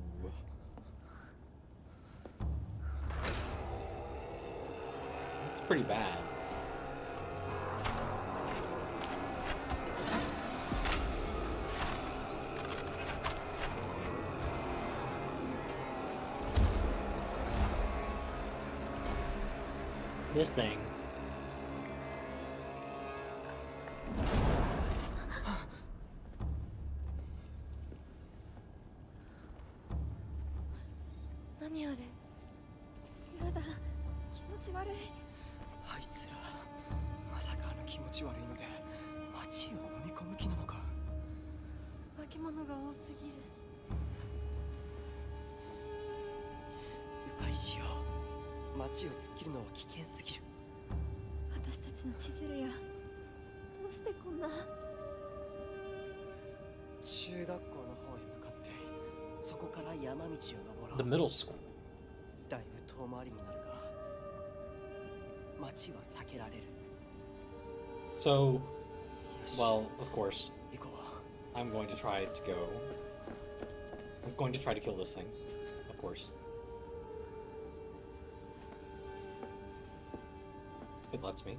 That's pretty bad. This thing. Nani are? やだ気持ち悪いあいつらまさかあの気持ち悪いので街を飲み込む気なのか化け物が多すぎる。迂回しよう街を突っ切るのは危険すぎる私たちの千鶴やどうしてこんな中学校の方へ向かってそこから山道を登ろ The う middle school. だいぶ遠回りになるが街は避けられる So, よし well, of course, 行こ I'm going to try to go. I'm going to try to kill this thing, of course. It lets me.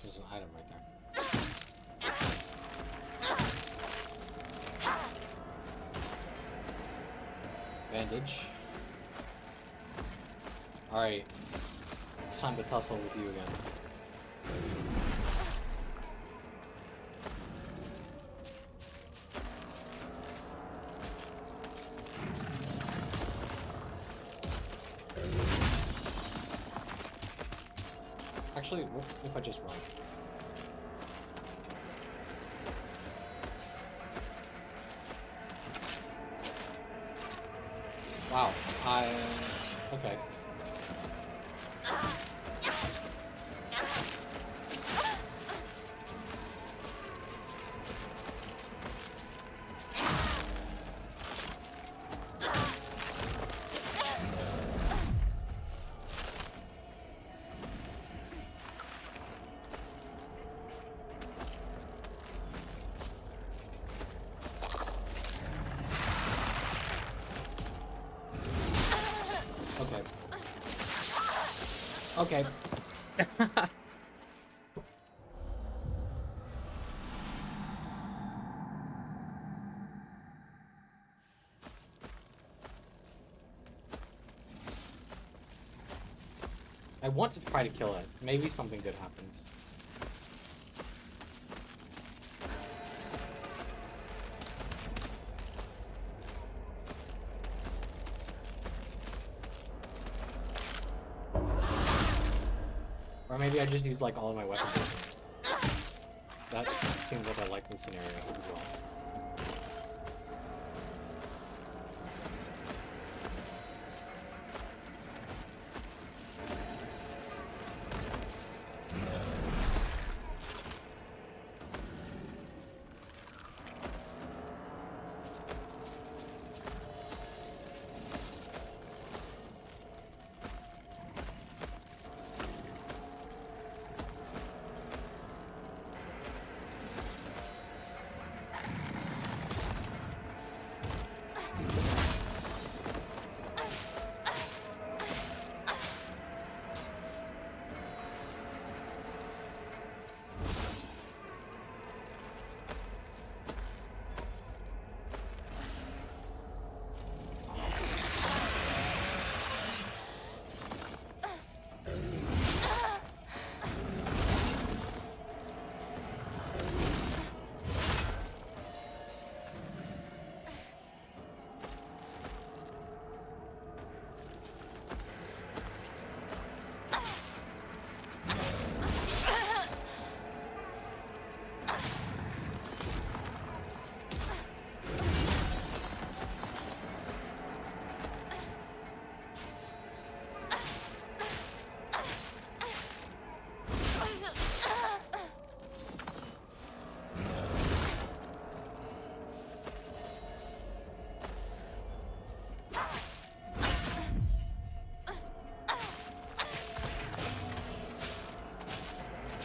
There's an item right there. Bandage. Alright. It's time to tussle with you again. Actually, what if I just run? Wow. Okay. Okay. Okay. I want to try to kill it. Maybe something good happens. Or maybe I just use like all of my weapons. That seems like a likely scenario as well.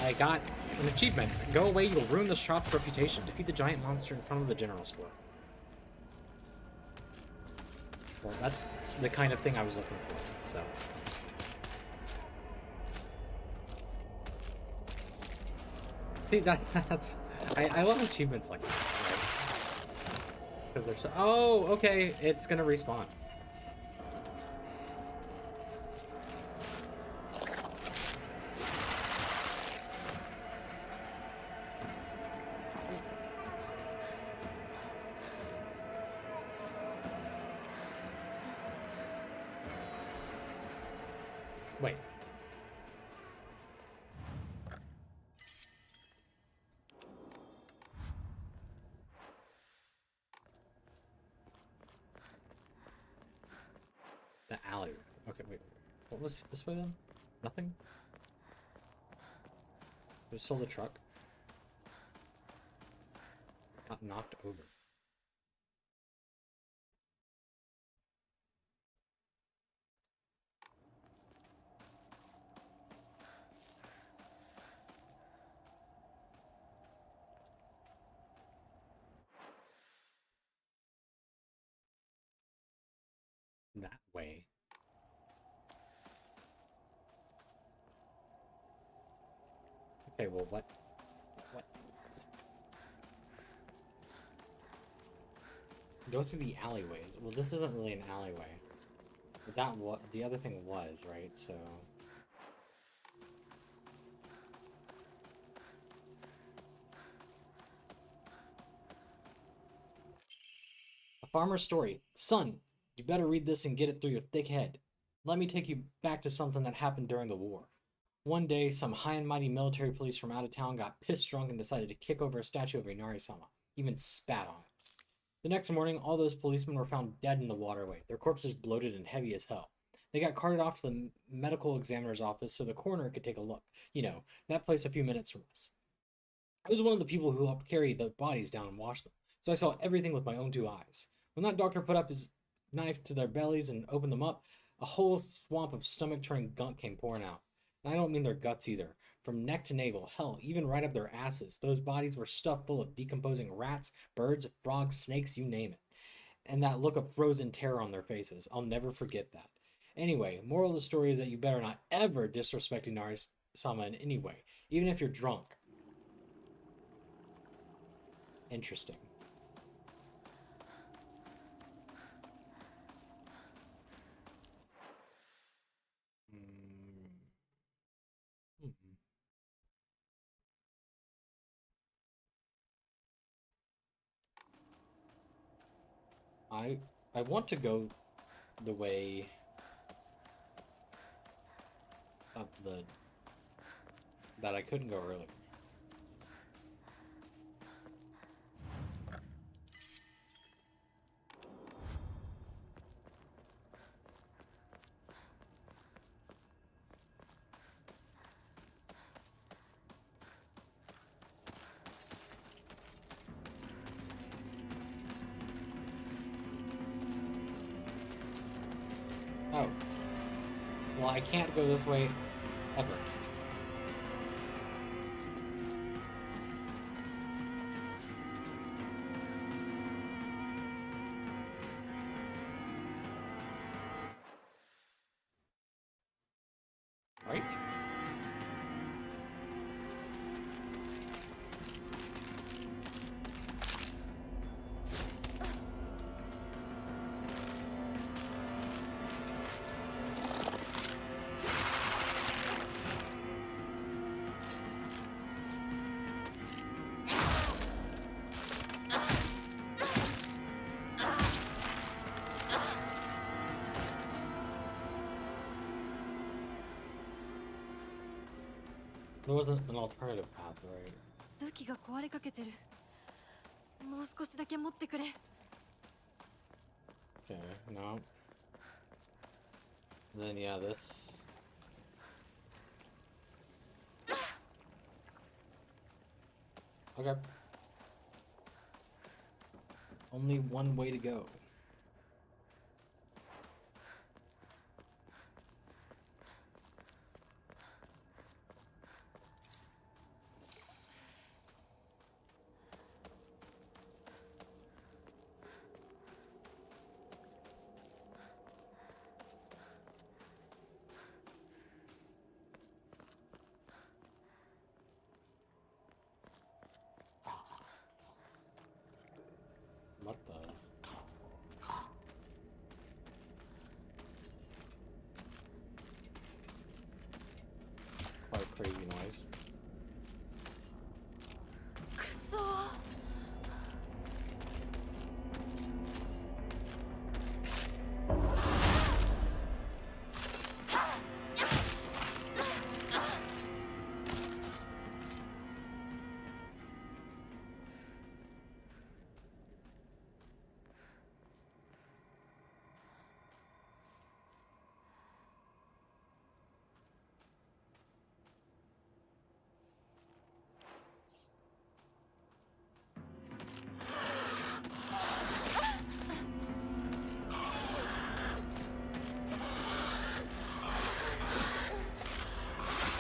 I got an achievement. Go away, you'll ruin the shop's reputation. Defeat the giant monster in front of the general store. Well, that's the kind of thing I was looking for, so. See, that's... I love achievements like that, right? Because they're so... Oh, okay, it's gonna respawn. Wait. The alley. Okay, wait. What was this way then? Nothing? There's still the truck. Got knocked over. That way. Okay, well, what? What? Go through the alleyways. Well, this isn't really an alleyway. But that what the other thing was, right? So. A farmer's story. Son, you better read this and get it through your thick head. Let me take you back to something that happened during the war. One day, some high and mighty military police from out of town got pissed drunk and decided to kick over a statue of Inari-sama. Even spat on it. The next morning, all those policemen were found dead in the waterway, their corpses bloated and heavy as hell. They got carted off to the medical examiner's office so the coroner could take a look. You know, that place a few minutes from us. I was one of the people who helped carry the bodies down and wash them, so I saw everything with my own 2 eyes. When that doctor put up his knife to their bellies and opened them up, a whole swamp of stomach-turning gunk came pouring out. And I don't mean their guts either. From neck to navel, hell, even right up their asses, those bodies were stuffed full of decomposing rats, birds, frogs, snakes, you name it. And that look of frozen terror on their faces, I'll never forget that. Anyway, moral of the story is that you better not ever disrespect Inari-sama in any way, even if you're drunk. Interesting. I want to go the way of the that I couldn't go earlier. Oh. Well, I can't go this way ever. Right? There wasn't an alternative path, right? 武器が壊れかけてる。もう少しだけ持ってくれ。 Okay, no. Then yeah, this. Okay. Only one way to go. What the? Quite crazy noise. くそー。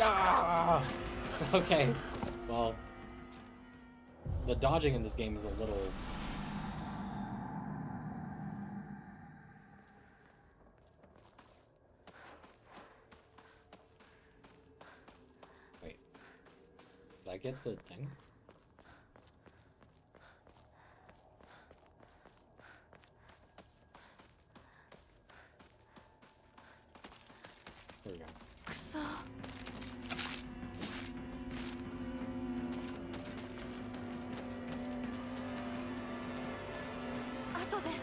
Ah! Okay. Well, the dodging in this game is a little. Wait. Did I get the thing? There we go. くそー。 後で。 Okay.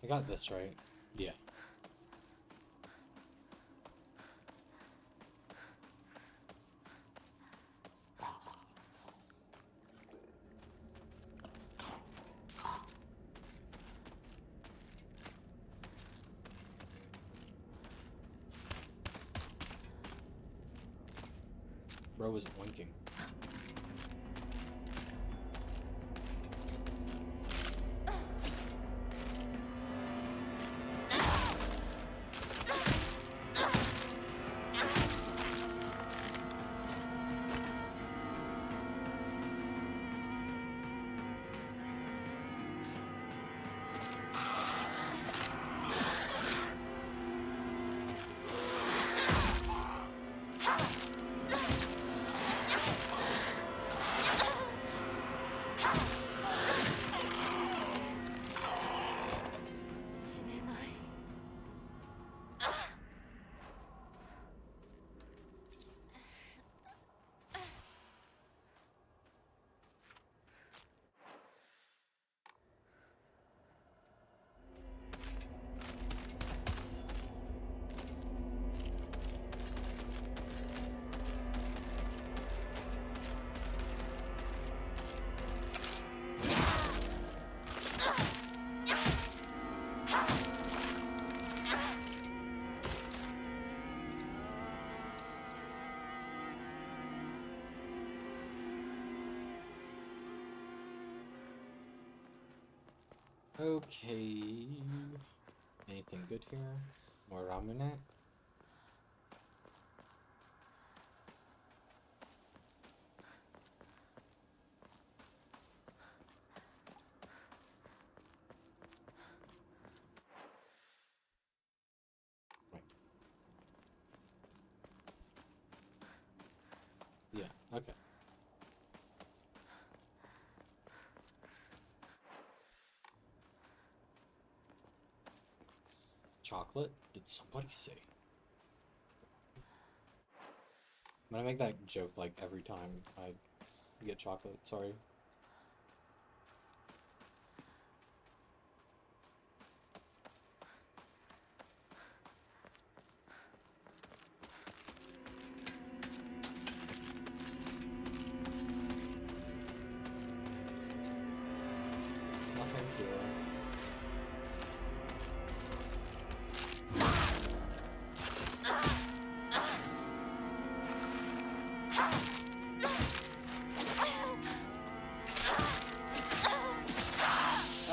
I got this right. Yeah. Bro was oinking. Okay. Anything good here? More ramen? Wait. Yeah, okay. Chocolate? Did somebody say? I'm gonna make that joke like every time I get chocolate, sorry. Nothing here.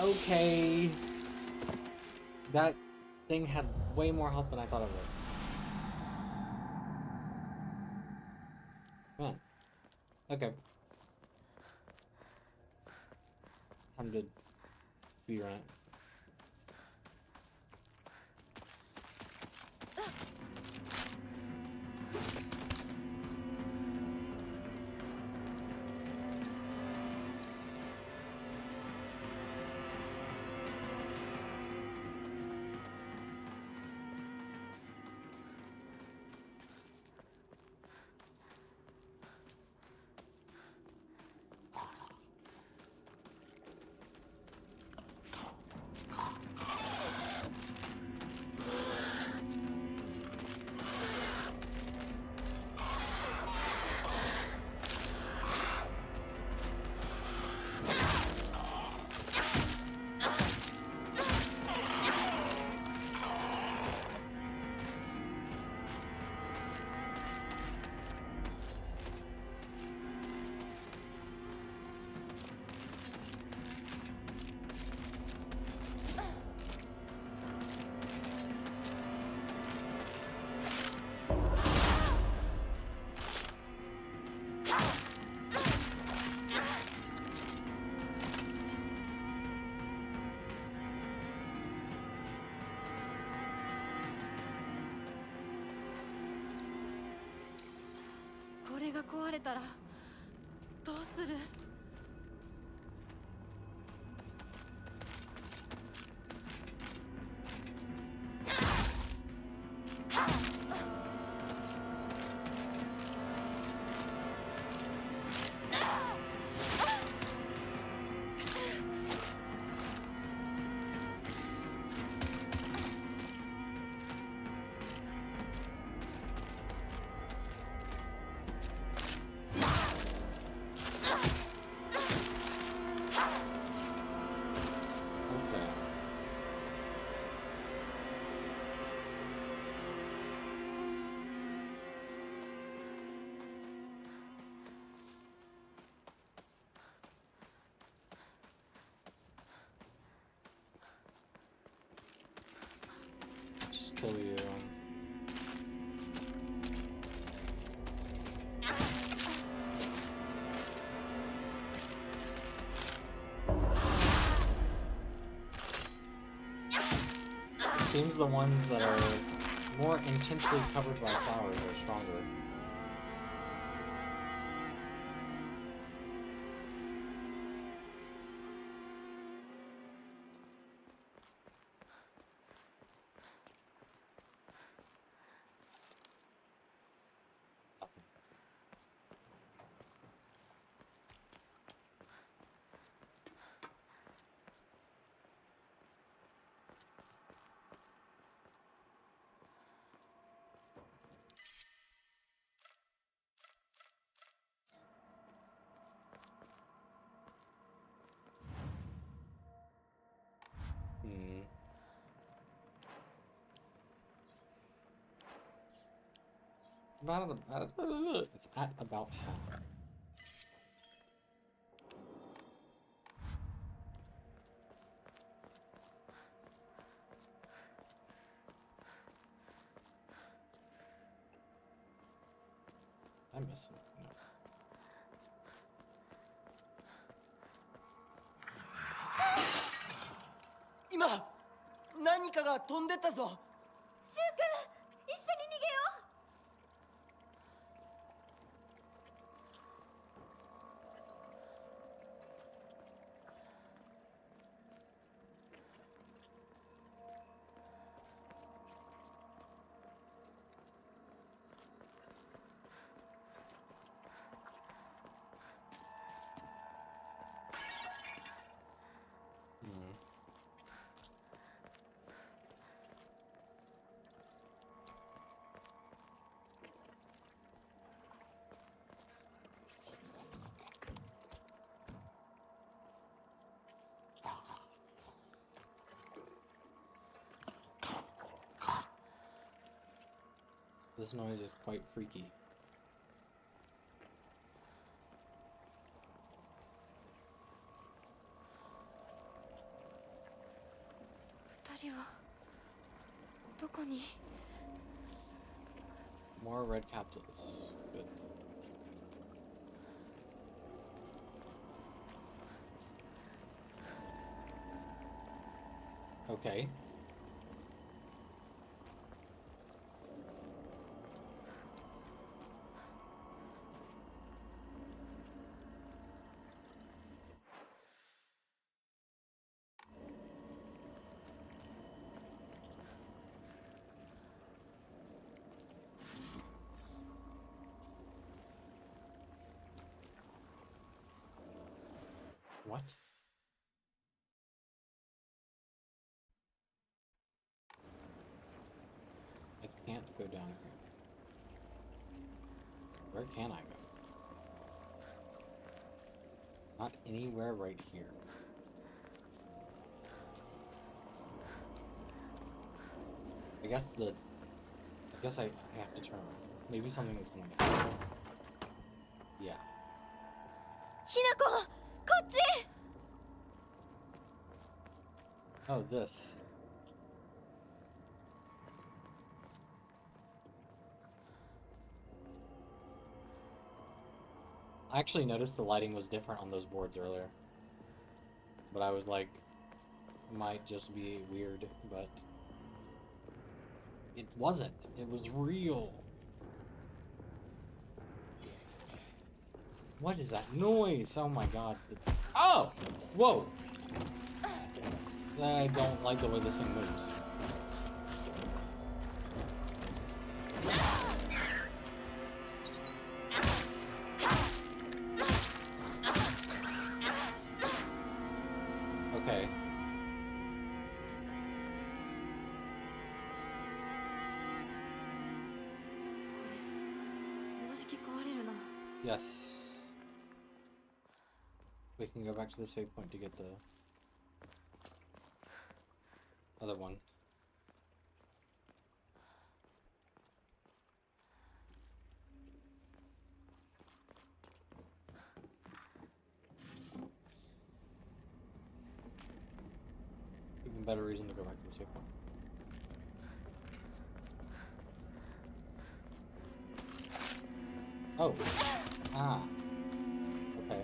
Okay. That thing had way more health than I thought it would. Man. Okay. Time to speedrun it.これが壊れたらどうする？ seems the ones that are more intensely covered by flowers are stronger. Hmm. It's at about half. I miss it. No. 今何かが飛んでったぞ。シュウ君、一緒に逃げよう。Hmm. This noise is quite freaky. More red capsules. Good. Okay. What? I can't go down here. Where can I go? Not anywhere right here. I guess I have to turn. Maybe something is going to happen. Yeah. ひなこ、こっち。 Oh, this. I actually noticed the lighting was different on those boards earlier. But I was like, might just be weird, but it wasn't. It was real. What is that noise? Oh my god. Oh! Whoa! I don't like the way this thing moves. Okay. Yes. We can go back to the save point to get the other one. Even better reason to go back to the save point. Oh. Ah. Okay.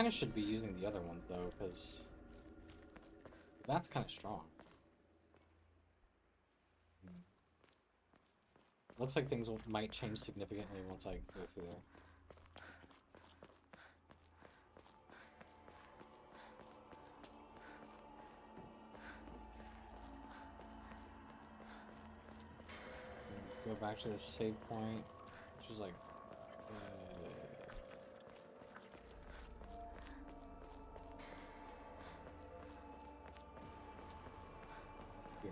kind of should be using the other one though, because that's kind of strong. Looks like things might change significantly once I go through there. Go back to the save point, which is like here.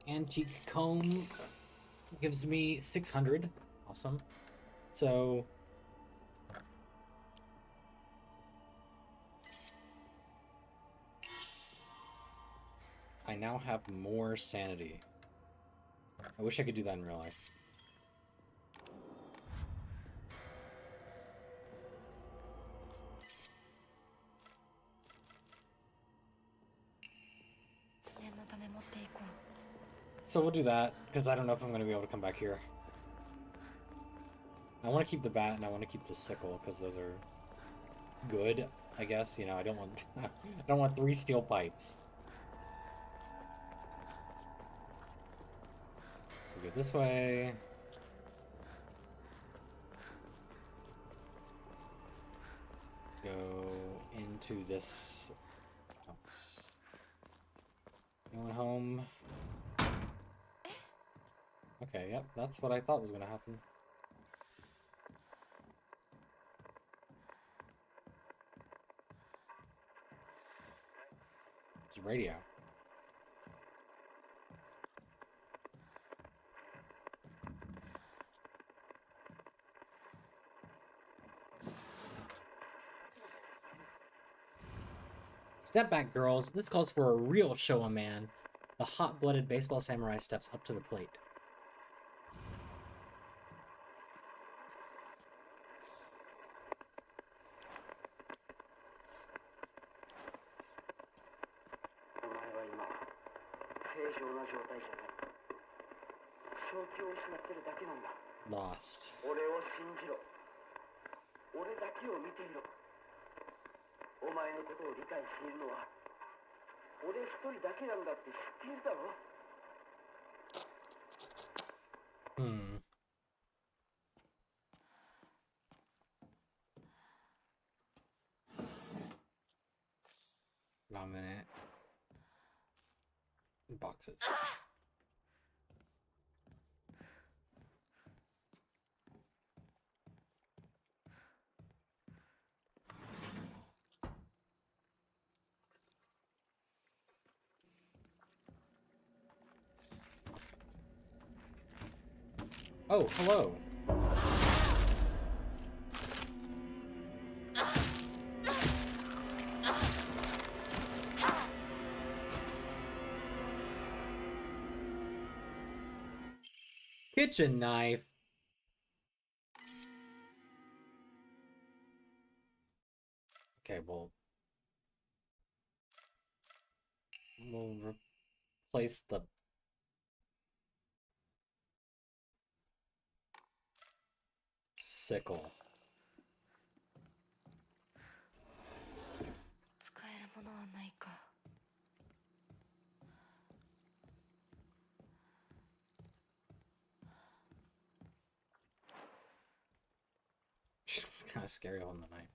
An antique comb gives me 600. Awesome. So I now have more sanity. I wish I could do that in real life. So we'll do that, because I don't know if I'm going to be able to come back here. I want to keep the bat and I want to keep the sickle, because those are good, I guess. You know, I don't want I don't want 3 steel pipes. So go this way. Go into this house. Going home. Okay, yep, that's what I thought was gonna happen. It's radio. Step back, girls. This calls for a real show-a man. The hot-blooded baseball samurai steps up to the plate. Lost. Hmm. Wait a minute. Boxes. Oh, hello. Kitchen knife. Okay, we'll replace the sickle. It's kind of scary on the night.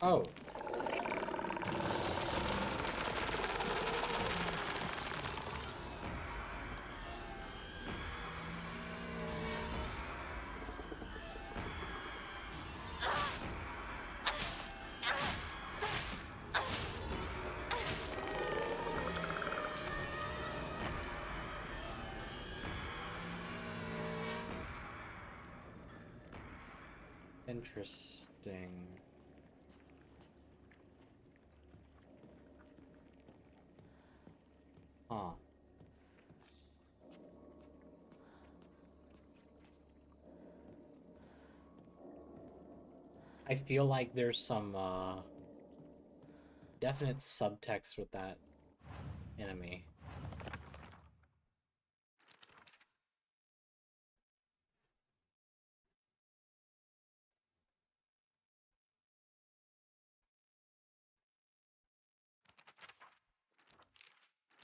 Oh. Interesting. Huh. I feel like there's some definite subtext with that enemy.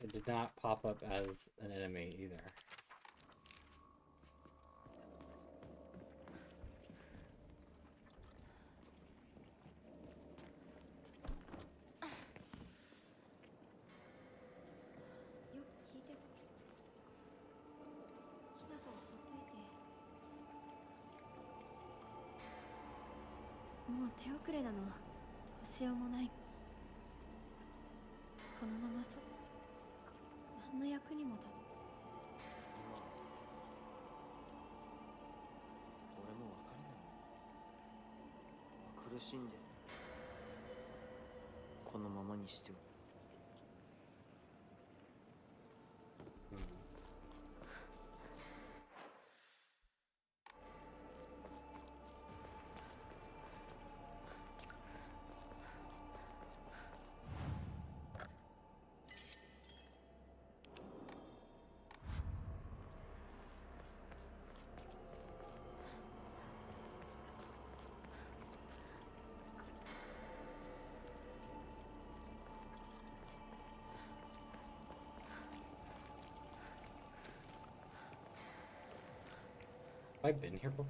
It did not pop up as an enemy either.よく聞いて。ひなたはほっといて。もう手遅れなの。どうしようもない。このまま何の役にも立つ。俺も別れない。苦しんでこのままにしておく。Have I been here before?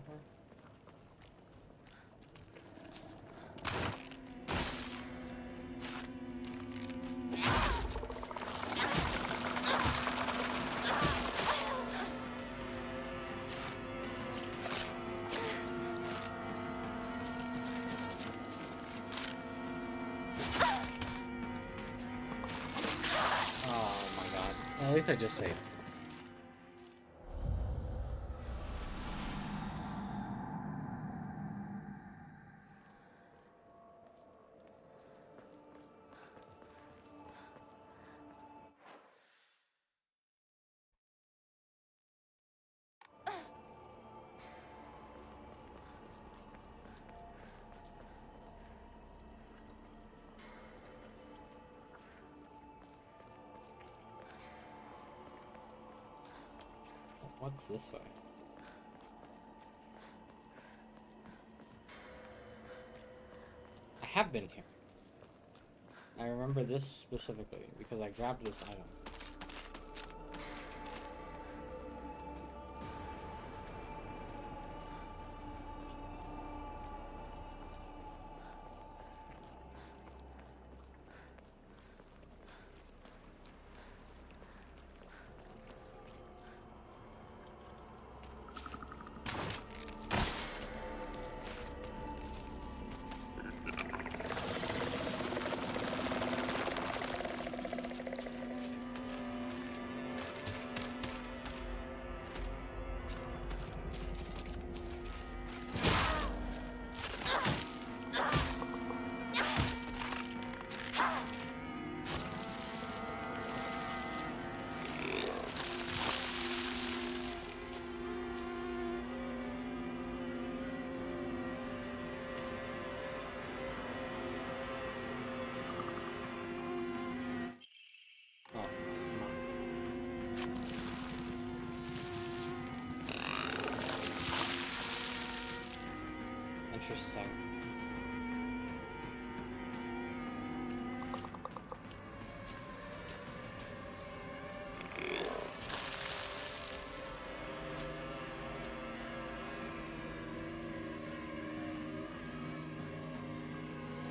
Oh my god. Well, at least I just saved. What's this way? I have been here. I remember this specifically because I grabbed this item. Oh, come on. Interesting.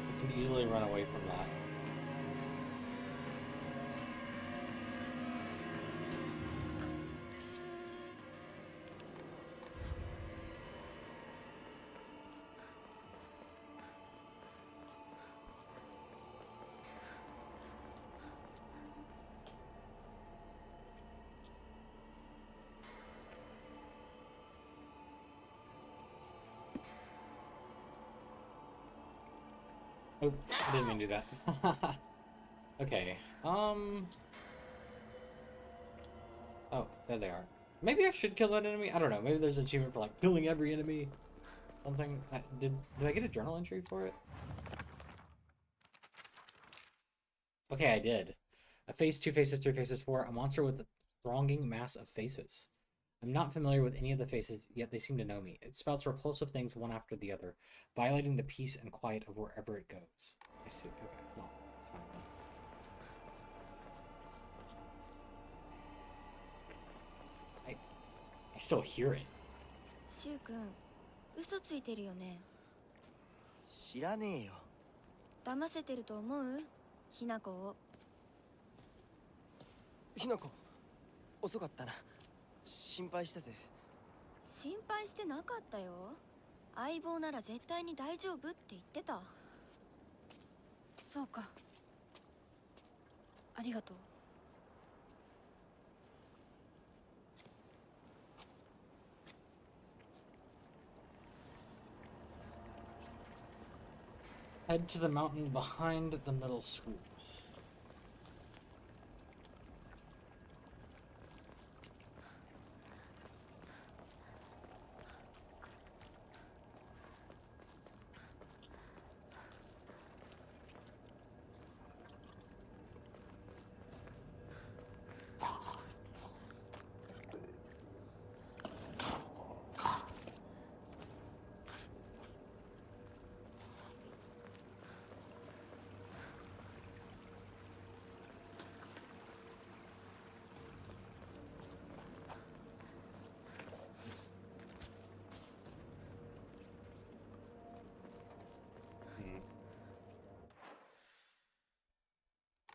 I can easily run away from that. Oh, I didn't mean to do that. Okay, There they are. Maybe I should kill an enemy? I don't know. Maybe there's an achievement for, like, killing every enemy. Something. Did I get a journal entry for it? Okay, I did. A face, two faces, three faces, four. A monster with a thronging mass of faces. I'm not familiar with any of the faces, yet they seem to know me. It spouts repulsive things one after the other, violating the peace and quiet of wherever it goes. I see. Okay, well, it's fine then. I still hear it. シュウ君、嘘ついてるよね。知らねえよ。騙せてると思う？ひなこを。ひなこ、遅かったな。心配したぜ。心配してなかったよ。相棒なら絶対に大丈夫って言ってた。そうか。ありがとう。Head to the mountain behind the middle school.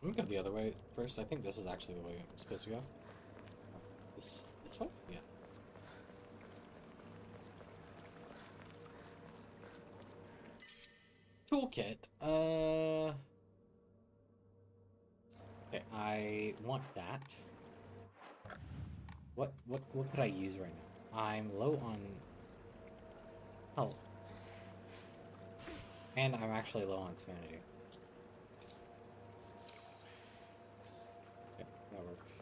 I'm gonna go the other way first. I think this is actually the way I'm supposed to go. This way? Yeah. Toolkit. Okay, I want that. What could I use right now? I'm low on health. And I'm actually low on sanity. Okay, that works.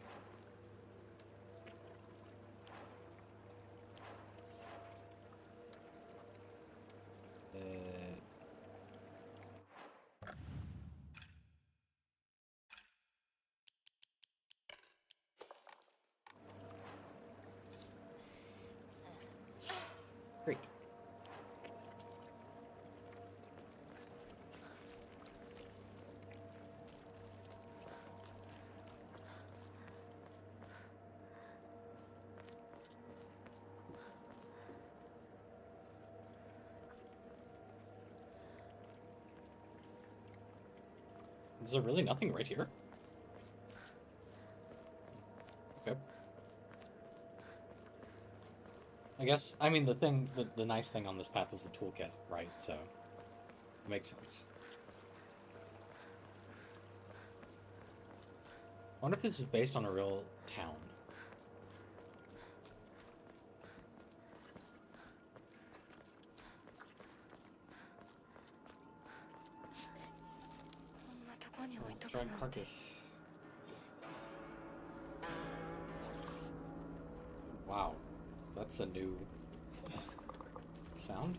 Great. Is there really nothing right here? Okay. I guess, I mean, the nice thing on this path was the toolkit, right? So, it makes sense. I wonder if this is based on a real town. Giant carcass. Wow, that's a new sound.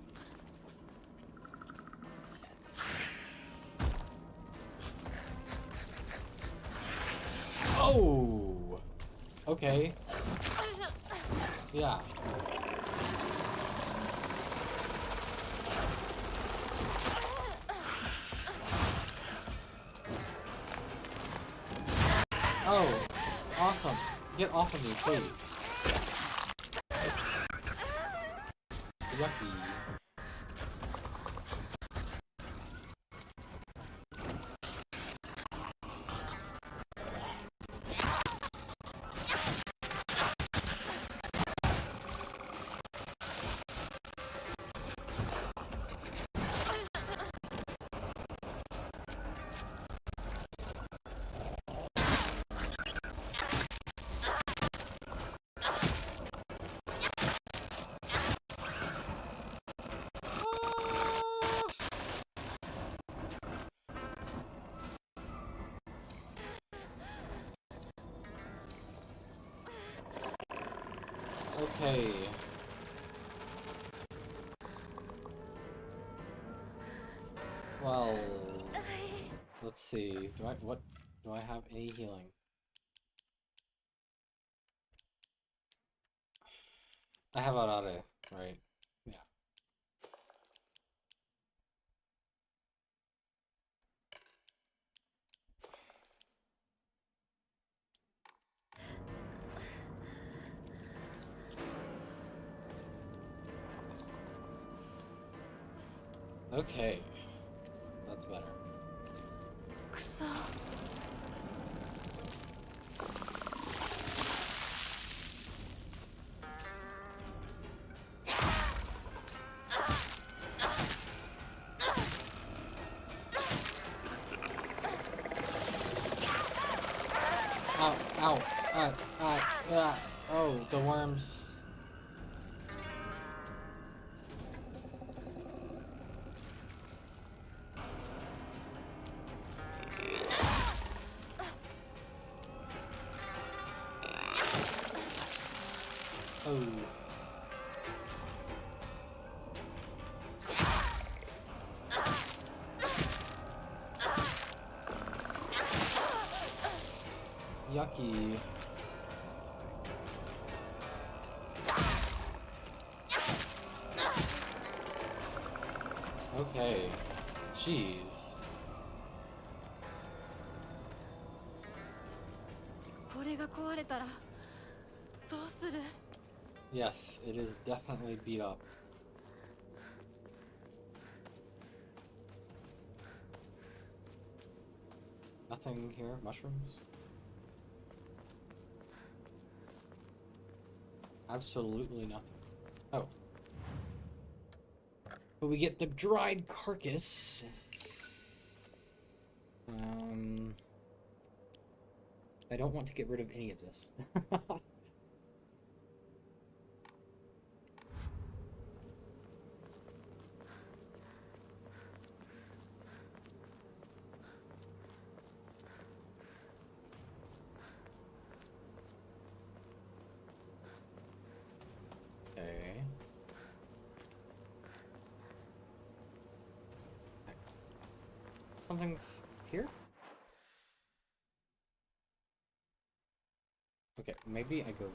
Oh, okay. Yeah. Oh, awesome. Get off of me, please. Yucky. Okay. Well, let's see. Do I have any healing? I have Arare, right? Yeah. Okay. That's better. くそ。Ow, ow, oh, the worms. Oh. Yucky. Okay. Jeez. これが壊れたらどうする？ Yes, it is definitely beat up. Nothing here? Mushrooms? Absolutely nothing. Oh. But we get the dried carcass. I don't want to get rid of any of this. Okay. Something's here? Okay, maybe I go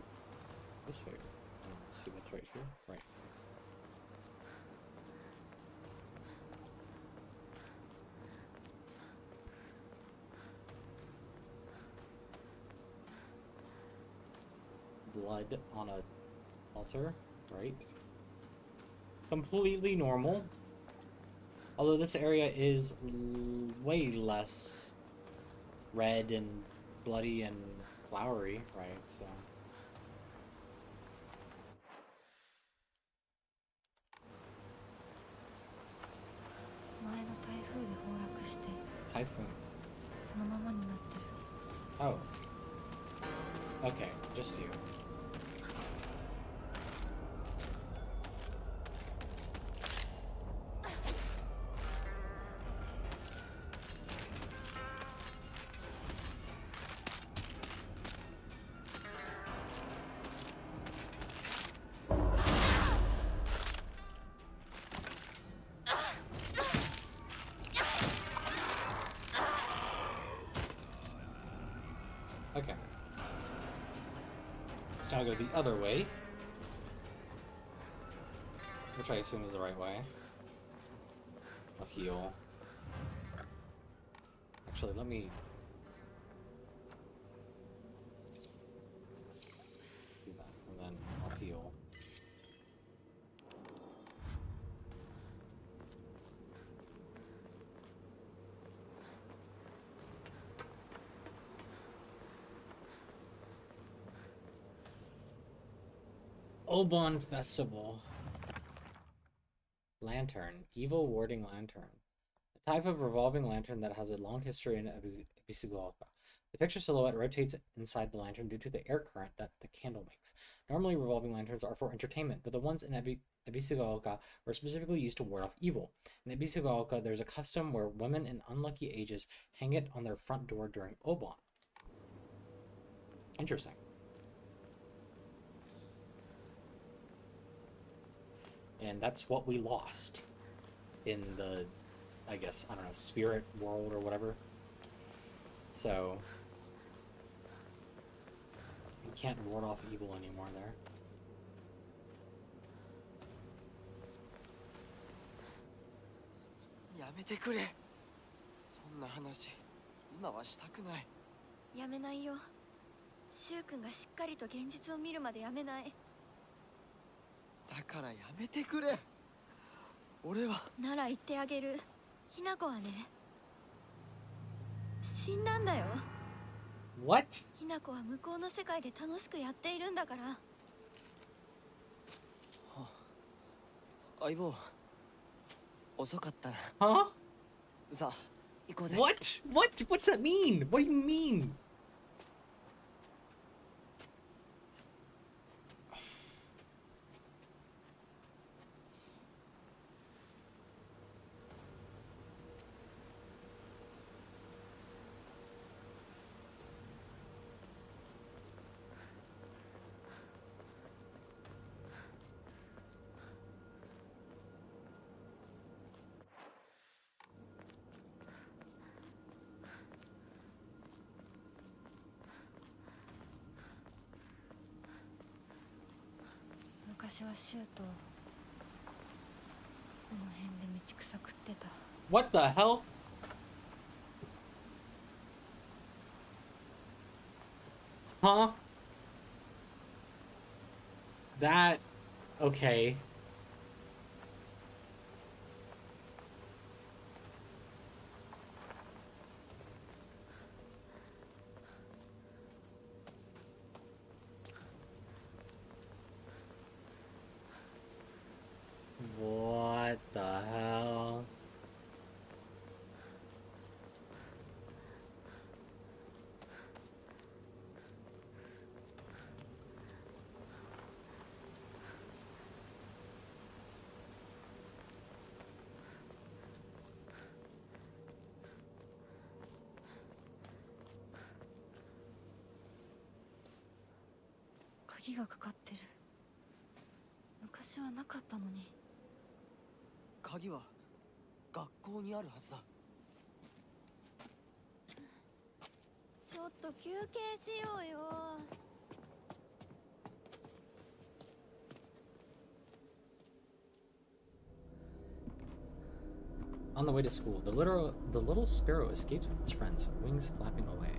this way. Let's see what's right here. Right. Blood on a altar, right? Completely normal. Although this area is way less red and bloody and flowery, right? So. 前の台風で崩落して Typhoon. そのままになってる。 Oh. Okay, just you. Okay. Let's now go the other way. Which I assume is the right way. I'll heal. Actually, let me... do that, and then I'll heal. Obon Festival. Lantern. Evil warding lantern. A type of revolving lantern that has a long history in Abisugaoka. The picture silhouette rotates inside the lantern due to the air current that the candle makes. Normally, revolving lanterns are for entertainment, but the ones in Abisugaoka were specifically used to ward off evil. In Abisugaoka, there's a custom where women in unlucky ages hang it on their front door during Obon. Interesting. And that's what we lost in the, I guess, I don't know, spirit world or whatever. So, you can't ward off evil anymore there. やめてくれ。そんな話今はしたくない。やめないよ。柊君がしっかりと現実を見るまでやめない。だからやめてくれ。俺は。なら言ってあげる。ひな子はね、死んだんだよ。 What? ひな子は向こうの世界で楽しくやっているんだから。相棒、遅かったな。 Huh? さあ行こうぜ。 What? What's that mean? What do you mean?「昔は柊とこの辺で道草食ってた。 What the hell? Huh? That... okay. What the hell?「鍵がかかってる。昔はなかったのに。 鍵は学校にあるはずだ。ちょっと休憩しようよ。 On the way to school, the little sparrow escapes with its friends, wings flapping away.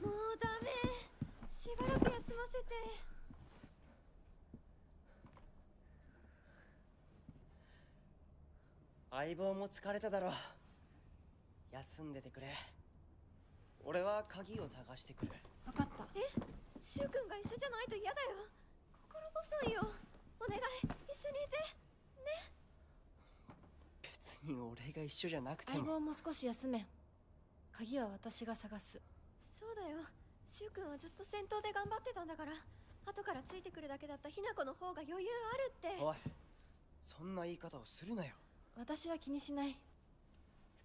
もうダメ。しばらく休ませて。相棒も疲れただろう。休んでてくれ。俺は鍵を探してくる。分かった。柊君が一緒じゃないと嫌だよ。心細いよ。お願い、一緒にいて。ね。別に俺が一緒じゃなくて相も。棒も少し休め。鍵は私が探す。そうだよ。柊君はずっと戦闘で頑張ってたんだから。後からついてくるだけだったひな子の方が余裕あるって。おい、そんな言い方をするなよ。私は気にしない。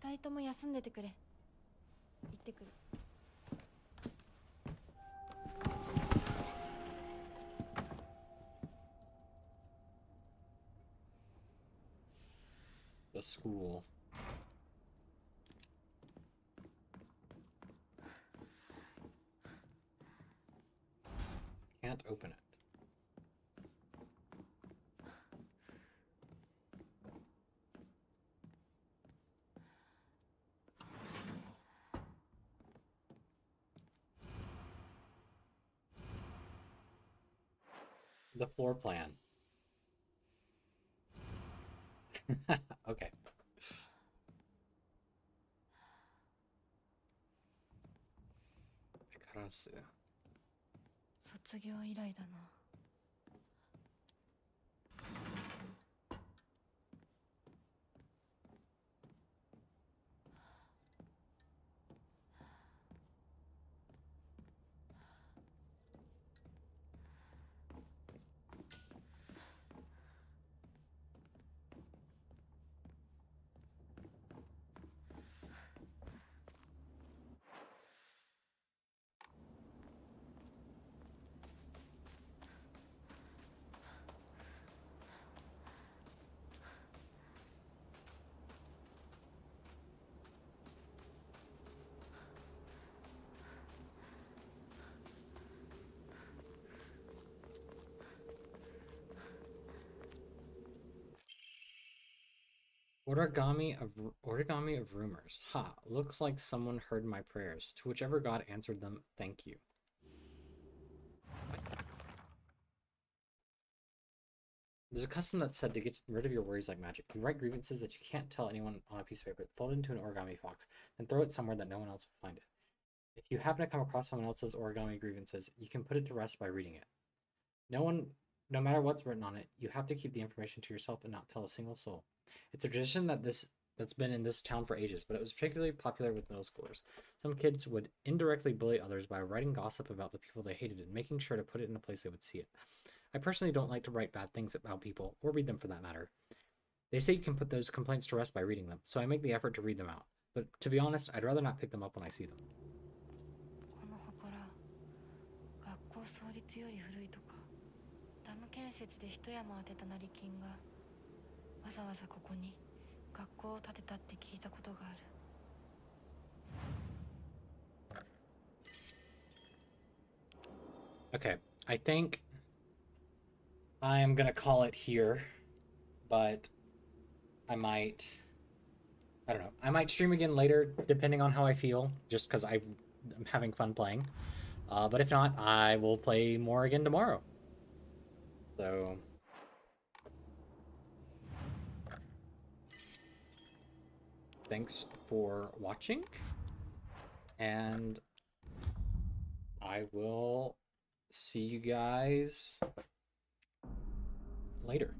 二人とも休んでてくれ。行ってくる。 The school. Can't open it. The floor plan. Okay. カラス。卒業以来だな。Origami of rumors. Ha, looks like someone heard my prayers. To whichever god answered them, thank you. There's a custom that said to get rid of your worries like magic. You write grievances that you can't tell anyone on a piece of paper, fold it into an origami box, then throw it somewhere that no one else will find it. If you happen to come across someone else's origami grievances, you can put it to rest by reading it. No matter what's written on it, you have to keep the information to yourself and not tell a single soul. It's a tradition that's been in this town for ages, but it was particularly popular with middle schoolers. Some kids would indirectly bully others by writing gossip about the people they hated and making sure to put it in a place they would see it. I personally don't like to write bad things about people, or read them for that matter. They say you can put those complaints to rest by reading them, so I make the effort to read them out. But to be honest, I'd rather not pick them up when I see them. この祠、学校創立より古いとか、ダム建設で一山当てた成金がわざわざここに学校を建てたって聞いたことがある。Okay, I think I'm gonna call it here, but I don't know. I might stream again later, depending on how I feel, just because I'm having fun playing. But if not, I will play more again tomorrow. So, thanks for watching, and I will see you guys later.